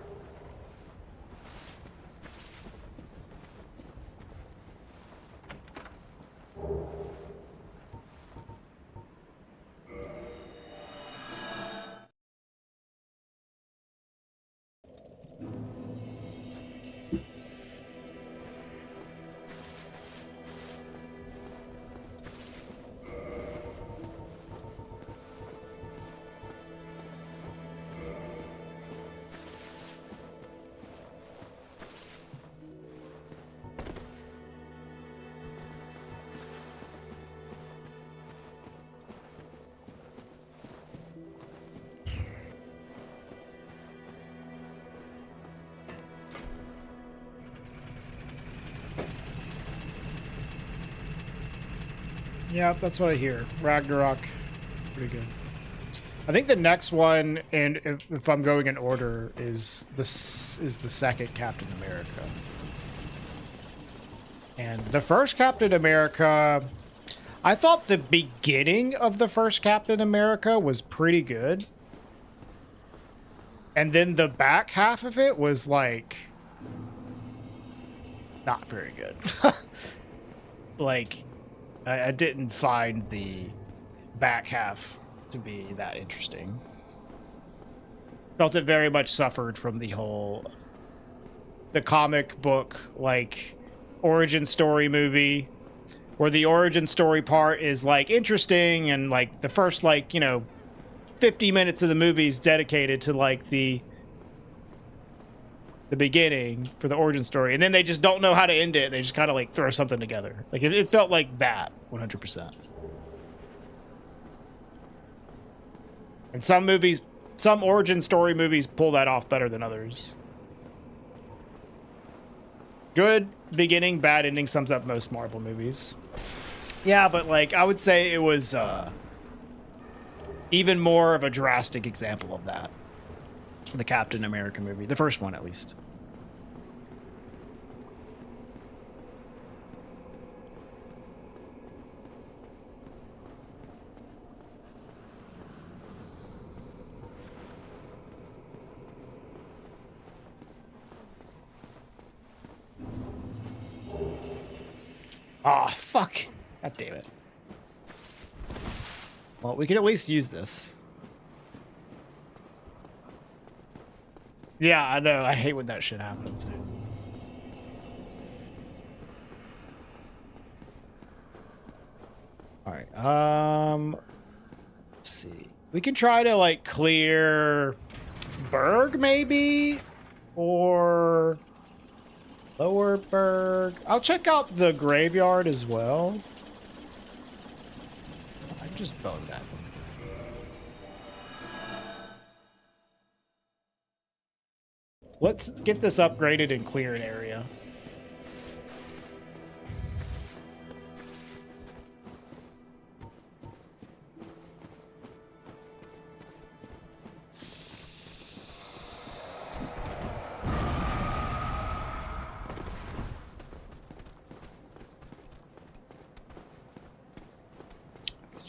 Yeah, that's what I hear. Ragnarok, pretty good. I think the next one, and if I'm going in order, is the second Captain America. And the first Captain America, I thought the beginning of the first Captain America was pretty good. And then the back half of it was like not very good. Like I didn't find the back half to be that interesting. Felt it very much suffered from the comic book, like, origin story movie, where the origin story part is, like, interesting, and, like, the first, like, 50 minutes of the movie is dedicated to, like, the beginning for the origin story, and then they just don't know how to end it. They just kind of like throw something together. Like it felt like that 100%. And some origin story movies pull that off better than others. Good beginning, bad ending sums up most Marvel movies. Yeah, but like I would say it was even more of a drastic example of that. The Captain America movie. The first one, at least. Ah, oh, fuck. God damn it. Well, we can at least use this. Yeah, I know. I hate when that shit happens. All right. Let's see. We can try to like clear Berg maybe, or Lower Berg. I'll check out the graveyard as well. I just boned that. Let's get this upgraded and clear an area.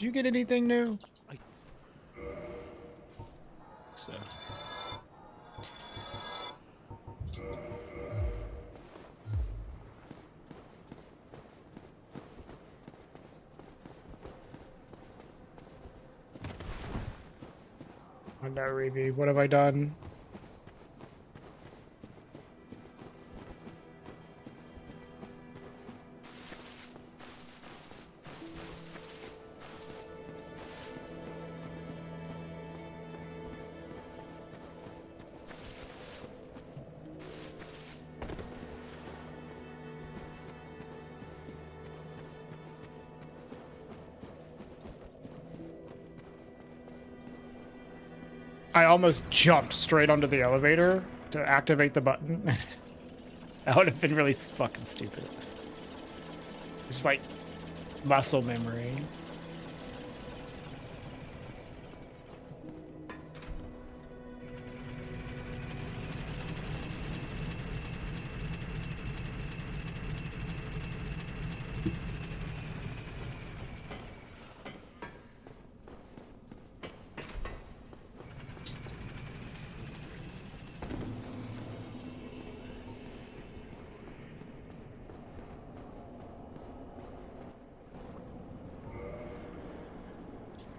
Did you get anything new? So. Oh no, Reeve, what have I done? I almost jumped straight onto the elevator to activate the button. That would have been really fucking stupid. It's like muscle memory.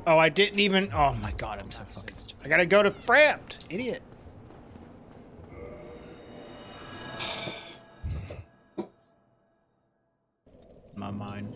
Oh, I didn't even... Oh my god, I'm so fucking stupid. I gotta go to Framped! Idiot. My mind.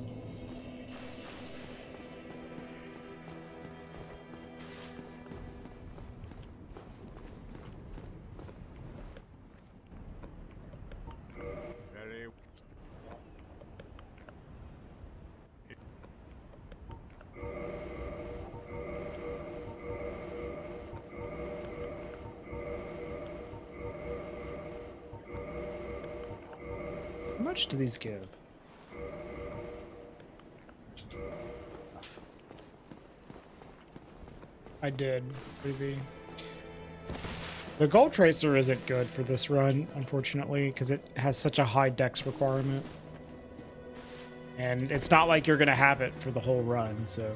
How much do these give? I did, maybe. The Gold Tracer isn't good for this run, unfortunately, because it has such a high dex requirement. And it's not like you're going to have it for the whole run, so...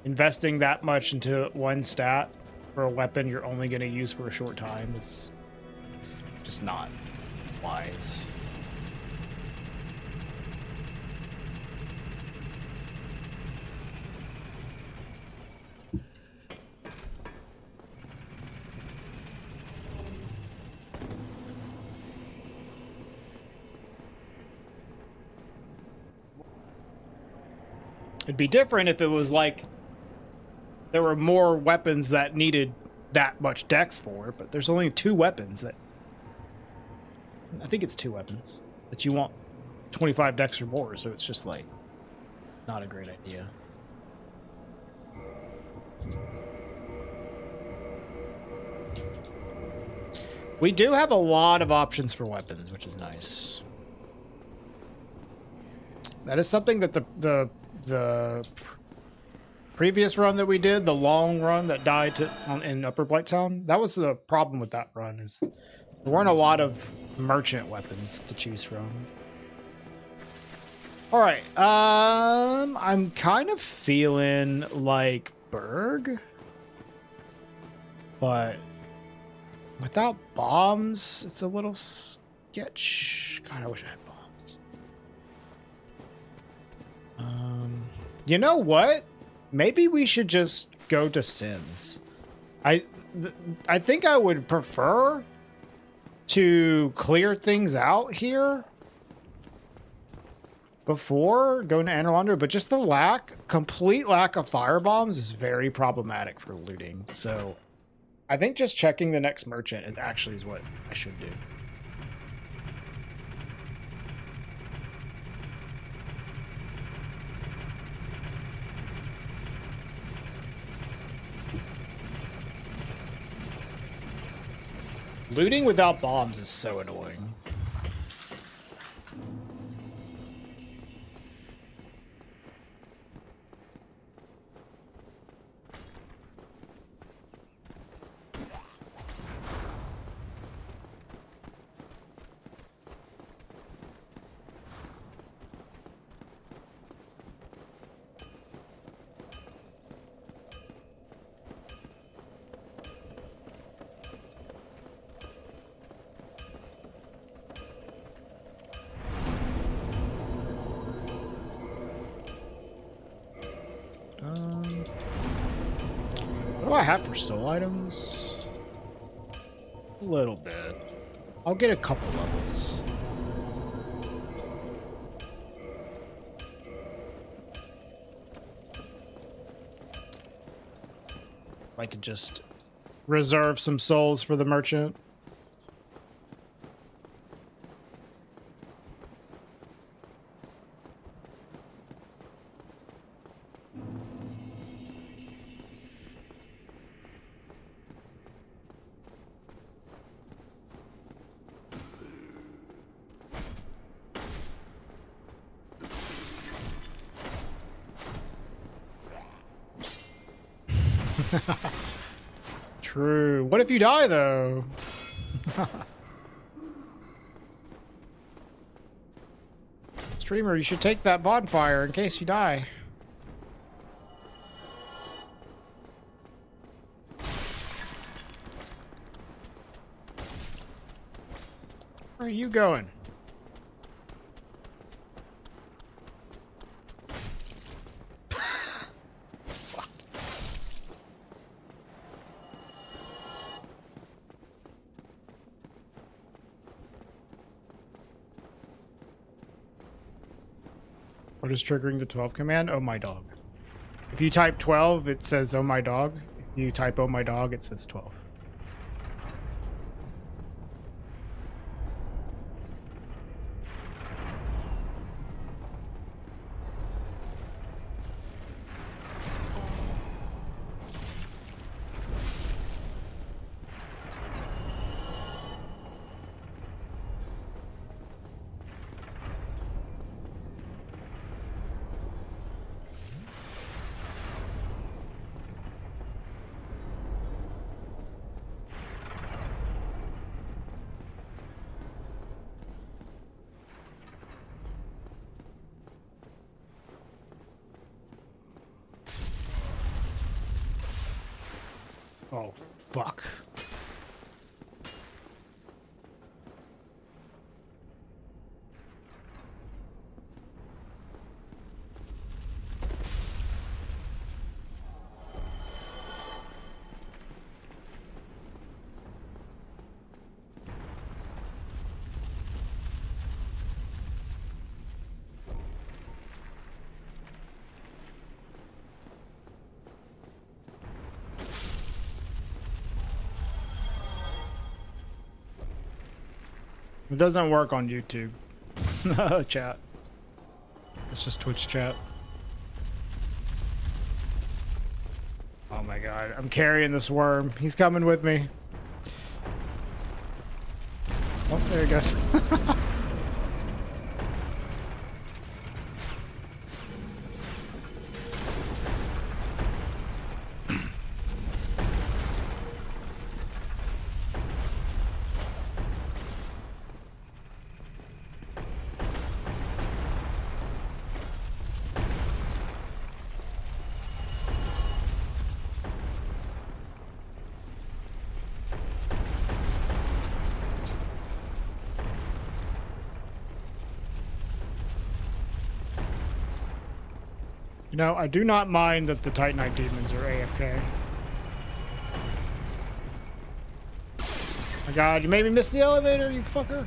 Investing that much into one stat for a weapon you're only going to use for a short time is just not wise. It'd be different if it was like there were more weapons that needed that much dex for, but there's only 2 weapons that... I think it's 2 weapons that you want 25 dex or more, so it's just like not a great idea. We do have a lot of options for weapons, which is nice. That is something that the previous run that we did, the long run that died in Upper Blighttown, that was the problem with that run, is there weren't a lot of merchant weapons to choose from. All right, I'm kind of feeling like Berg, but without bombs, it's a little sketch. God, I wish I had bombs. You know what? Maybe we should just go to Sins. I think I would prefer to clear things out here before going to Anor, but just the complete lack of firebombs is very problematic for looting. So I think just checking the next merchant actually is what I should do. Looting without bombs is so annoying. I have for soul items? A little bit. I'll get a couple levels. Like to just reserve some souls for the merchant. True. What if you die, though? Streamer, you should take that bonfire in case you die. Where are you going? What is triggering the 12 command? Oh my dog. If you type 12, it says oh my dog. If you type oh my dog, it says 12. Oh, fuck. It doesn't work on YouTube. Chat. It's just Twitch chat. Oh my god. I'm carrying this worm. He's coming with me. Oh, there he goes. You know, I do not mind that the Titanite demons are AFK. My god, you made me miss the elevator, you fucker.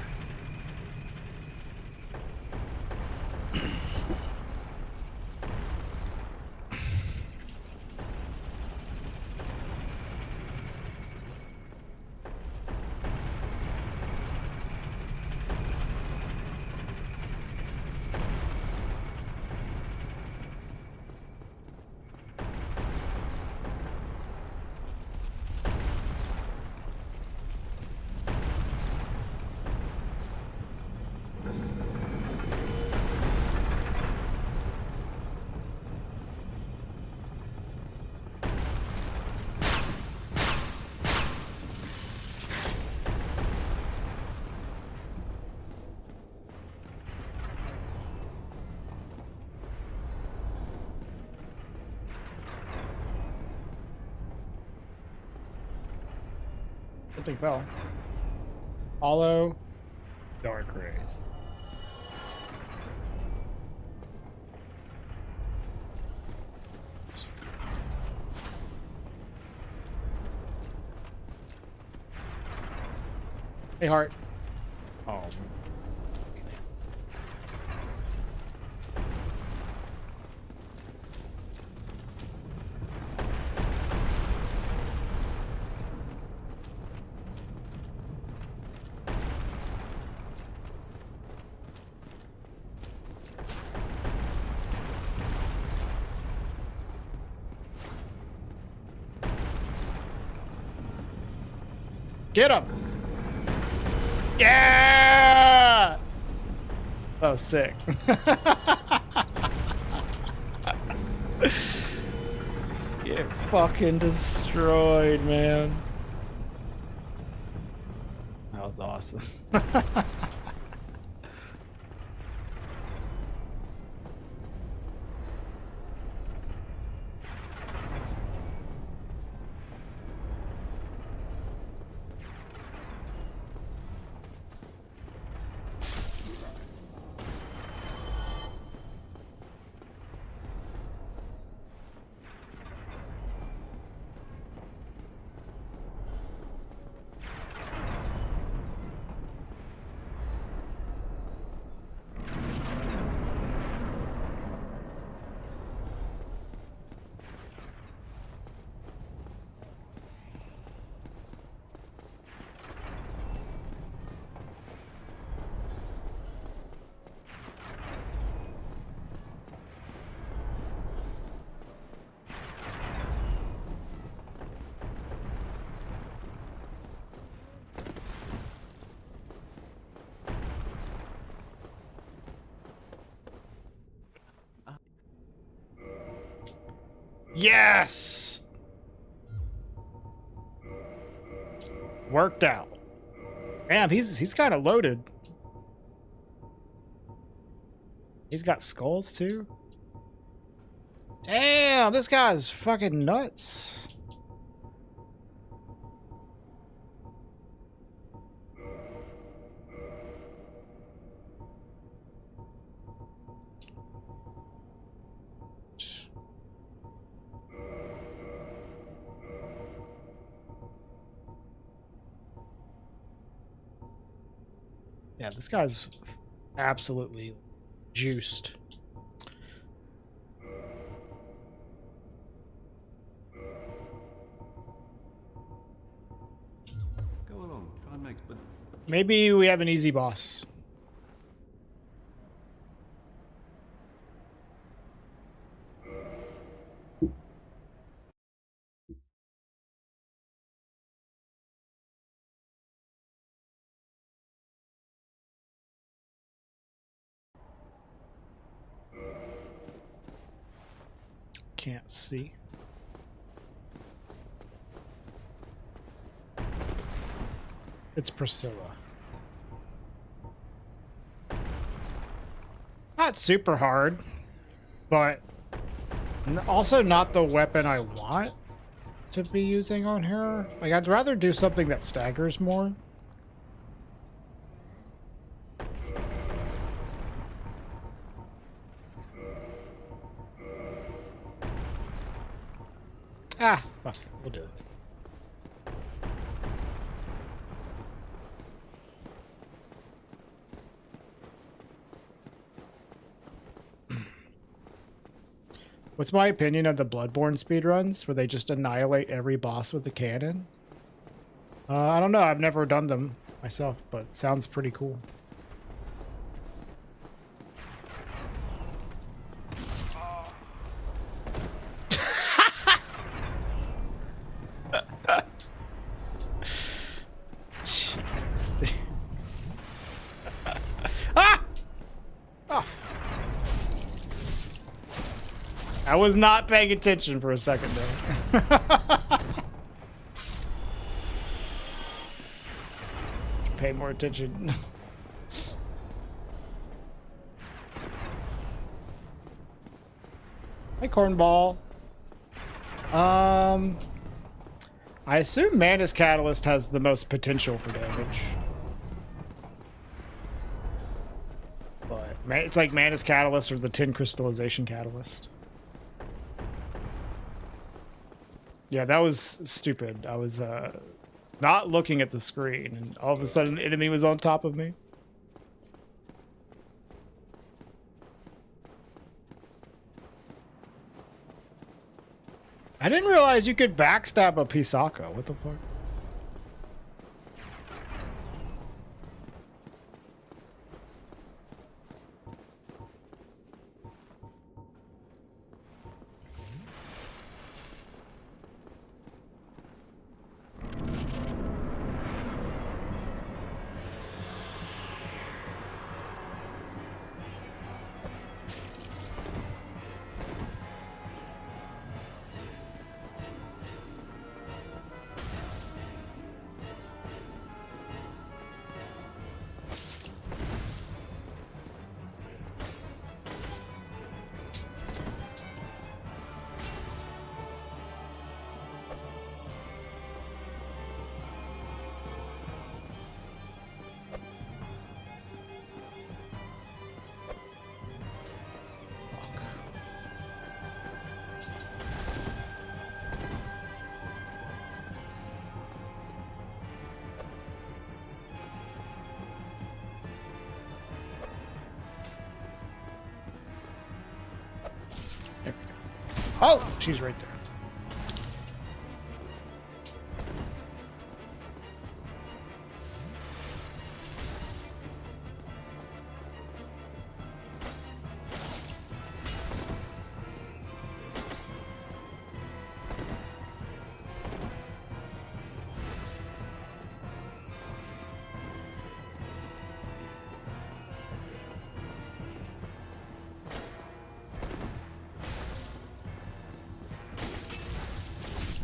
Something fell. Hollow. Dark Wraith. Hey, Heart. Oh. Get him! Yeah! That was sick. Get fucking destroyed, man. That was awesome. Yes! Worked out. Damn, he's kind of loaded. He's got skulls too. Damn, this guy's fucking nuts. Yeah, this guy's absolutely juiced. Go along, try and make but Maybe we have an easy boss. Can't see. It's Priscilla. Not super hard, but also not the weapon I want to be using on her. Like, I'd rather do something that staggers more. Ah, fuck it. We'll do it. What's my opinion of the Bloodborne speedruns, where they just annihilate every boss with the cannon? I don't know. I've never done them myself, but it sounds pretty cool. Jesus, dude. Ah! Oh. I was not paying attention for a second there. Pay more attention. Hey, Cornball. I assume Manus Catalyst has the most potential for damage. But it's like Manus Catalyst or the Tin Crystallization Catalyst. Yeah, that was stupid. I was not looking at the screen, and all of a sudden an enemy was on top of me. I didn't realize you could backstab a Pisako. What the fuck? Oh, she's right there.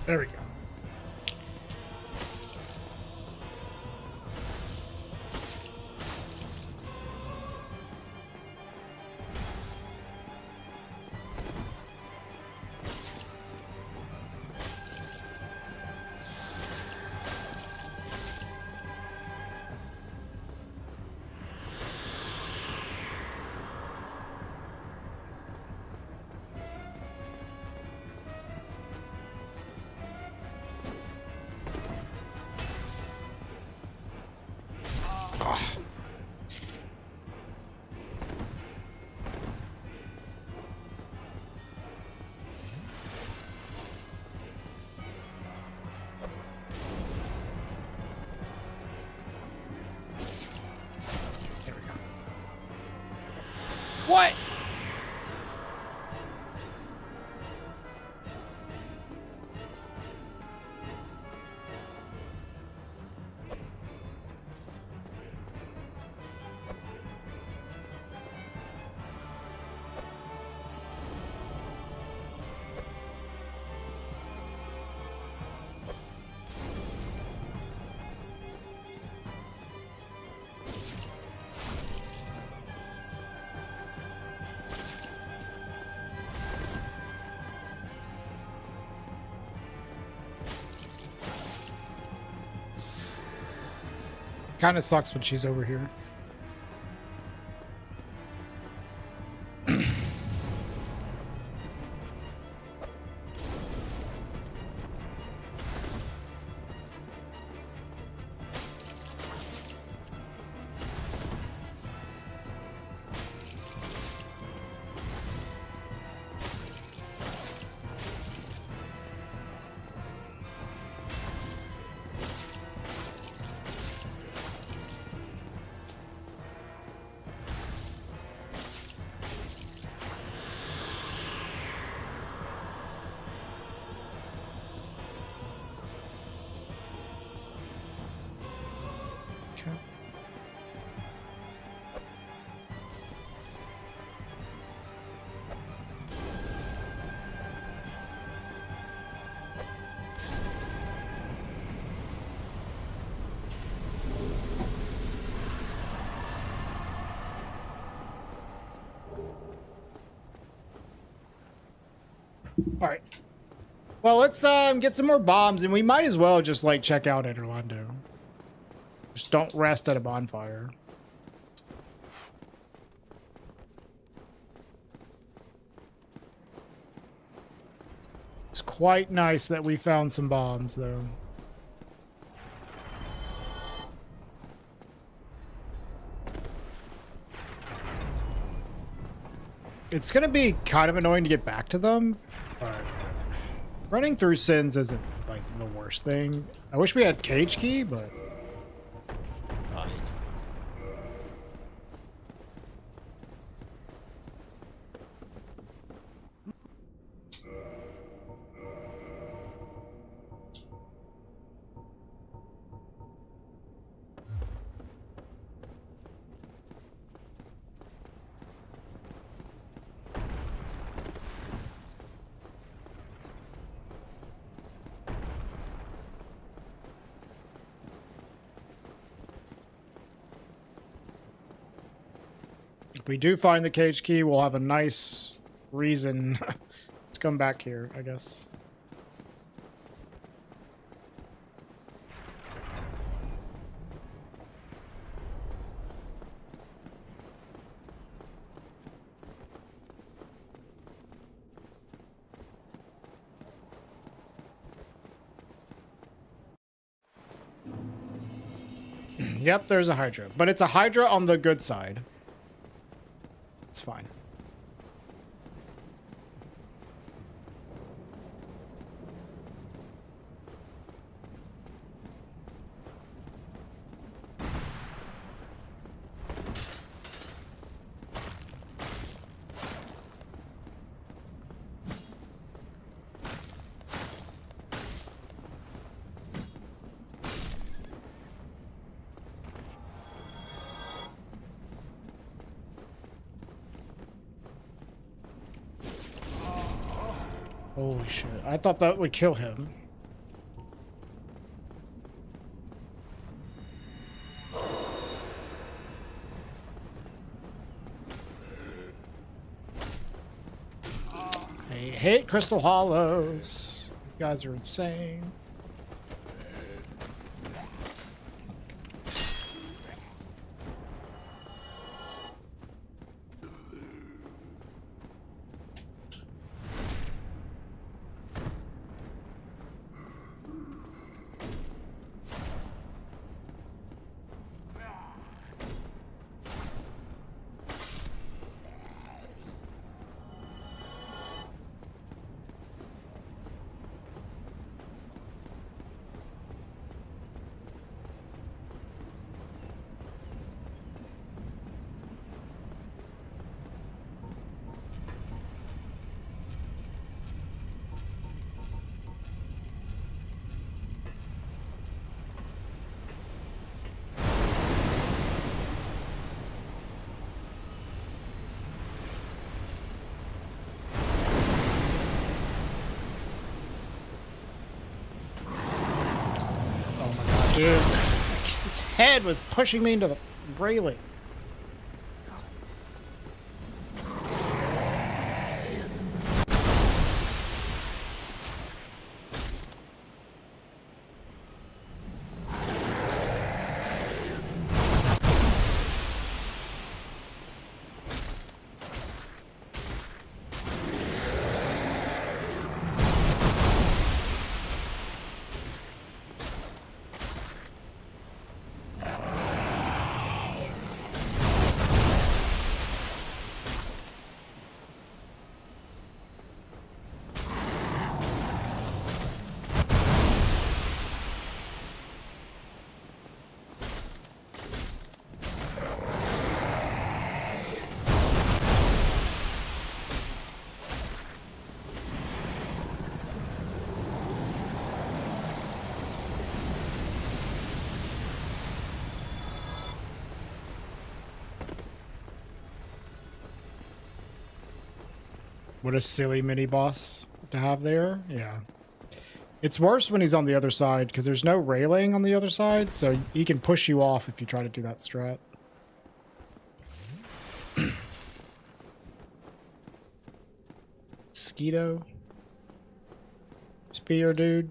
There we go. What? Kind of sucks when she's over here. All right. Well, let's get some more bombs, and we might as well just like check out at Orlando. Just don't rest at a bonfire. It's quite nice that we found some bombs, though. It's gonna be kind of annoying to get back to them, but running through sins isn't like the worst thing. I wish we had cage key, but if we do find the cage key, we'll have a nice reason to come back here, I guess. Yep, there's a Hydra. But it's a Hydra on the good side. It's fine. Holy shit. I thought that would kill him. I hate Crystal Hollows. You guys are insane. Dude, his head was pushing me into the railing. What a silly mini boss to have there. Yeah. It's worse when he's on the other side because there's no railing on the other side, so he can push you off if you try to do that strat. Mosquito. Spear, dude.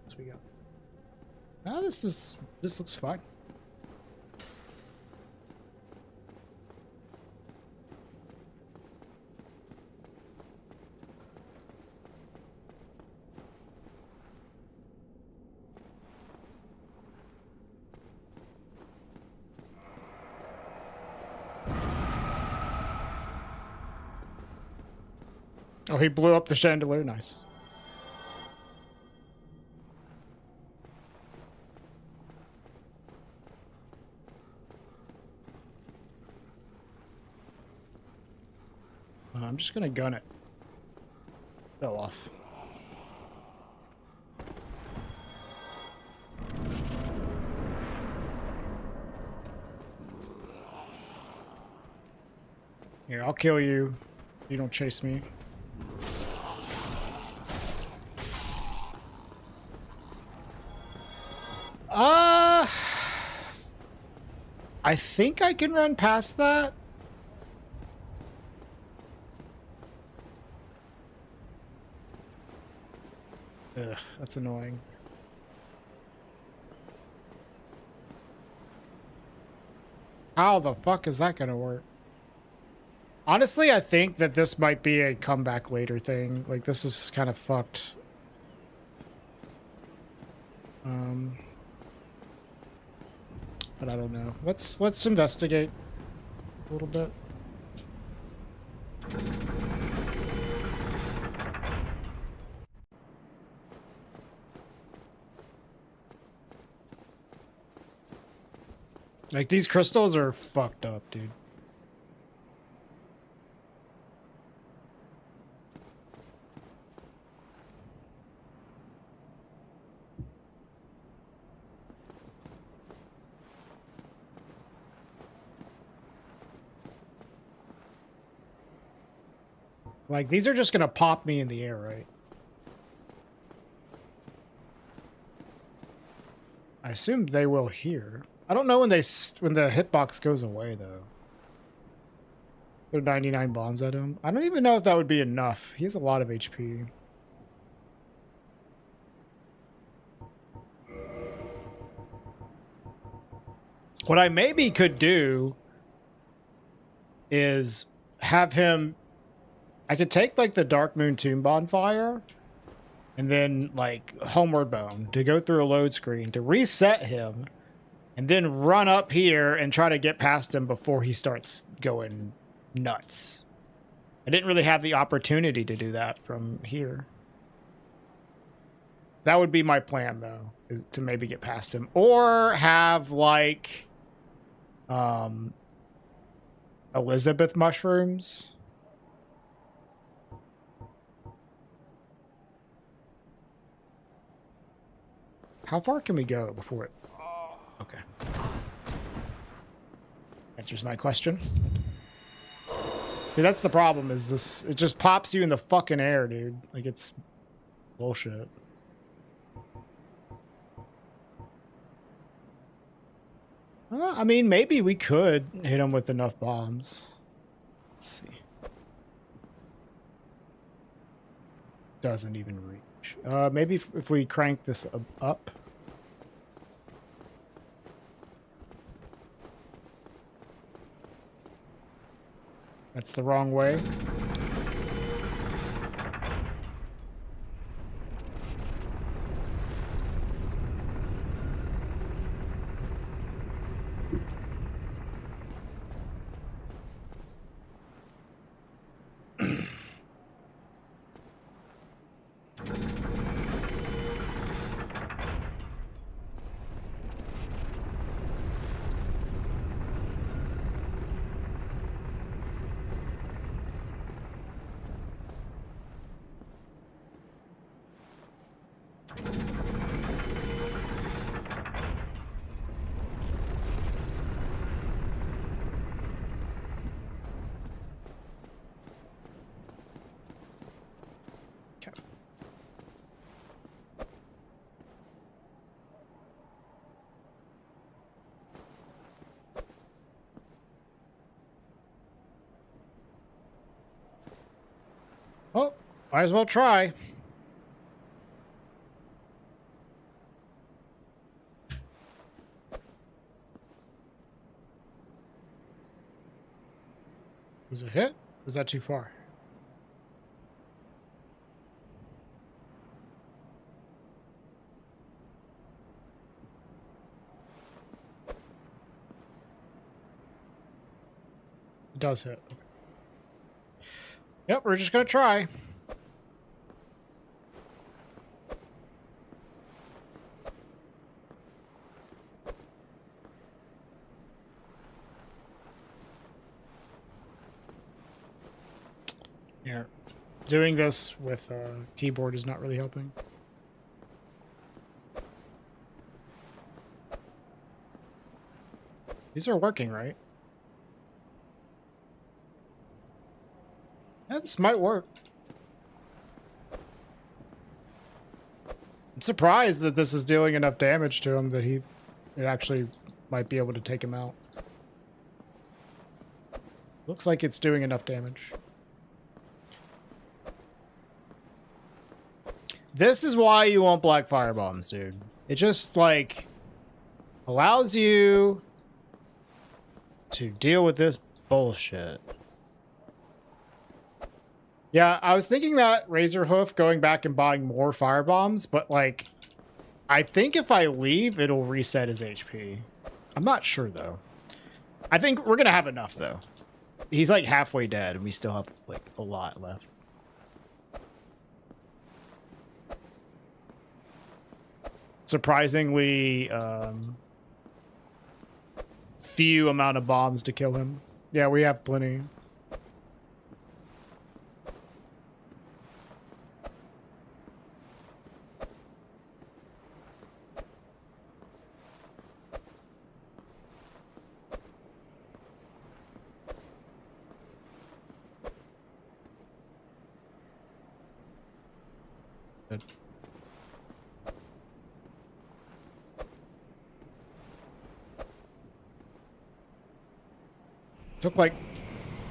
What we got? Ah, this looks fine. Oh, he blew up the chandelier. Nice. I'm just gonna gun it. Fell off. Here, I'll kill you. You don't chase me. I think I can run past that. Ugh, that's annoying. How the fuck is that gonna work? Honestly, I think that this might be a comeback later thing. Like, this is kind of fucked. But I don't know. Let's investigate a little bit. Like, these crystals are fucked up, dude. Like, these are just gonna pop me in the air, right? I assume they will here. I don't know when the hitbox goes away, though. There are 99 bombs at him. I don't even know if that would be enough. He has a lot of HP. What I maybe could do is have him... I could take, like, the Dark Moon Tomb Bonfire and then, like, Homeward Bone to go through a load screen to reset him and then run up here and try to get past him before he starts going nuts. I didn't really have the opportunity to do that from here. That would be my plan, though, is to maybe get past him. Or have, like, Elizabeth mushrooms. How far can we go before it... Okay. Answers my question. See, that's the problem, is this... It just pops you in the fucking air, dude. Like, it's bullshit. I mean, maybe we could hit him with enough bombs. Let's see. Doesn't even reach. Maybe if we crank this up. That's the wrong way. Oh, might as well try. Was it hit? Was that too far? It does hit. Yep, we're just gonna try. Yeah. Doing this with keyboard is not really helping. These are working, right? Yeah, this might work. I'm surprised that this is dealing enough damage to him that it actually might be able to take him out. Looks like it's doing enough damage. This is why you want black firebombs, dude. It just, like, allows you to deal with this bullshit. Yeah, I was thinking that Razorhoof going back and buying more firebombs, but, like, I think if I leave, it'll reset his HP. I'm not sure, though. I think we're gonna have enough, though. He's, like, halfway dead, and we still have, like, a lot left. Surprisingly, few amount of bombs to kill him. Yeah, we have plenty. Good. Took like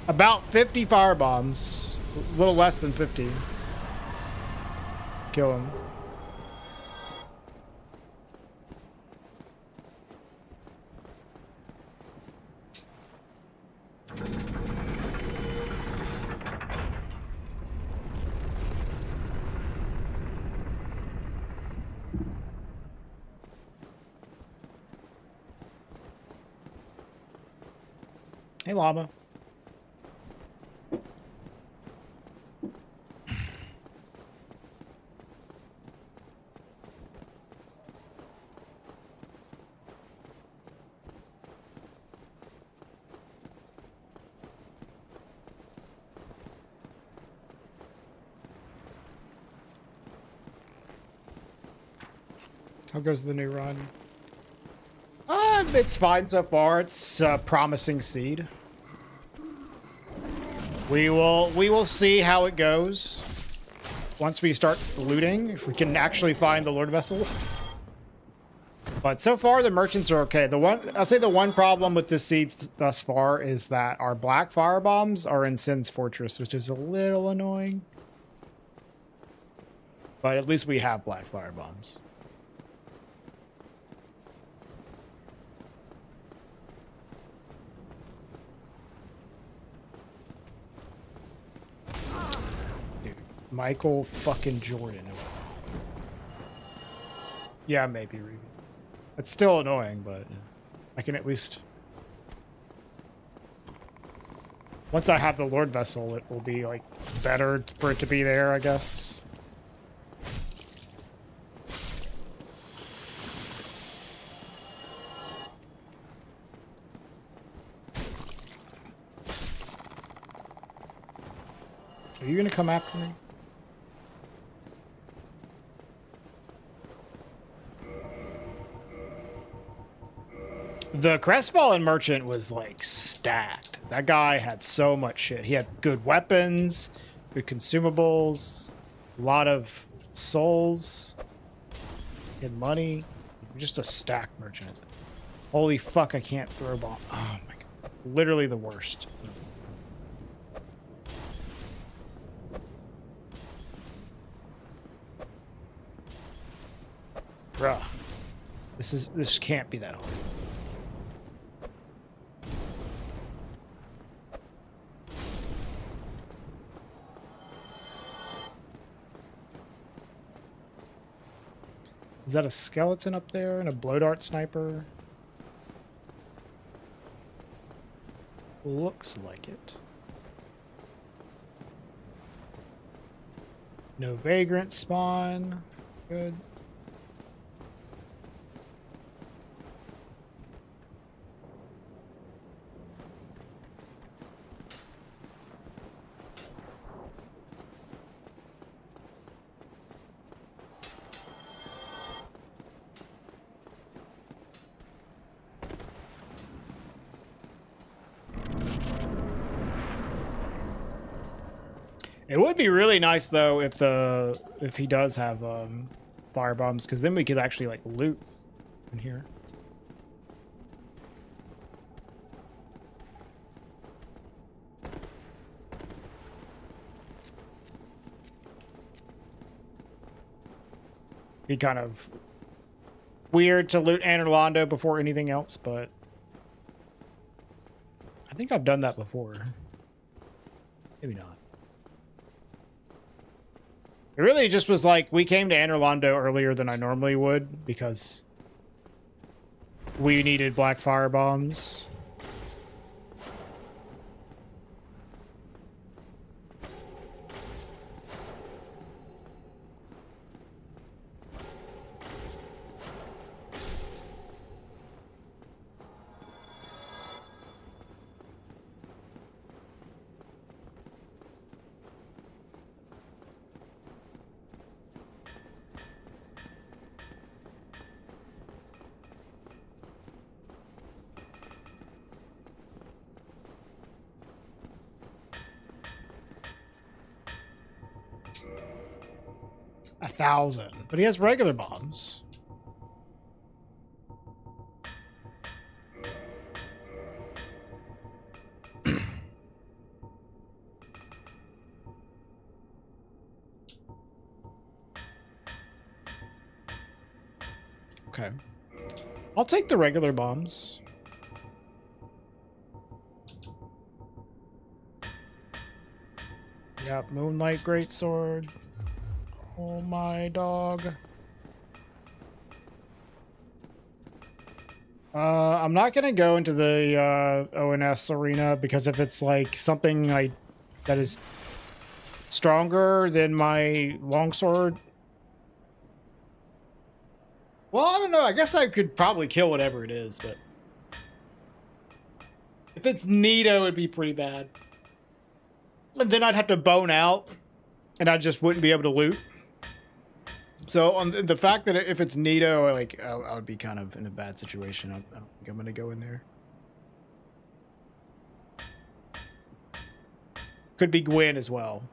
about 50 firebombs, a little less than 50. Kill him. Hey, llama. How goes the new run? It's fine so far. It's a promising seed. We will see how it goes once we start looting, if we can actually find the Lord Vessel. But so far the merchants are okay. I'll say the one problem with the seeds thus far is that our black firebombs are in Sin's Fortress, which is a little annoying. But at least we have black firebombs. Michael fucking Jordan. Yeah, maybe Ruby. It's still annoying, but I can at least... Once I have the Lord Vessel, it will be, like, better for it to be there, I guess. Are you gonna come after me? The Crestfallen Merchant was, like, stacked. That guy had so much shit. He had good weapons, good consumables, a lot of souls, and money. Just a stacked merchant. Holy fuck, I can't throw bomb. Oh my god. Literally the worst. Bruh. This can't be that hard. Is that a skeleton up there and a blow dart sniper? Looks like it. No vagrant spawn. Good. It would be really nice though if he does have fire bombs, because then we could actually like loot in here. Be kind of weird to loot Anor Londo before anything else, but I think I've done that before. Maybe not. It really just was like, we came to Anor Londo earlier than I normally would because we needed black fire bombs. $1,000, but he has regular bombs. Okay. I'll take the regular bombs. Yep, Moonlight Greatsword. Oh my dog. I'm not gonna go into the ONS arena because if it's like something like that is stronger than my longsword. Well, I don't know. I guess I could probably kill whatever it is, but if it's Nito, it'd be pretty bad. And then I'd have to bone out, and I just wouldn't be able to loot. So on the fact that if it's Nito, like I would be kind of in a bad situation. I don't think I'm gonna go in there. Could be Gwyn as well.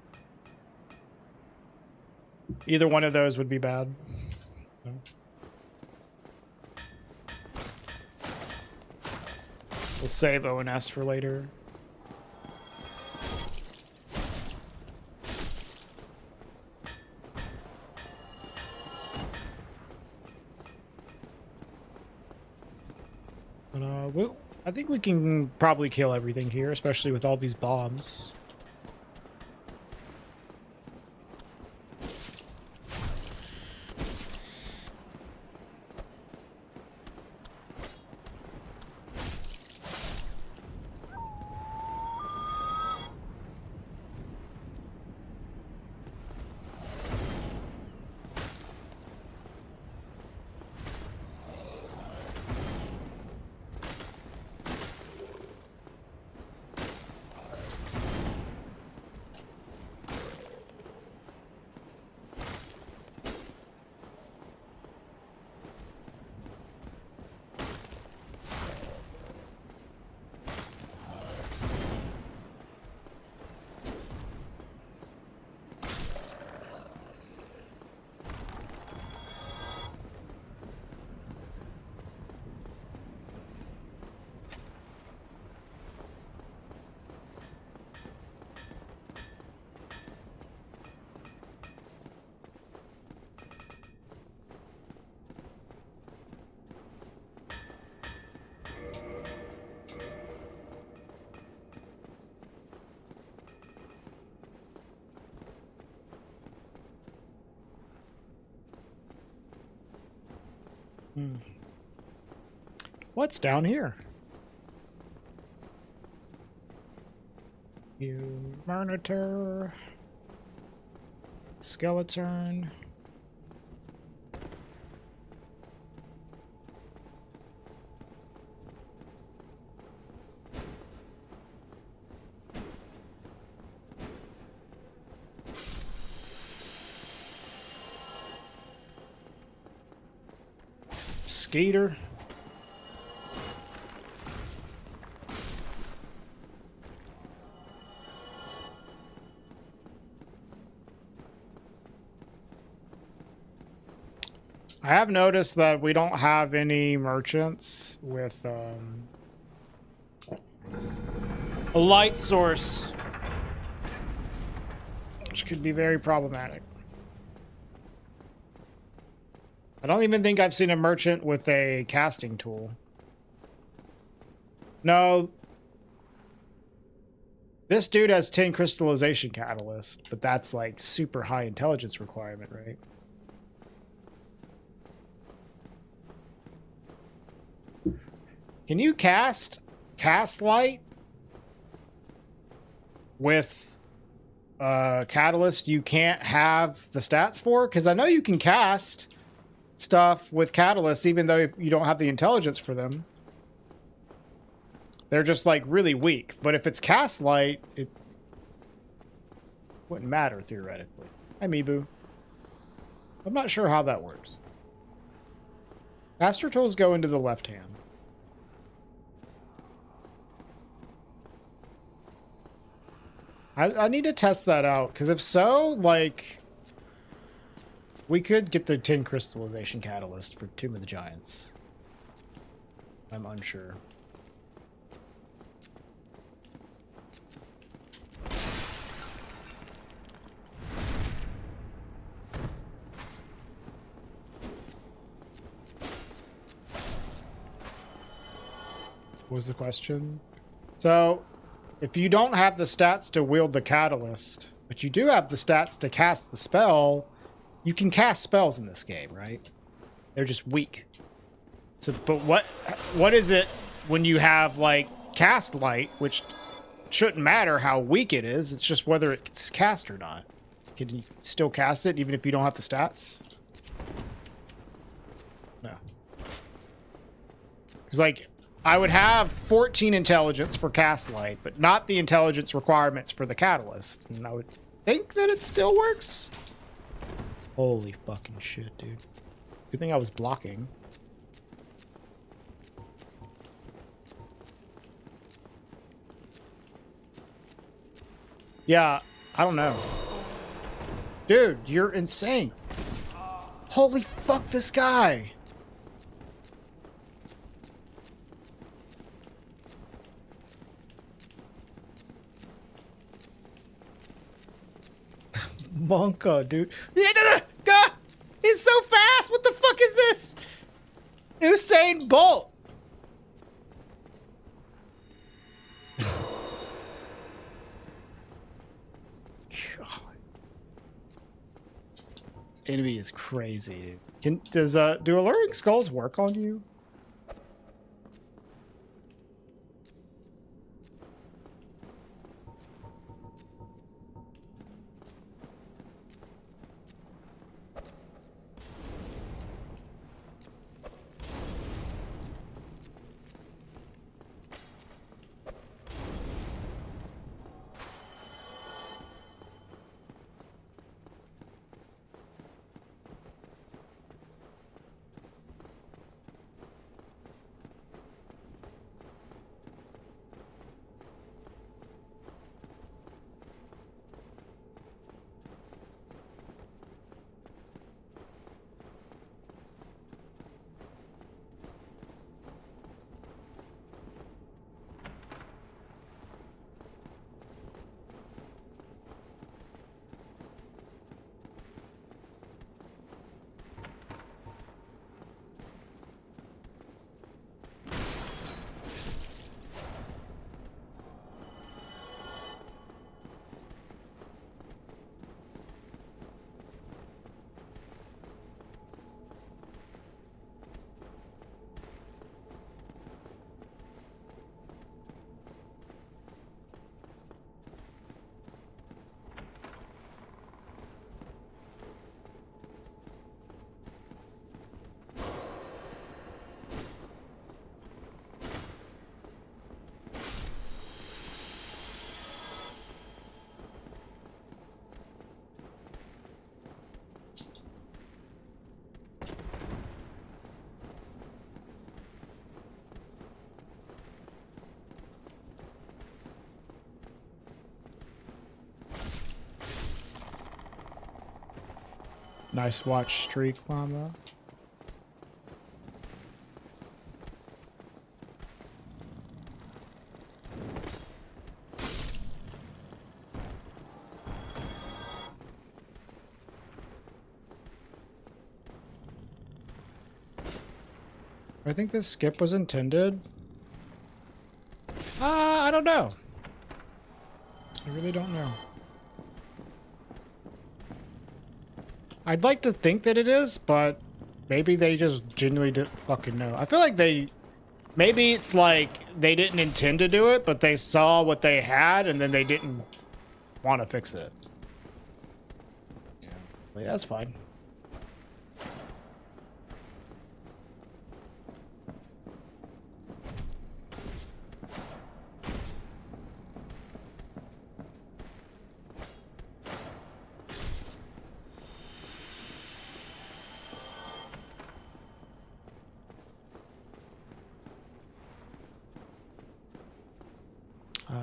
Either one of those would be bad. So. We'll save ONS for later. But I think we can probably kill everything here, especially with all these bombs. What's down here? You monitor. Skeleton. Skater. I have noticed that we don't have any merchants with a light source, which could be very problematic. I don't even think I've seen a merchant with a casting tool. No. This dude has 10 crystallization catalyst, but that's like super high intelligence requirement, right? Can you cast light with catalyst you can't have the stats for? Because I know you can cast stuff with catalysts even though if you don't have the intelligence for them. They're just like really weak. But if it's cast light, it wouldn't matter theoretically. Hi, Mibu. I'm not sure how that works. Master tools go into the left hand. I need to test that out, because if so, like, we could get the 10 crystallization catalyst for Tomb of the Giants. I'm unsure. What was the question? So, if you don't have the stats to wield the catalyst, but you do have the stats to cast the spell, you can cast spells in this game, right? They're just weak. So, but what is it when you have, like, cast light, which shouldn't matter how weak it is, it's just whether it's cast or not. Can you still cast it even if you don't have the stats? No. Because, like, I would have 14 intelligence for cast light, but not the intelligence requirements for the catalyst. And I would think that it still works. Holy fucking shit, dude. Good thing I was blocking. Yeah, I don't know. Dude, you're insane. Holy fuck, this guy. Monka, dude. He's so fast. What the fuck is this? Usain Bolt. God. This enemy is crazy. Do alluring skulls work on you? Nice watch streak, Mama. I think this skip was intended. I don't know. I really don't know. I'd like to think that it is, but maybe they just genuinely didn't fucking know. I feel like maybe it's like they didn't intend to do it, but they saw what they had and then they didn't want to fix it. Yeah, well, that's fine.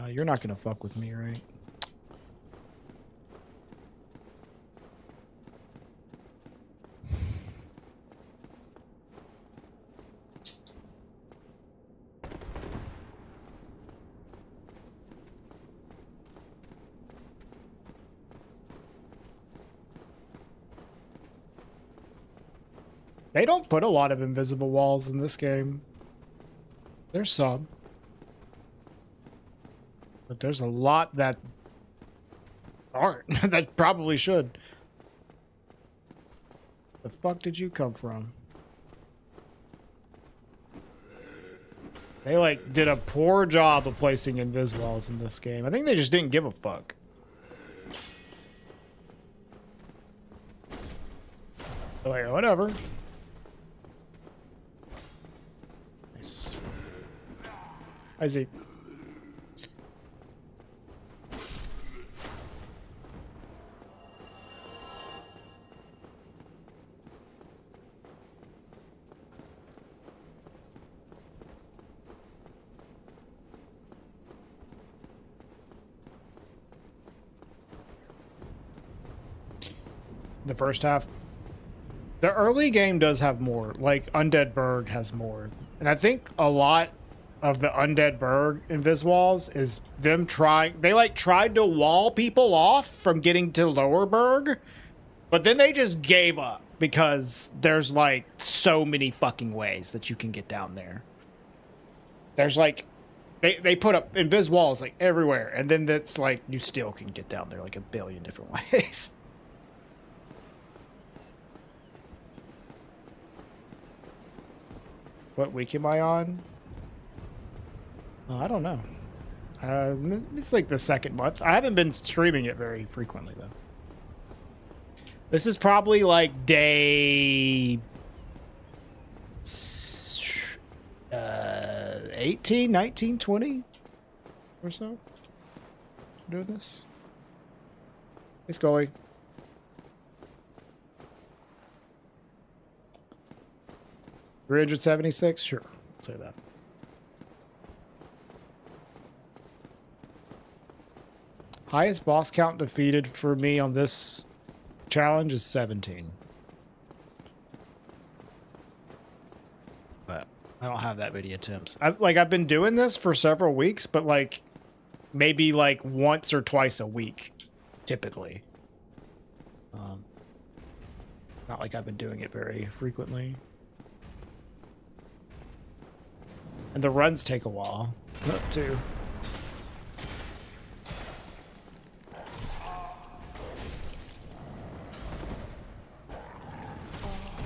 You're not gonna fuck with me, right? They don't put a lot of invisible walls in this game. There's some. But there's a lot that aren't. That probably should. The fuck did you come from? They, like, did a poor job of placing invis walls in this game. I think they just didn't give a fuck. They're like, whatever. Nice. Hi, Zeke. The first half, the early game does have more. Like Undead Burg has more, and I think a lot of the Undead Burg invis walls is them trying. They like tried to wall people off from getting to Lower Burg, but then they just gave up because there's like so many fucking ways that you can get down there. There's like they put up invis walls like everywhere, and then that's like you still can get down there like a billion different ways. What week am I on? I don't know. It's like the second month. I haven't been streaming it very frequently, though. This is probably like day 18, 19, 20 or so. Doing this. Hey, Scully. $376? Sure. I'll say that. Highest boss count defeated for me on this challenge is 17. But I don't have that many attempts. I've been doing this for several weeks, but like maybe like once or twice a week, typically. Not like I've been doing it very frequently. And the runs take a while, too.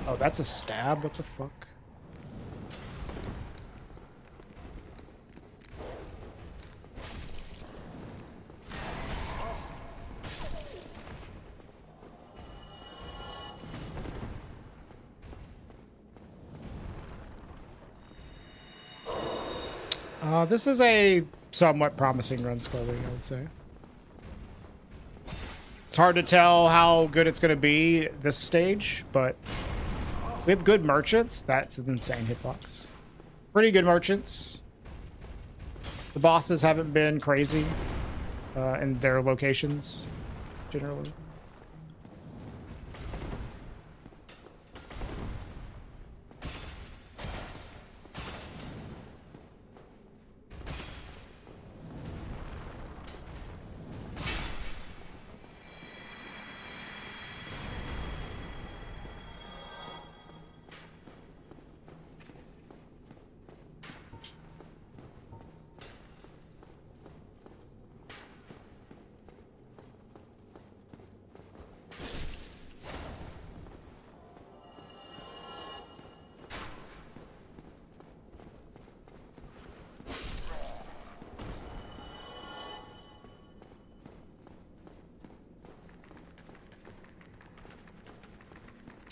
Oh, that's a stab? What the fuck? This is a somewhat promising run, Scully, I would say. It's hard to tell how good it's going to be this stage, but we have good merchants. That's an insane hitbox. Pretty good merchants. The bosses haven't been crazy in their locations, generally.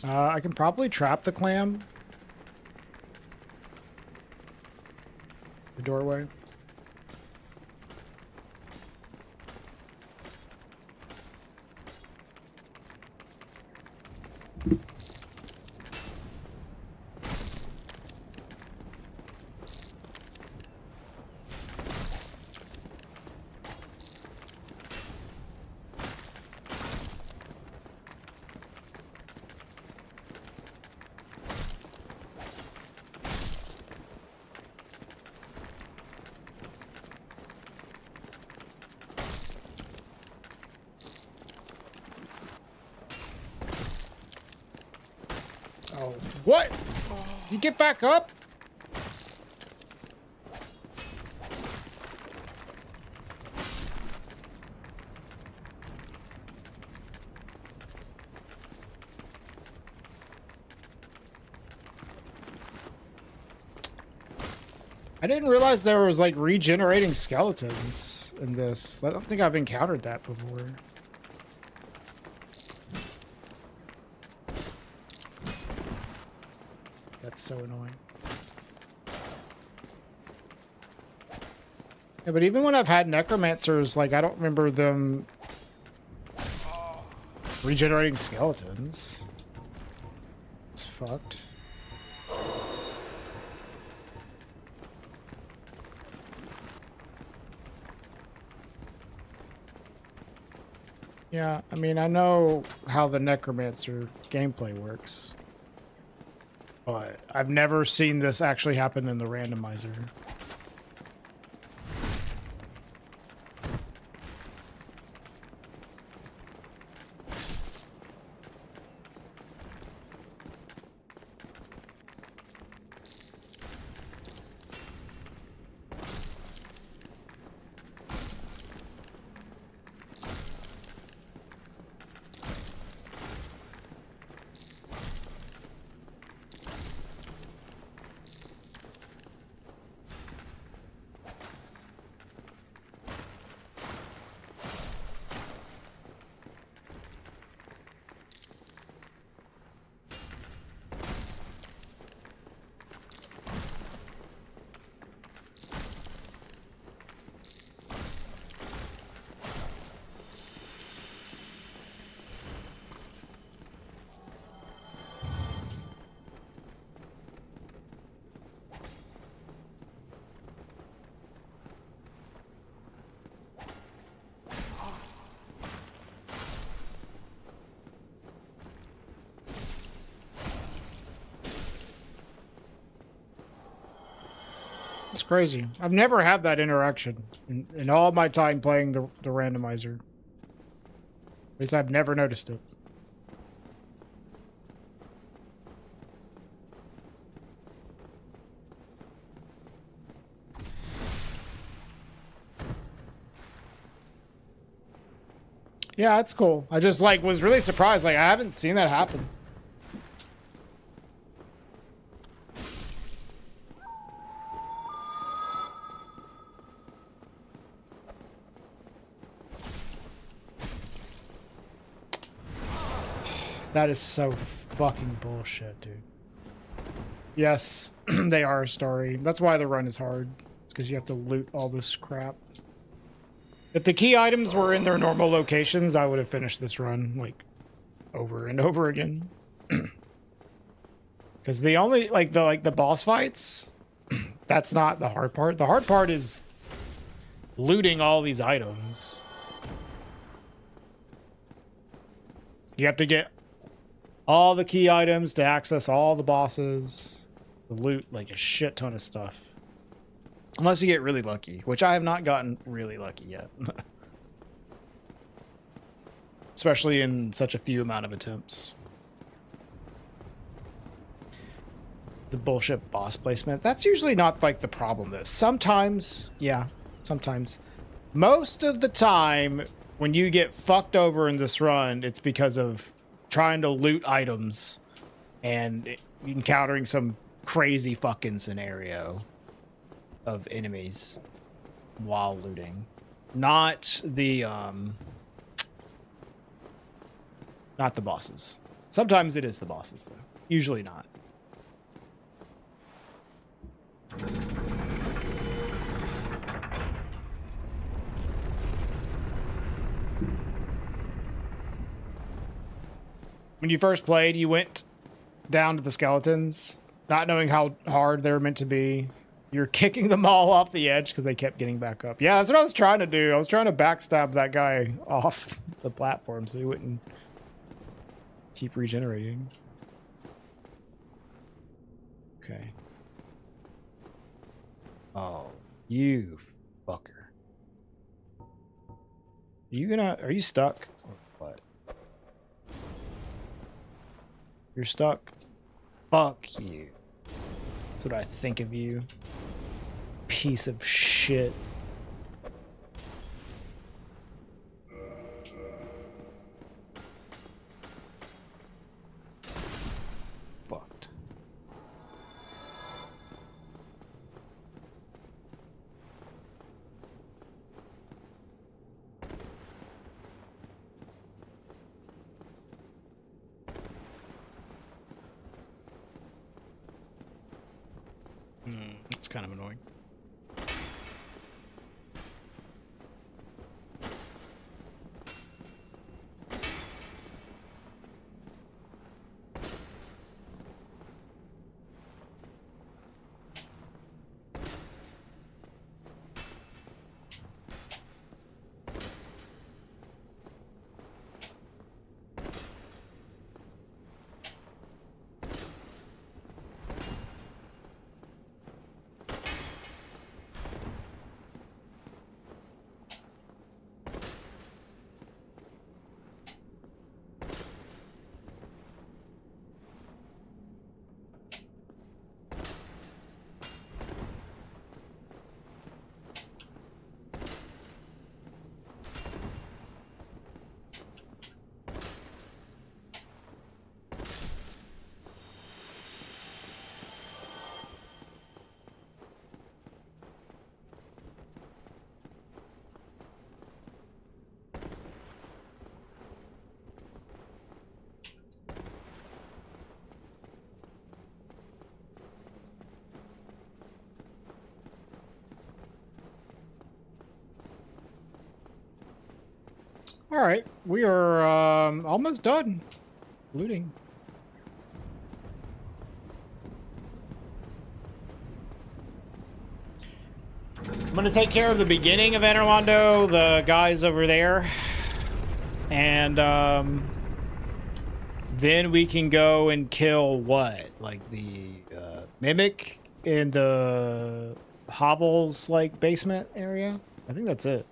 I can probably trap the clam. The doorway. Oh, what? You get back up? I didn't realize there was like regenerating skeletons in this. I don't think I've encountered that before. That's so annoying. Yeah, but even when I've had necromancers, like I don't remember them regenerating skeletons. It's fucked. Yeah, I mean, I know how the necromancer gameplay works. But I've never seen this actually happen in the randomizer. It's crazy. I've never had that interaction in all my time playing the randomizer. At least I've never noticed it. Yeah, that's cool. I just like was really surprised. Like I haven't seen that happen. That is so fucking bullshit, dude. Yes, they are a story. That's why the run is hard. It's because you have to loot all this crap. If the key items were in their normal locations, I would have finished this run, like, over and over again. Because the only, the boss fights, that's not the hard part. The hard part is looting all these items. You have to get all the key items to access all the bosses, to loot like a shit ton of stuff. Unless you get really lucky, which I have not gotten really lucky yet. Especially in such a few amount of attempts. The bullshit boss placement. That's usually not like the problem though. Sometimes, yeah, sometimes. Most of the time, when you get fucked over in this run, it's because of trying to loot items and encountering some crazy fucking scenario of enemies while looting. Not the bosses. Sometimes it is the bosses, though. Usually not. When you first played, you went down to the skeletons, not knowing how hard they were meant to be. You're kicking them all off the edge because they kept getting back up. Yeah, that's what I was trying to do. I was trying to backstab that guy off the platform so he wouldn't keep regenerating. Okay. Oh, you fucker. Are you stuck? Or what? You're stuck? Fuck you. That's what I think of you. Piece of shit. Fucked. It's kind of annoying. All right, we are almost done looting. I'm gonna take care of the beginning of Anarmando, the guys over there, and then we can go and kill what, like the mimic in the Hobbles like basement area. I think that's it.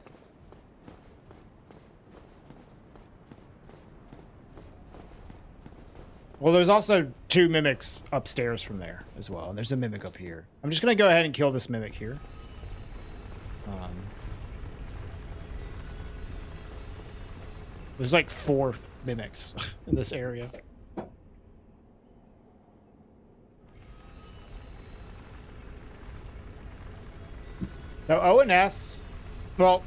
Well, there's also 2 mimics upstairs from there as well, and there's a mimic up here. I'm just gonna go ahead and kill this mimic here. There's like 4 mimics in this area. Now, ONS, well,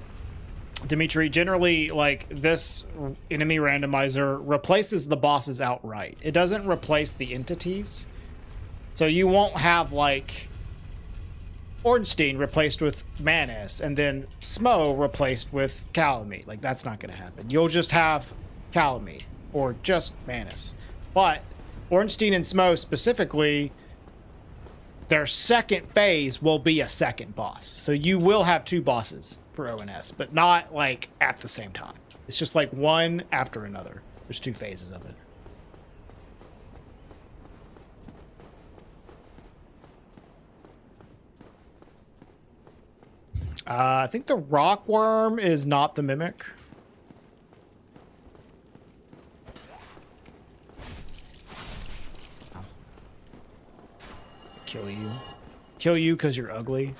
Dimitri, generally, like, this enemy randomizer replaces the bosses outright. It doesn't replace the entities. So you won't have, like, Ornstein replaced with Manus, and then Smo replaced with Calamite. Like, that's not going to happen. You'll just have Calamite, or just Manus. But Ornstein and Smo specifically, their second phase will be a second boss. So you will have 2 bosses for ONS, but not like at the same time. It's just like one after another. There's 2 phases of it. I think the rock worm is not the mimic. Kill you. Kill you because you're ugly.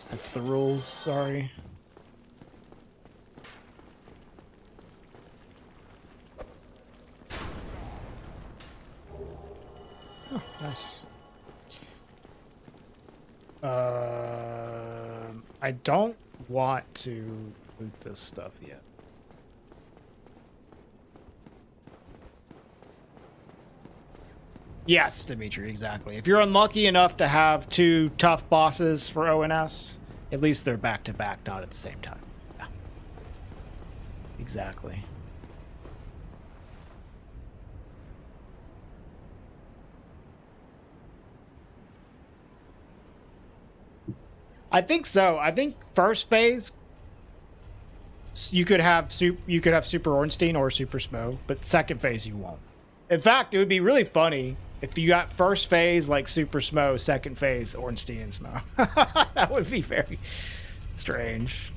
That's the rules, sorry. Oh, nice. I don't want to loot this stuff yet. Yes, Dimitri, exactly. If you're unlucky enough to have two tough bosses for ONS, at least they're back to back, not at the same time. Yeah. Exactly. I think so. I think first phase you could have Super Ornstein or Super Smo, but second phase you won't. In fact, it would be really funny if you got first phase like Super Smo, second phase Ornstein and Smo. That would be very strange.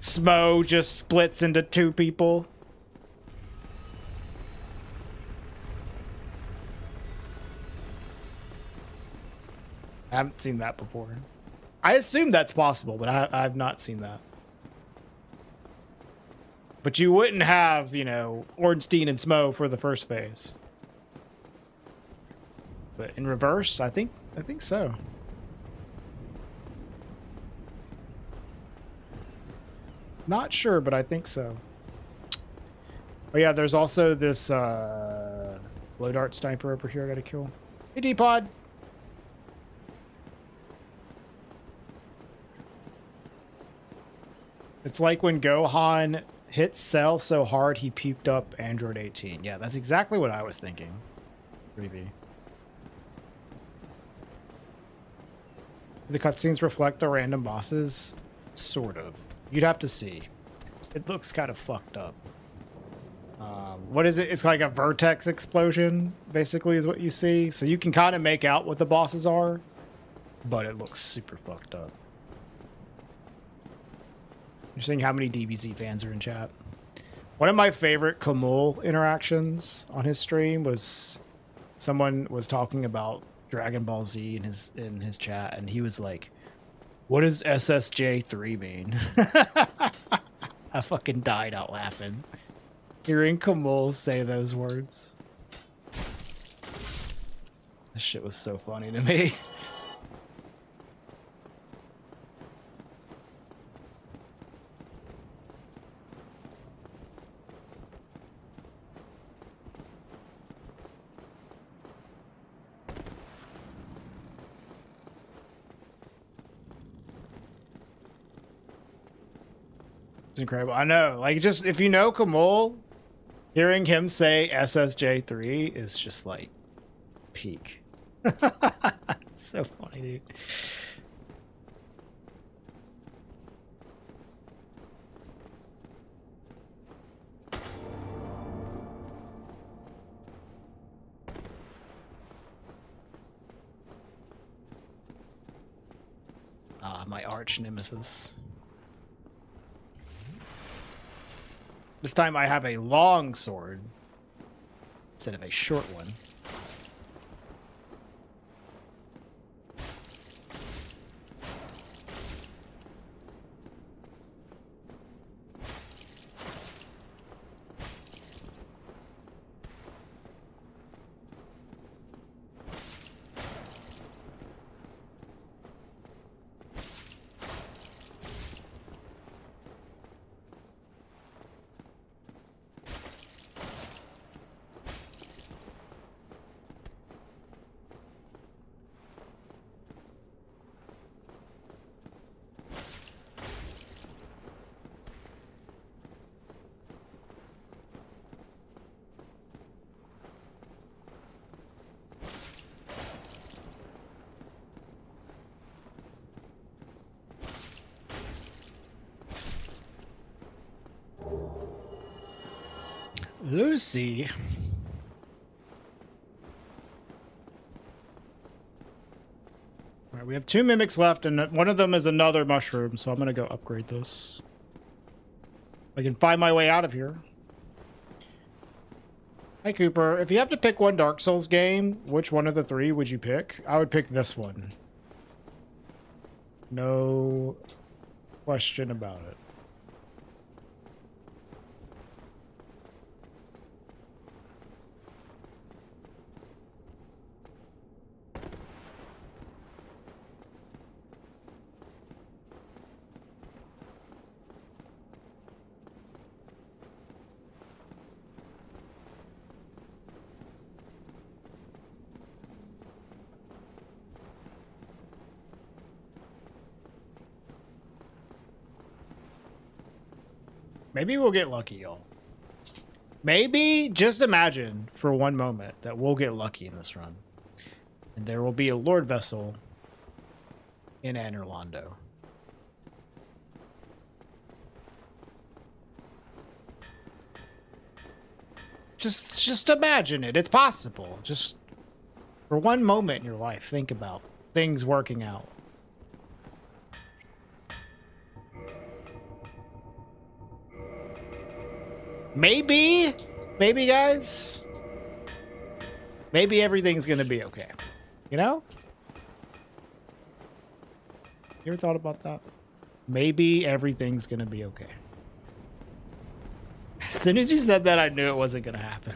Smo just splits into two people. I haven't seen that before. I assume that's possible, but I've not seen that. But you wouldn't have, you know, Ornstein and Smo for the first phase. But in reverse, I think so. Not sure, but I think so. Oh yeah, there's also this blow dart sniper over here I gotta kill. Hey, D-Pod. It's like when Gohan hit Cell so hard he puked up Android 18. Yeah, that's exactly what I was thinking. 3B. The cutscenes reflect the random bosses? Sort of. You'd have to see. It looks kind of fucked up. What is it? It's like a vertex explosion, basically, is what you see. So you can kind of make out what the bosses are, but it looks super fucked up. You're seeing how many DBZ fans are in chat. One of my favorite Kamul interactions on his stream was someone was talking about Dragon Ball Z in his chat, and he was like, "What does SSJ3 mean?" I fucking died out laughing. Hearing Kamul say those words. This shit was so funny to me. It's incredible. I know. Like, just if you know Kamul, hearing him say SSJ3 is just like peak. It's so funny, dude. Ah, my arch nemesis. This time I have a long sword instead of a short one. Lucy. All right, we have 2 mimics left, and one of them is another mushroom, so I'm going to go upgrade this. I can find my way out of here. Hi, Cooper. If you have to pick one Dark Souls game, which one of the 3 would you pick? I would pick this one. No question about it. Maybe we'll get lucky, y'all. Maybe, just imagine for one moment that we'll get lucky in this run. And there will be a Lord Vessel in Anorlando. Just imagine it. It's possible. Just for one moment in your life, think about things working out. Maybe, guys, maybe everything's gonna be okay. You know? You ever thought about that? Maybe everything's gonna be okay. As soon as you said that, I knew it wasn't gonna happen.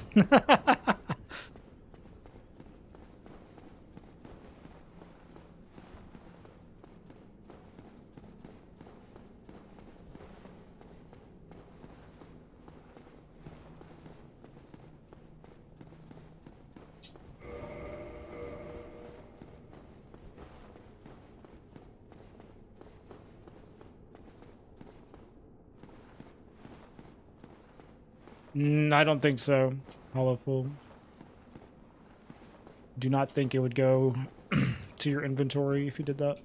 I don't think so, Hollow Fool. Do not think it would go to your inventory if you did that.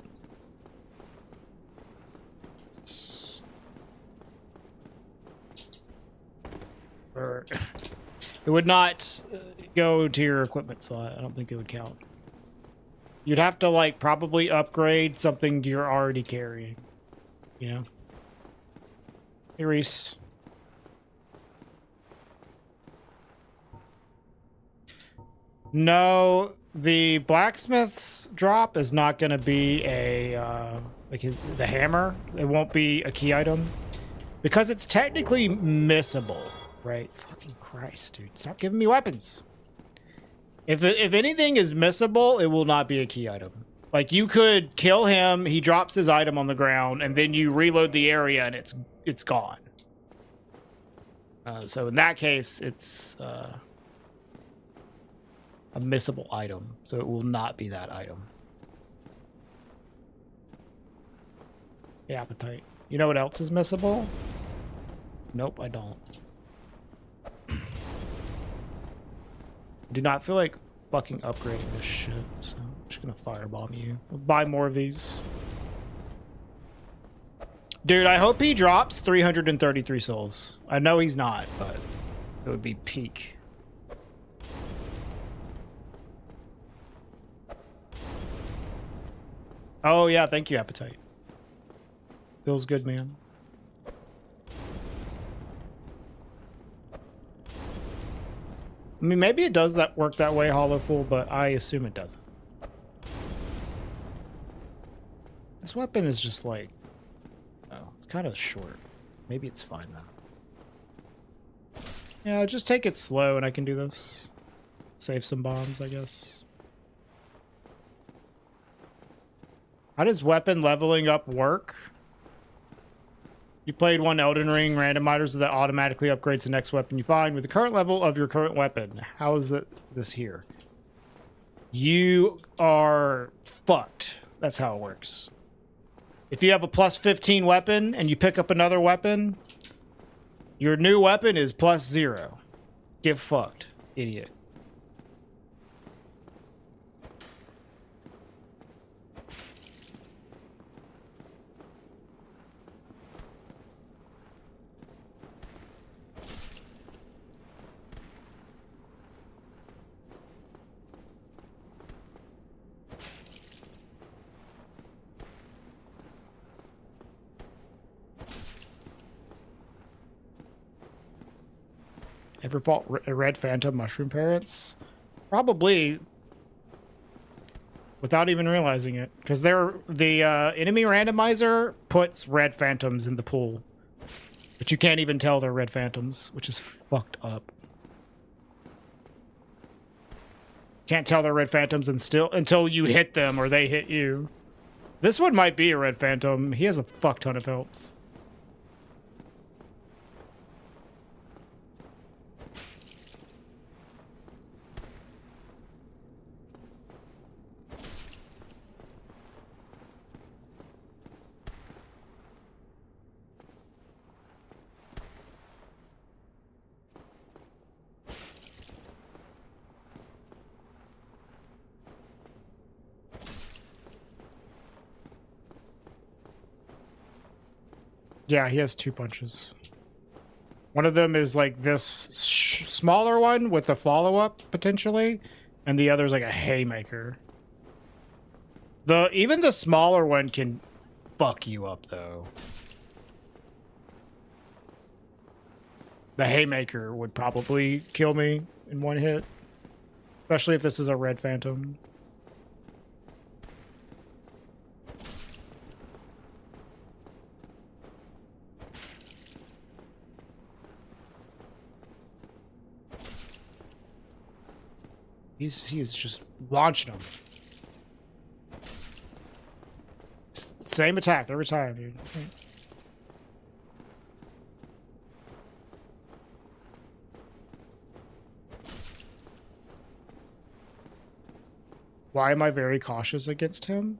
Or it would not go to your equipment slot. I don't think it would count. You'd have to, like, probably upgrade something you're already carrying. You know? Hey, Reese. No, the blacksmith's drop is not going to be a, like the hammer. It won't be a key item. Because it's technically missable, right? Fucking Christ, dude. Stop giving me weapons. If anything is missable, it will not be a key item. Like, you could kill him, he drops his item on the ground, and then you reload the area and it's gone. So in that case, it's... a missable item, so it will not be that item. The appetite. You know what else is missable? Nope, I don't. Do not feel like fucking upgrading this shit, so I'm just gonna firebomb you. I'll buy more of these. Dude, I hope he drops 333 souls. I know he's not, but it would be peak. Oh, yeah, thank you, Appetite. Feels good, man. I mean, maybe it does work that way, Hollow Fool, but I assume it doesn't. This weapon is just like... Oh, it's kind of short. Maybe it's fine, though. Yeah, just take it slow and I can do this. Save some bombs, I guess. How does weapon leveling up work? You played one Elden Ring randomizer so that automatically upgrades the next weapon you find with the current level of your current weapon. How is this here? You are fucked. That's how it works. If you have a plus 15 weapon and you pick up another weapon, your new weapon is plus 0. Get fucked, idiot. Ever fought a red phantom mushroom parents? Probably without even realizing it. Because the enemy randomizer puts red phantoms in the pool. But you can't even tell they're red phantoms, which is fucked up. Can't tell they're red phantoms until you hit them or they hit you. This one might be a red phantom. He has a fuck ton of health. Yeah, he has 2 punches. One of them is like this smaller one with a follow-up, potentially, and the other is like a haymaker. Even the smaller one can fuck you up, though. The haymaker would probably kill me in 1 hit, especially if this is a red phantom. He's just launching them. Same attack every time, dude. Why am I very cautious against him?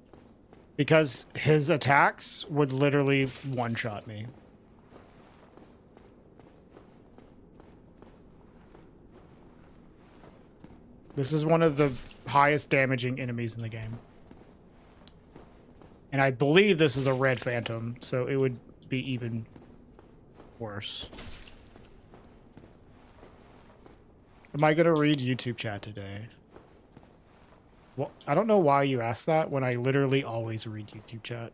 Because his attacks would literally one-shot me. This is one of the highest damaging enemies in the game. And I believe this is a red phantom, so it would be even worse. Am I going to read YouTube chat today? Well, I don't know why you asked that when I literally always read YouTube chat.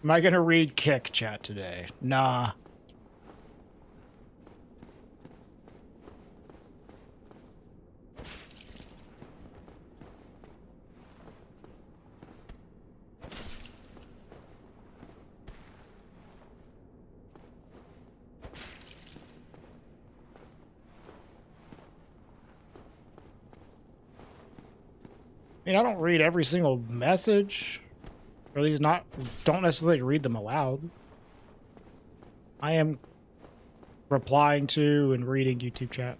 Am I gonna read kick chat today? Nah. I mean, I don't read every single message. Or at least don't necessarily read them aloud. I am replying to and reading YouTube chat.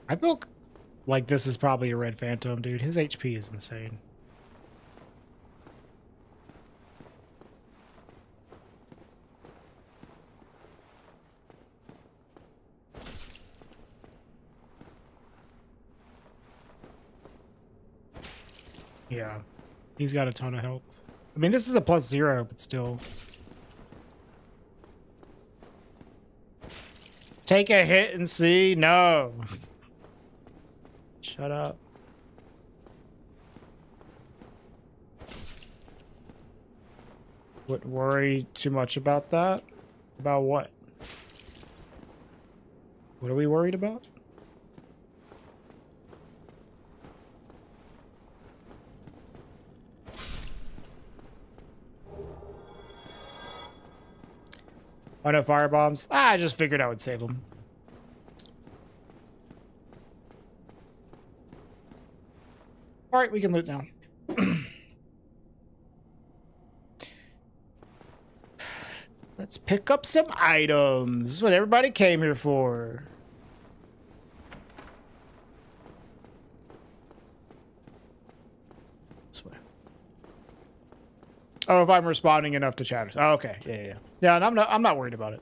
I feel like this is probably a red phantom, dude. His HP is insane. Yeah, he's got a ton of health. I mean, this is a +0, but still. Take a hit and see? No. Shut up. Wouldn't worry too much about that. About what? What are we worried about? Oh no, firebombs. I just figured I would save them. Alright, we can loot now. Let's pick up some items. This is what everybody came here for. This way. Oh, if I'm responding enough to chatters. Oh, okay. Yeah. Yeah, and I'm not worried about it.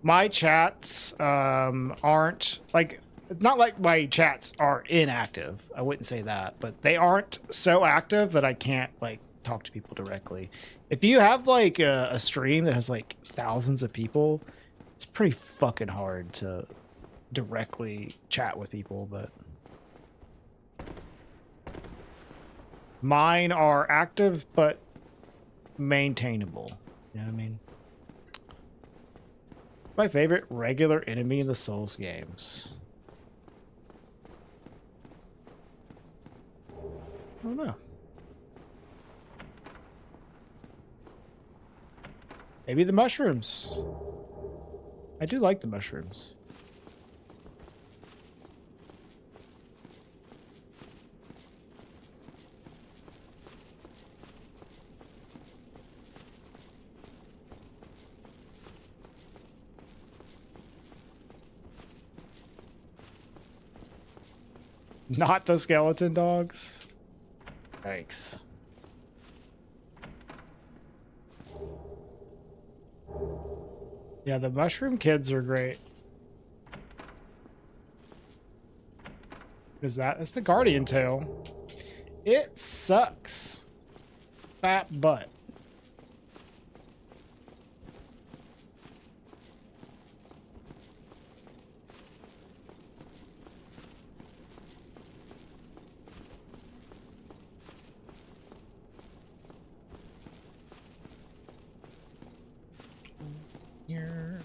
My chats aren't like, it's not like my chats are inactive. I wouldn't say that, but they aren't so active that I can't like talk to people directly. If you have like a stream that has like thousands of people, it's pretty fucking hard to directly chat with people, but mine are active but maintainable. You know what I mean? My favorite regular enemy in the Souls games. I don't know. Maybe the mushrooms. I do like the mushrooms. Not the skeleton dogs. Thanks. Yeah, the mushroom kids are great. Is that? It's the guardian tail. It sucks. Fat butt. Here.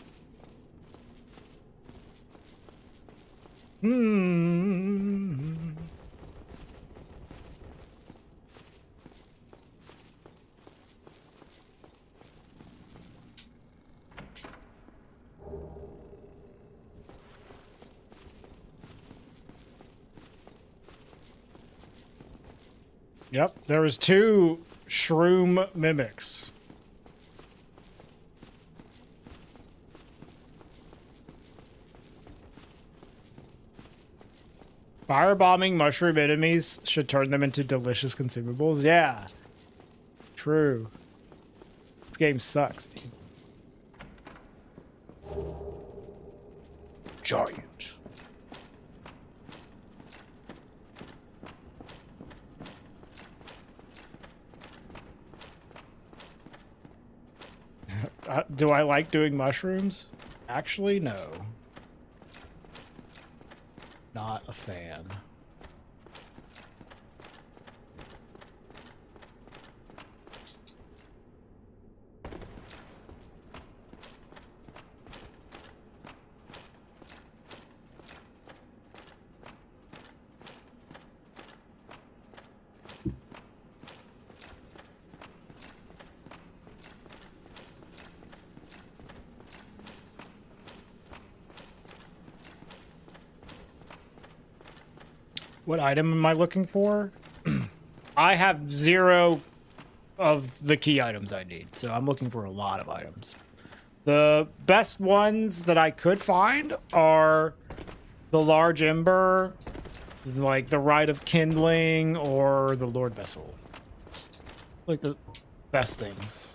Yep, there was 2 shroom mimics. Firebombing mushroom enemies should turn them into delicious consumables. Yeah. True. This game sucks, dude. Giant. Do I like doing mushrooms? Actually, no. Not a fan. What item am I looking for? I have 0 of the key items I need, so I'm looking for a lot of items. The best ones that I could find are the large ember, like the Rite of Kindling, or the Lord Vessel. Like the best things.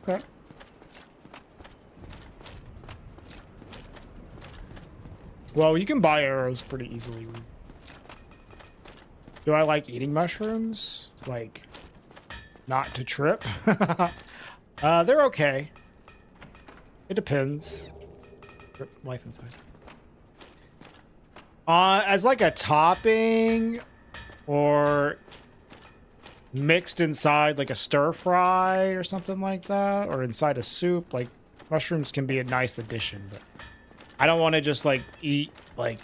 Okay. Well, you can buy arrows pretty easily. Do I like eating mushrooms? Like, not to trip? They're okay. It depends. Life inside. As like a topping or mixed inside like a stir fry or something like that, or inside a soup, like mushrooms can be a nice addition, but I don't want to just like eat like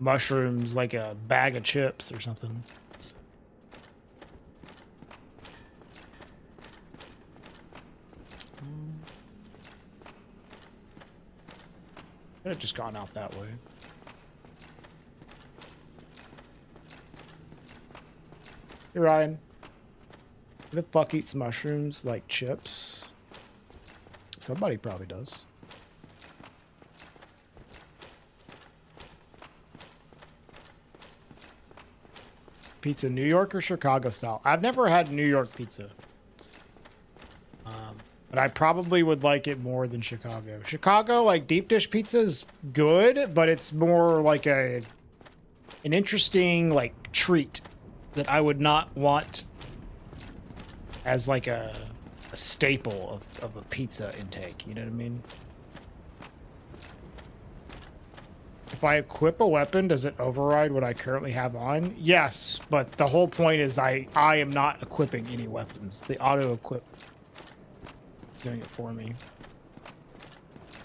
mushrooms like a bag of chips or something. Could have just gone out that way. Hey, Ryan. Who the fuck eats mushrooms like chips? Somebody probably does. Pizza, New York or Chicago style? I've never had New York pizza. But I probably would like it more than Chicago. Chicago, like, deep dish pizza is good, but it's more like an interesting, like, treat that I would not want as, like, a staple of a pizza intake. You know what I mean? If I equip a weapon, does it override what I currently have on? Yes, but the whole point is I am not equipping any weapons. The auto-equip doing it for me.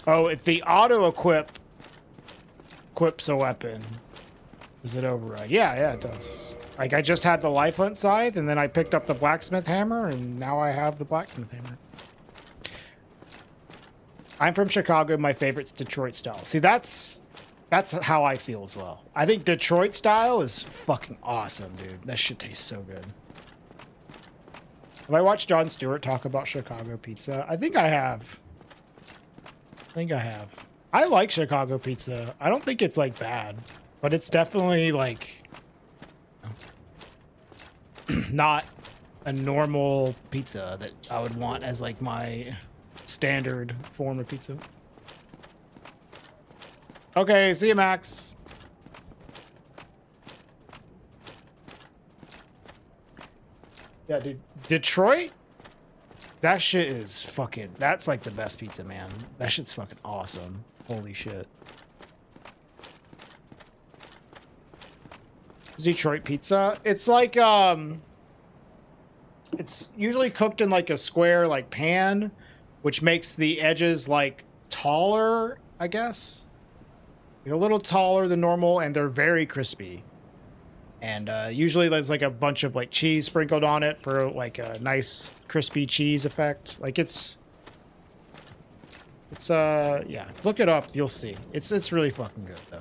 Oh, if the auto-equip equips a weapon, does it override? Yeah, it does. Like, I just had the life hunt scythe, and then I picked up the blacksmith hammer, and now I have the blacksmith hammer. I'm from Chicago. My favorite's Detroit style. See, that's how I feel as well. I think Detroit style is fucking awesome, dude. That shit tastes so good. Have I watched Jon Stewart talk about Chicago pizza? I think I have. I like Chicago pizza. I don't think it's like bad, but it's definitely like not a normal pizza that I would want as like my standard form of pizza. Okay, see you, Max. Yeah, dude. Detroit? That shit is fucking... That's like the best pizza, man. That shit's fucking awesome. Holy shit. Detroit pizza. It's like, it's usually cooked in like a square, like, pan, which makes the edges, like, taller, I guess. A little taller than normal, and they're very crispy. And usually there's like a bunch of like cheese sprinkled on it for like a nice crispy cheese effect. Like it's yeah, look it up, you'll see. It's really fucking good though.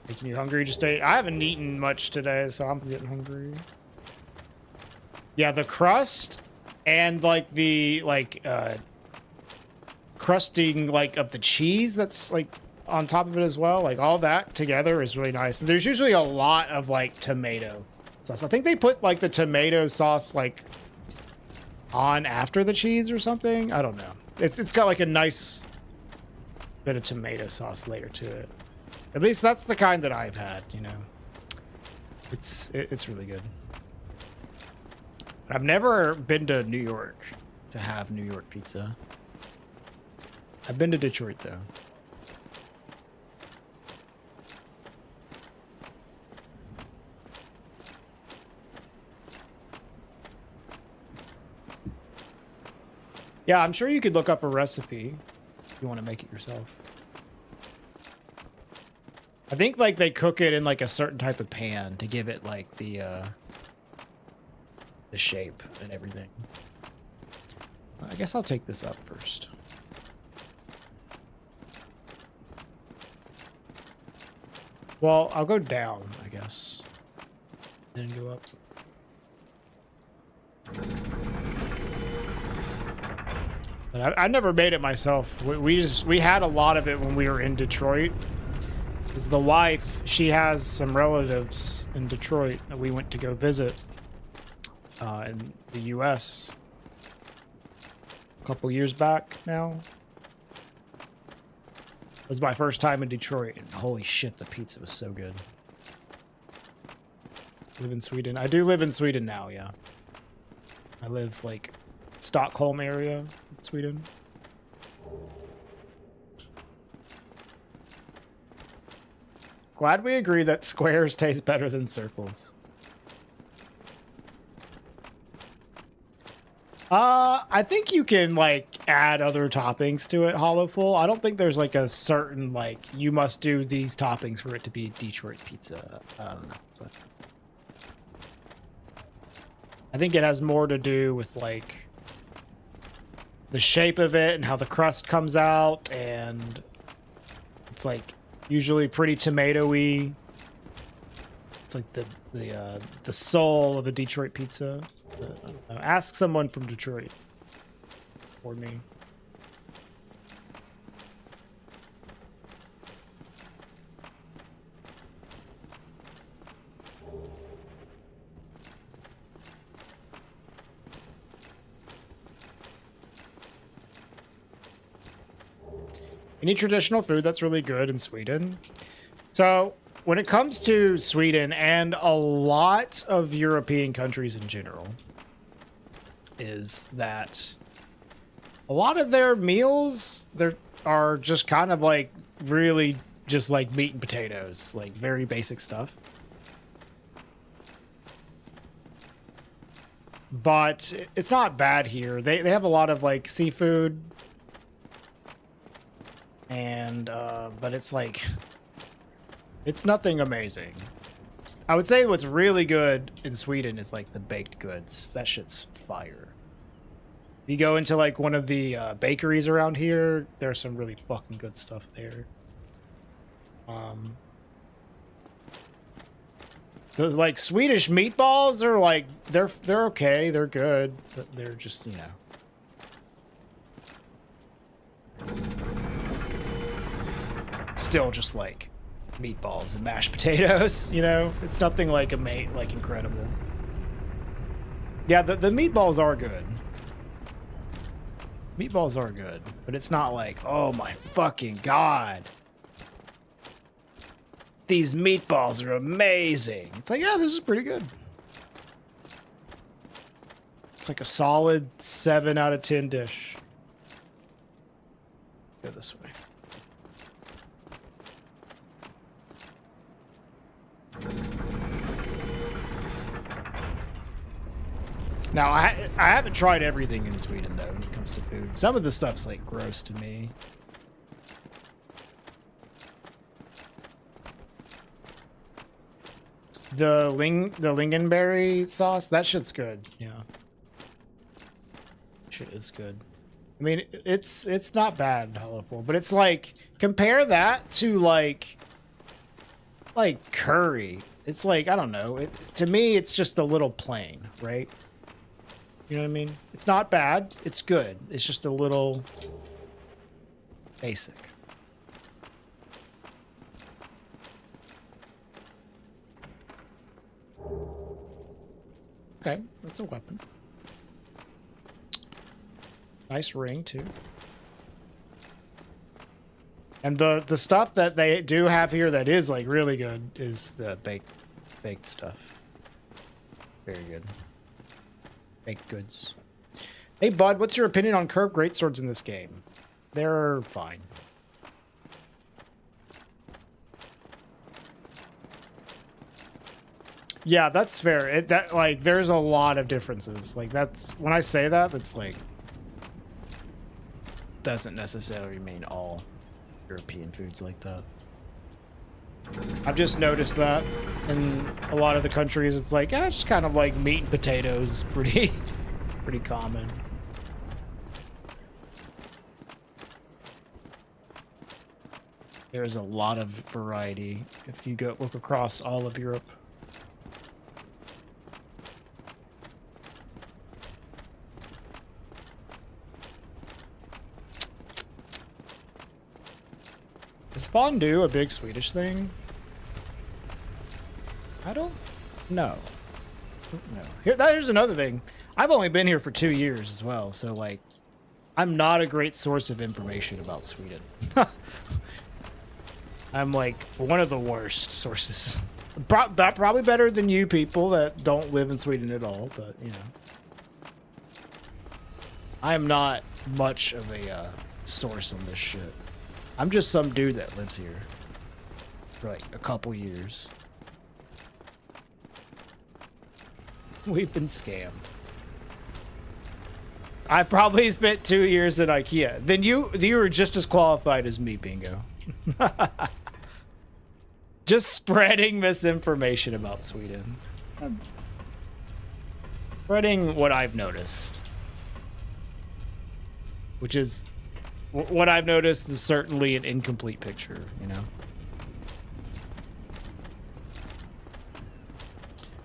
Making you hungry? Just ate. I haven't eaten much today, so I'm getting hungry. Yeah, the crust and like the crusting like of the cheese that's like on top of it as well, like all that together is really nice. And there's usually a lot of like tomato sauce. I think they put like the tomato sauce like on after the cheese or something. I don't know. It's got like a nice bit of tomato sauce later to it. At least that's the kind that I've had, you know. It's really good. I've never been to New York to have New York pizza. I've been to Detroit, though. Yeah, I'm sure you could look up a recipe if you want to make it yourself. I think, like, they cook it in, like, a certain type of pan to give it, like, the shape and everything. I guess I'll take this up first. Well, I'll go down, I guess. Then go up. But I never made it myself. We had a lot of it when we were in Detroit. Because the wife, she has some relatives in Detroit that we went to go visit in the US a couple years back now. It was my first time in Detroit, and holy shit, the pizza was so good. Live in Sweden. I do live in Sweden now, yeah. I live, like, Stockholm area in Sweden. Glad we agree that squares taste better than circles. I think you can, like, add other toppings to it, Hollowful. I don't think there's, like, a certain, like, you must do these toppings for it to be Detroit pizza. I don't know. But I think it has more to do with, like, the shape of it and how the crust comes out, and it's, like, usually pretty tomato-y. It's like the soul of a Detroit pizza. Ask someone from Detroit or me. Any traditional food that's really good in Sweden? So when it comes to Sweden and a lot of European countries in general, is that a lot of their meals are just kind of like really just like meat and potatoes, like very basic stuff. But it's not bad here. They have a lot of like seafood, and but it's like it's nothing amazing. I would say what's really good in Sweden is like the baked goods. That shit's fire. You go into like one of the bakeries around here, there's some really fucking good stuff there. The like Swedish meatballs are like they're okay, they're good, but they're just, you know, still just like meatballs and mashed potatoes, you know? It's nothing like like incredible. Yeah, the meatballs are good. Meatballs are good, but it's not like, oh my fucking god, these meatballs are amazing. It's like, yeah, this is pretty good. It's like a solid 7 out of 10 dish. Go this way. Now, I haven't tried everything in Sweden, though, when it comes to food. Some of the stuff's, like, gross to me. The lingonberry sauce, that shit's good. Yeah. Shit is good. I mean, it's not bad, colorful, but it's like, compare that to like curry. It's like, I don't know. To me, it's just a little plain, right? You know what I mean? It's not bad. It's good. It's just a little basic. Okay, that's a weapon. Nice ring, too. And the stuff that they do have here that is, like, really good is the baked stuff. Very good. Baked goods. Hey, bud, what's your opinion on curved greatswords in this game? They're fine. Yeah, that's fair. Like, there's a lot of differences. Like, that's when I say that, that's like doesn't necessarily mean all European foods like that. I've just noticed that in a lot of the countries, it's like, it's just kind of like meat and potatoes is pretty common. There's a lot of variety if you go look across all of Europe. Is fondue a big Swedish thing? I don't know. Here's another thing. I've only been here for 2 years as well, so like, I'm not a great source of information about Sweden. I'm like one of the worst sources. Probably better than you people that don't live in Sweden at all, but you know. I am not much of a source on this shit. I'm just some dude that lives here for like a couple years. We've been scammed. I probably spent 2 years at IKEA. Then you were just as qualified as me, Bingo. Just spreading misinformation about Sweden. Spreading what I've noticed. Which is... What I've noticed is certainly an incomplete picture, you know?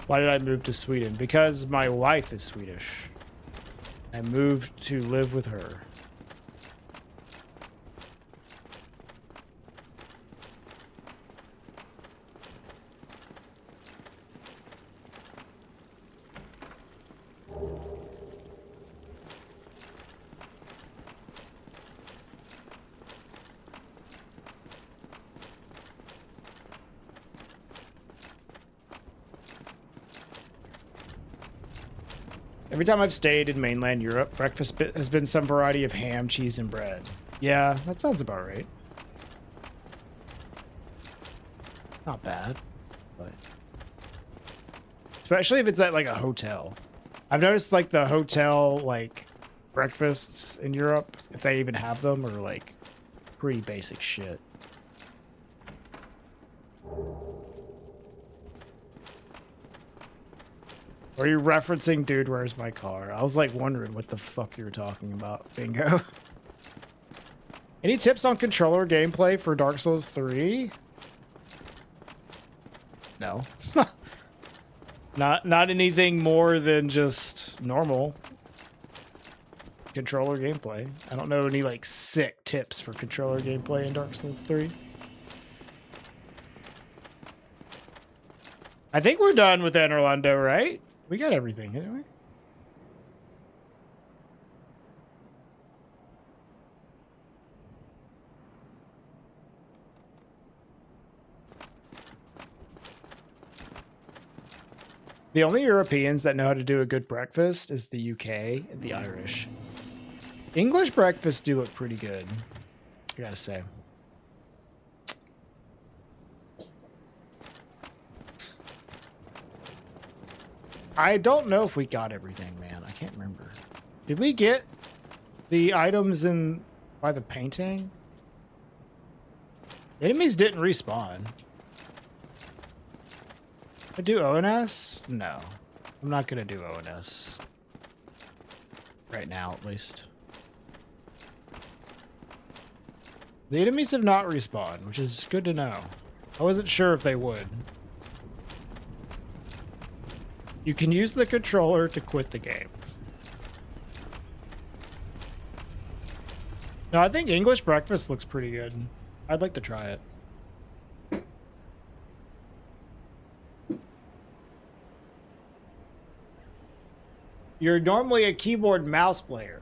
Why did I move to Sweden? Because my wife is Swedish. I moved to live with her. Every time I've stayed in mainland Europe, breakfast has been some variety of ham, cheese, and bread. Yeah, that sounds about right. Not bad, but especially if it's at like a hotel. I've noticed like the hotel like breakfasts in Europe, if they even have them, are like pretty basic shit. Are you referencing Dude, Where's My Car? I was like wondering what the fuck you were talking about. Bingo. Any tips on controller gameplay for Dark Souls 3? No. Not anything more than just normal controller gameplay. I don't know any like sick tips for controller gameplay in Dark Souls 3. I think we're done with Orlando, right? We got everything, didn't we? The only Europeans that know how to do a good breakfast is the UK and the Irish. English breakfasts do look pretty good, I gotta say. I don't know if we got everything, man. I can't remember. Did we get the items in by the painting? Enemies didn't respawn. I do ONS? No. I'm not gonna do ONS. Right now, at least. The enemies have not respawned, which is good to know. I wasn't sure if they would. You can use the controller to quit the game. No, I think English breakfast looks pretty good. I'd like to try it. You're normally a keyboard mouse player.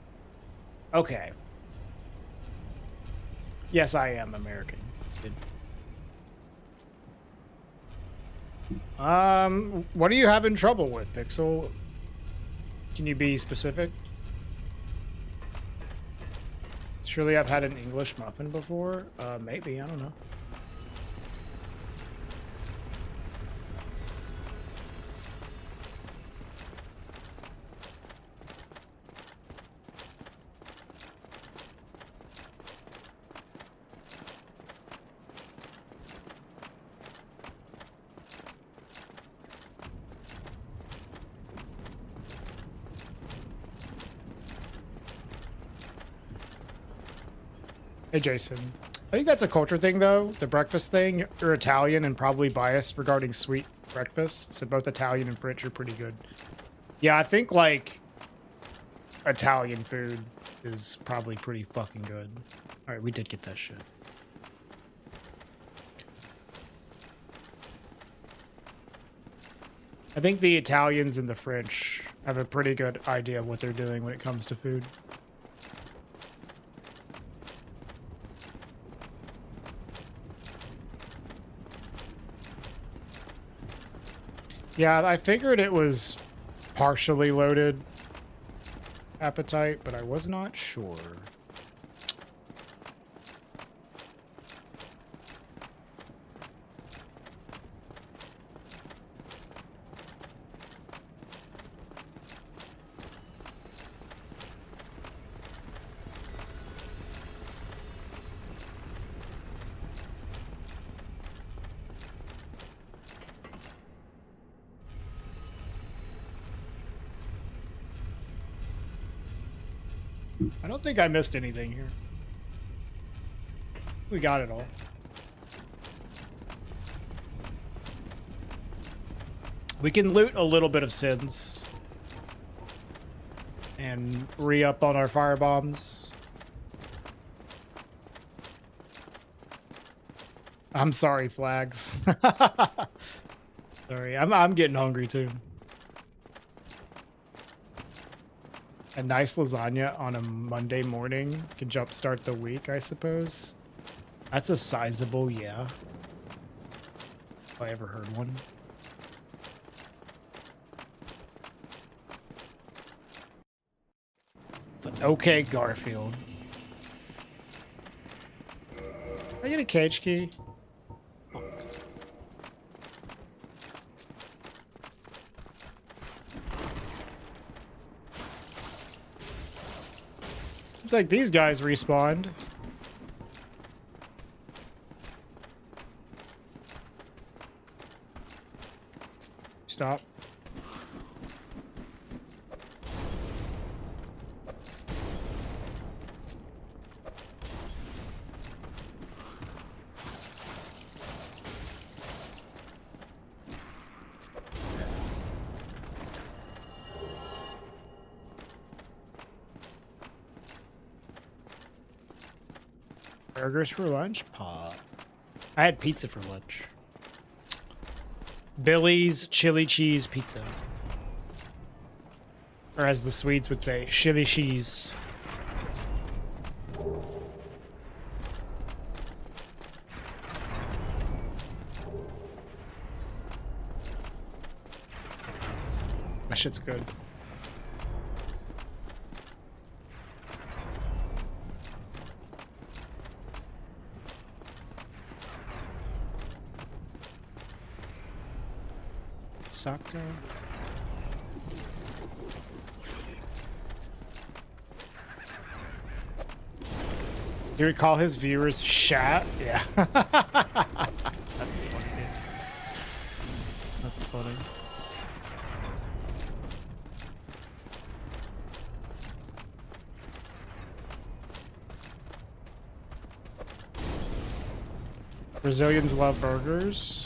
Okay. Yes, I am American. What are you having trouble with, Pixel? Can you be specific? Surely I've had an English muffin before. Maybe, I don't know. Hey, Jason. I think that's a culture thing, though. The breakfast thing. You're Italian and probably biased regarding sweet breakfasts. So both Italian and French are pretty good. Yeah, I think, like, Italian food is probably pretty fucking good. All right, we did get that shit. I think the Italians and the French have a pretty good idea of what they're doing when it comes to food. Yeah, I figured it was partially loaded appetite, but I was not sure. I don't think I missed anything here. We got it all. We can loot a little bit of sins and re-up on our fire bombs. I'm sorry, Flags. Sorry, I'm getting hungry too. A nice lasagna on a Monday morning can jumpstart the week, I suppose. That's a sizable, yeah. If I ever heard one. It's an okay Garfield. Can I get a cage key? Seems like these guys respawned. Stop. Burgers for lunch? I had pizza for lunch. Billy's chili cheese pizza. Or as the Swedes would say, chili cheese. That shit's good. Saka. You would call his viewers shat? Yeah. That's funny, dude. That's funny. Brazilians love burgers.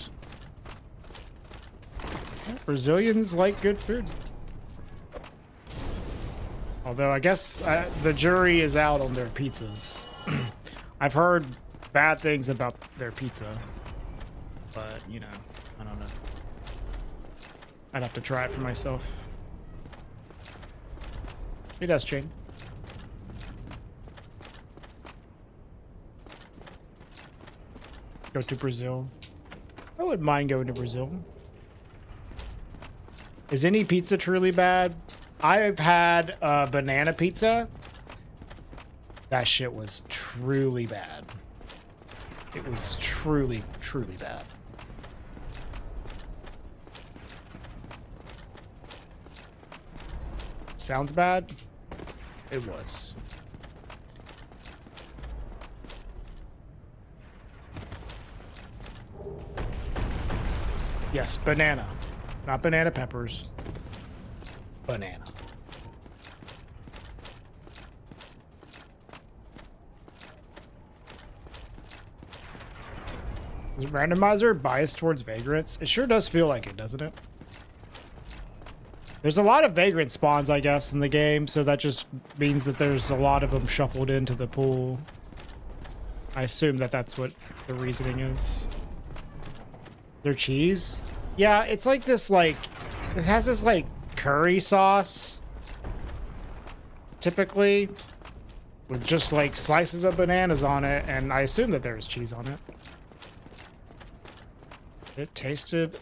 Brazilians like good food. Although I guess the jury is out on their pizzas. I've heard bad things about their pizza. But, you know, I don't know. I'd have to try it for myself. It does change. Go to Brazil. I wouldn't mind going to Brazil. Is any pizza truly bad? I've had banana pizza. That shit was truly bad. It was truly, truly bad. Sounds bad? It was. Yes, banana. Not banana peppers. Banana. Is Randomizer biased towards vagrants? It sure does feel like it, doesn't it? There's a lot of vagrant spawns, I guess, in the game, so that just means that there's a lot of them shuffled into the pool. I assume that that's what the reasoning is. Their cheese? Yeah, it's like this, like... It has this, like, curry sauce. Typically. With just, like, slices of bananas on it, and I assume that there's cheese on it. It tasted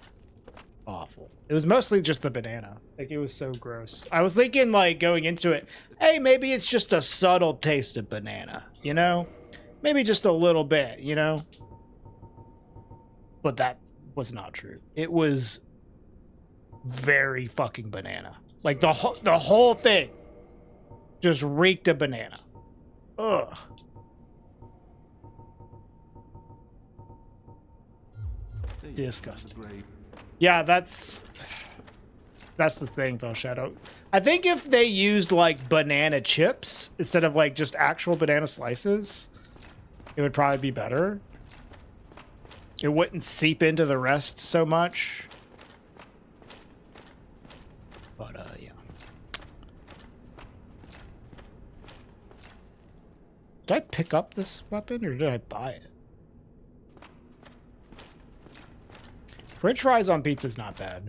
awful. It was mostly just the banana. Like, it was so gross. I was thinking, like, going into it, hey, maybe it's just a subtle taste of banana, you know? Maybe just a little bit, you know? But that was not true. It was very fucking banana. Like, the whole thing just reeked of banana. Ugh. Disgusting. Yeah, that's the thing, Bell Shadow. I think if they used like banana chips instead of like just actual banana slices, it would probably be better. It wouldn't seep into the rest so much. But yeah. Did I pick up this weapon or did I buy it? French fries on pizza is not bad.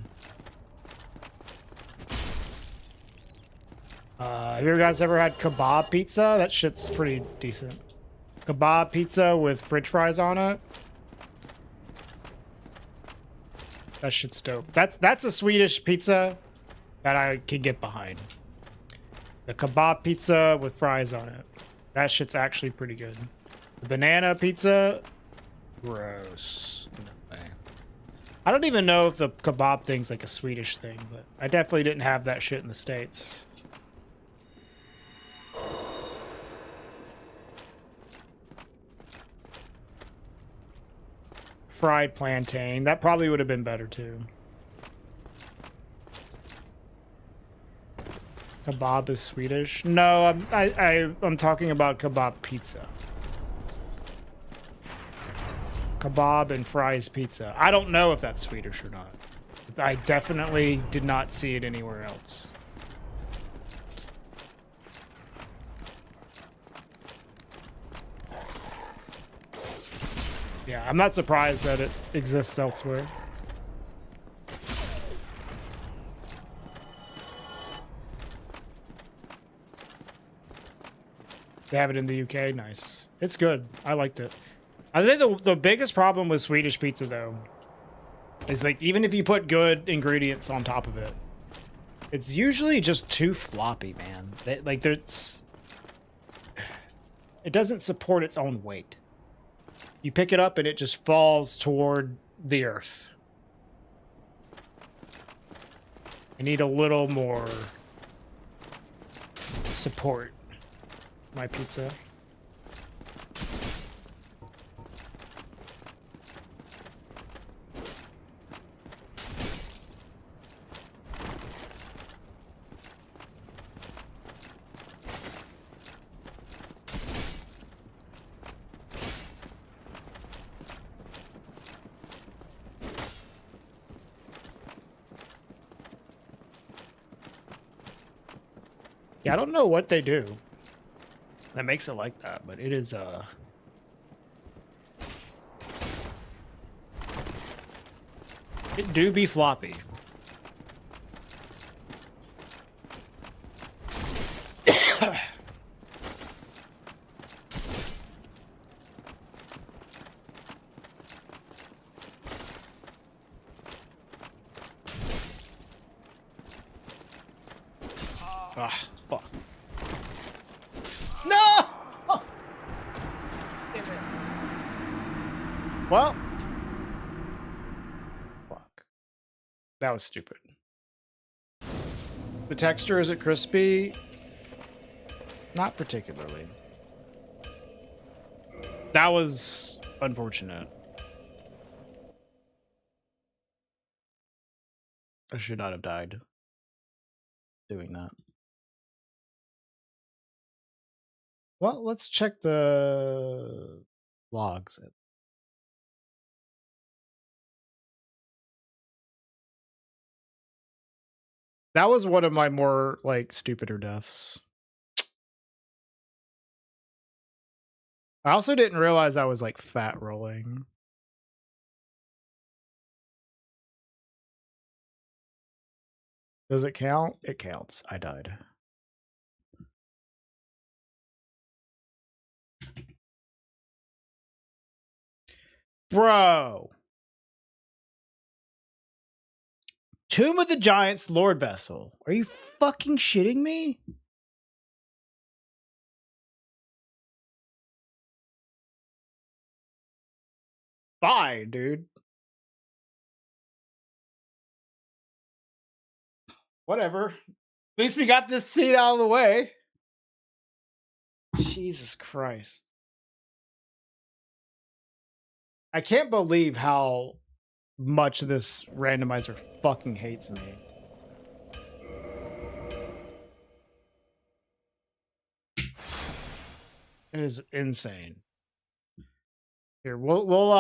Have you guys ever had kebab pizza? That shit's pretty decent. Kebab pizza with French fries on it. That shit's dope. That's a Swedish pizza that I can get behind. The kebab pizza with fries on it. That shit's actually pretty good. The banana pizza, gross. No way. I don't even know if the kebab thing's like a Swedish thing, but I definitely didn't have that shit in the States. Fried plantain. That probably would have been better too. Kebab is Swedish? No, I'm talking about kebab pizza. Kebab and fries pizza. I don't know if that's Swedish or not. I definitely did not see it anywhere else. Yeah, I'm not surprised that it exists elsewhere. They have it in the UK. Nice. It's good. I liked it. I think the biggest problem with Swedish pizza, though, is like even if you put good ingredients on top of it, it's usually just too floppy, man. It doesn't support its own weight. You pick it up and it just falls toward the earth. I need a little more support. My pizza. Yeah, I don't know what they do that makes it like that, but it is it do be floppy. Ah, fuck. No! Damn it. Well. Fuck. That was stupid. The texture, is it crispy? Not particularly. That was unfortunate. I should not have died doing that. Well, let's check the logs. That was one of my more, like, stupider deaths. I also didn't realize I was, like, fat rolling. Does it count? It counts. I died. Bro! Tomb of the Giants Lord Vessel. Are you fucking shitting me? Fine, dude. Whatever. At least we got this scene out of the way. Jesus Christ. I can't believe how much this randomizer fucking hates me. It is insane. Here, we'll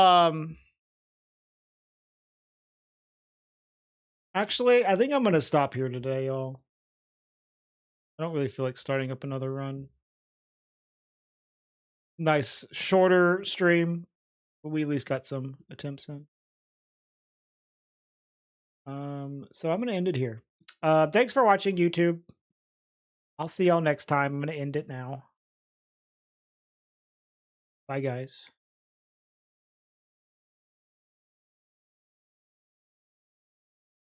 actually, I think I'm gonna stop here today, y'all. I don't really feel like starting up another run. Nice shorter stream, but we at least got some attempts in. So I'm gonna end it here. Thanks for watching, YouTube. I'll see y'all next time. I'm gonna end it now. Bye, guys.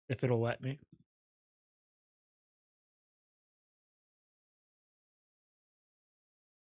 If it'll let me.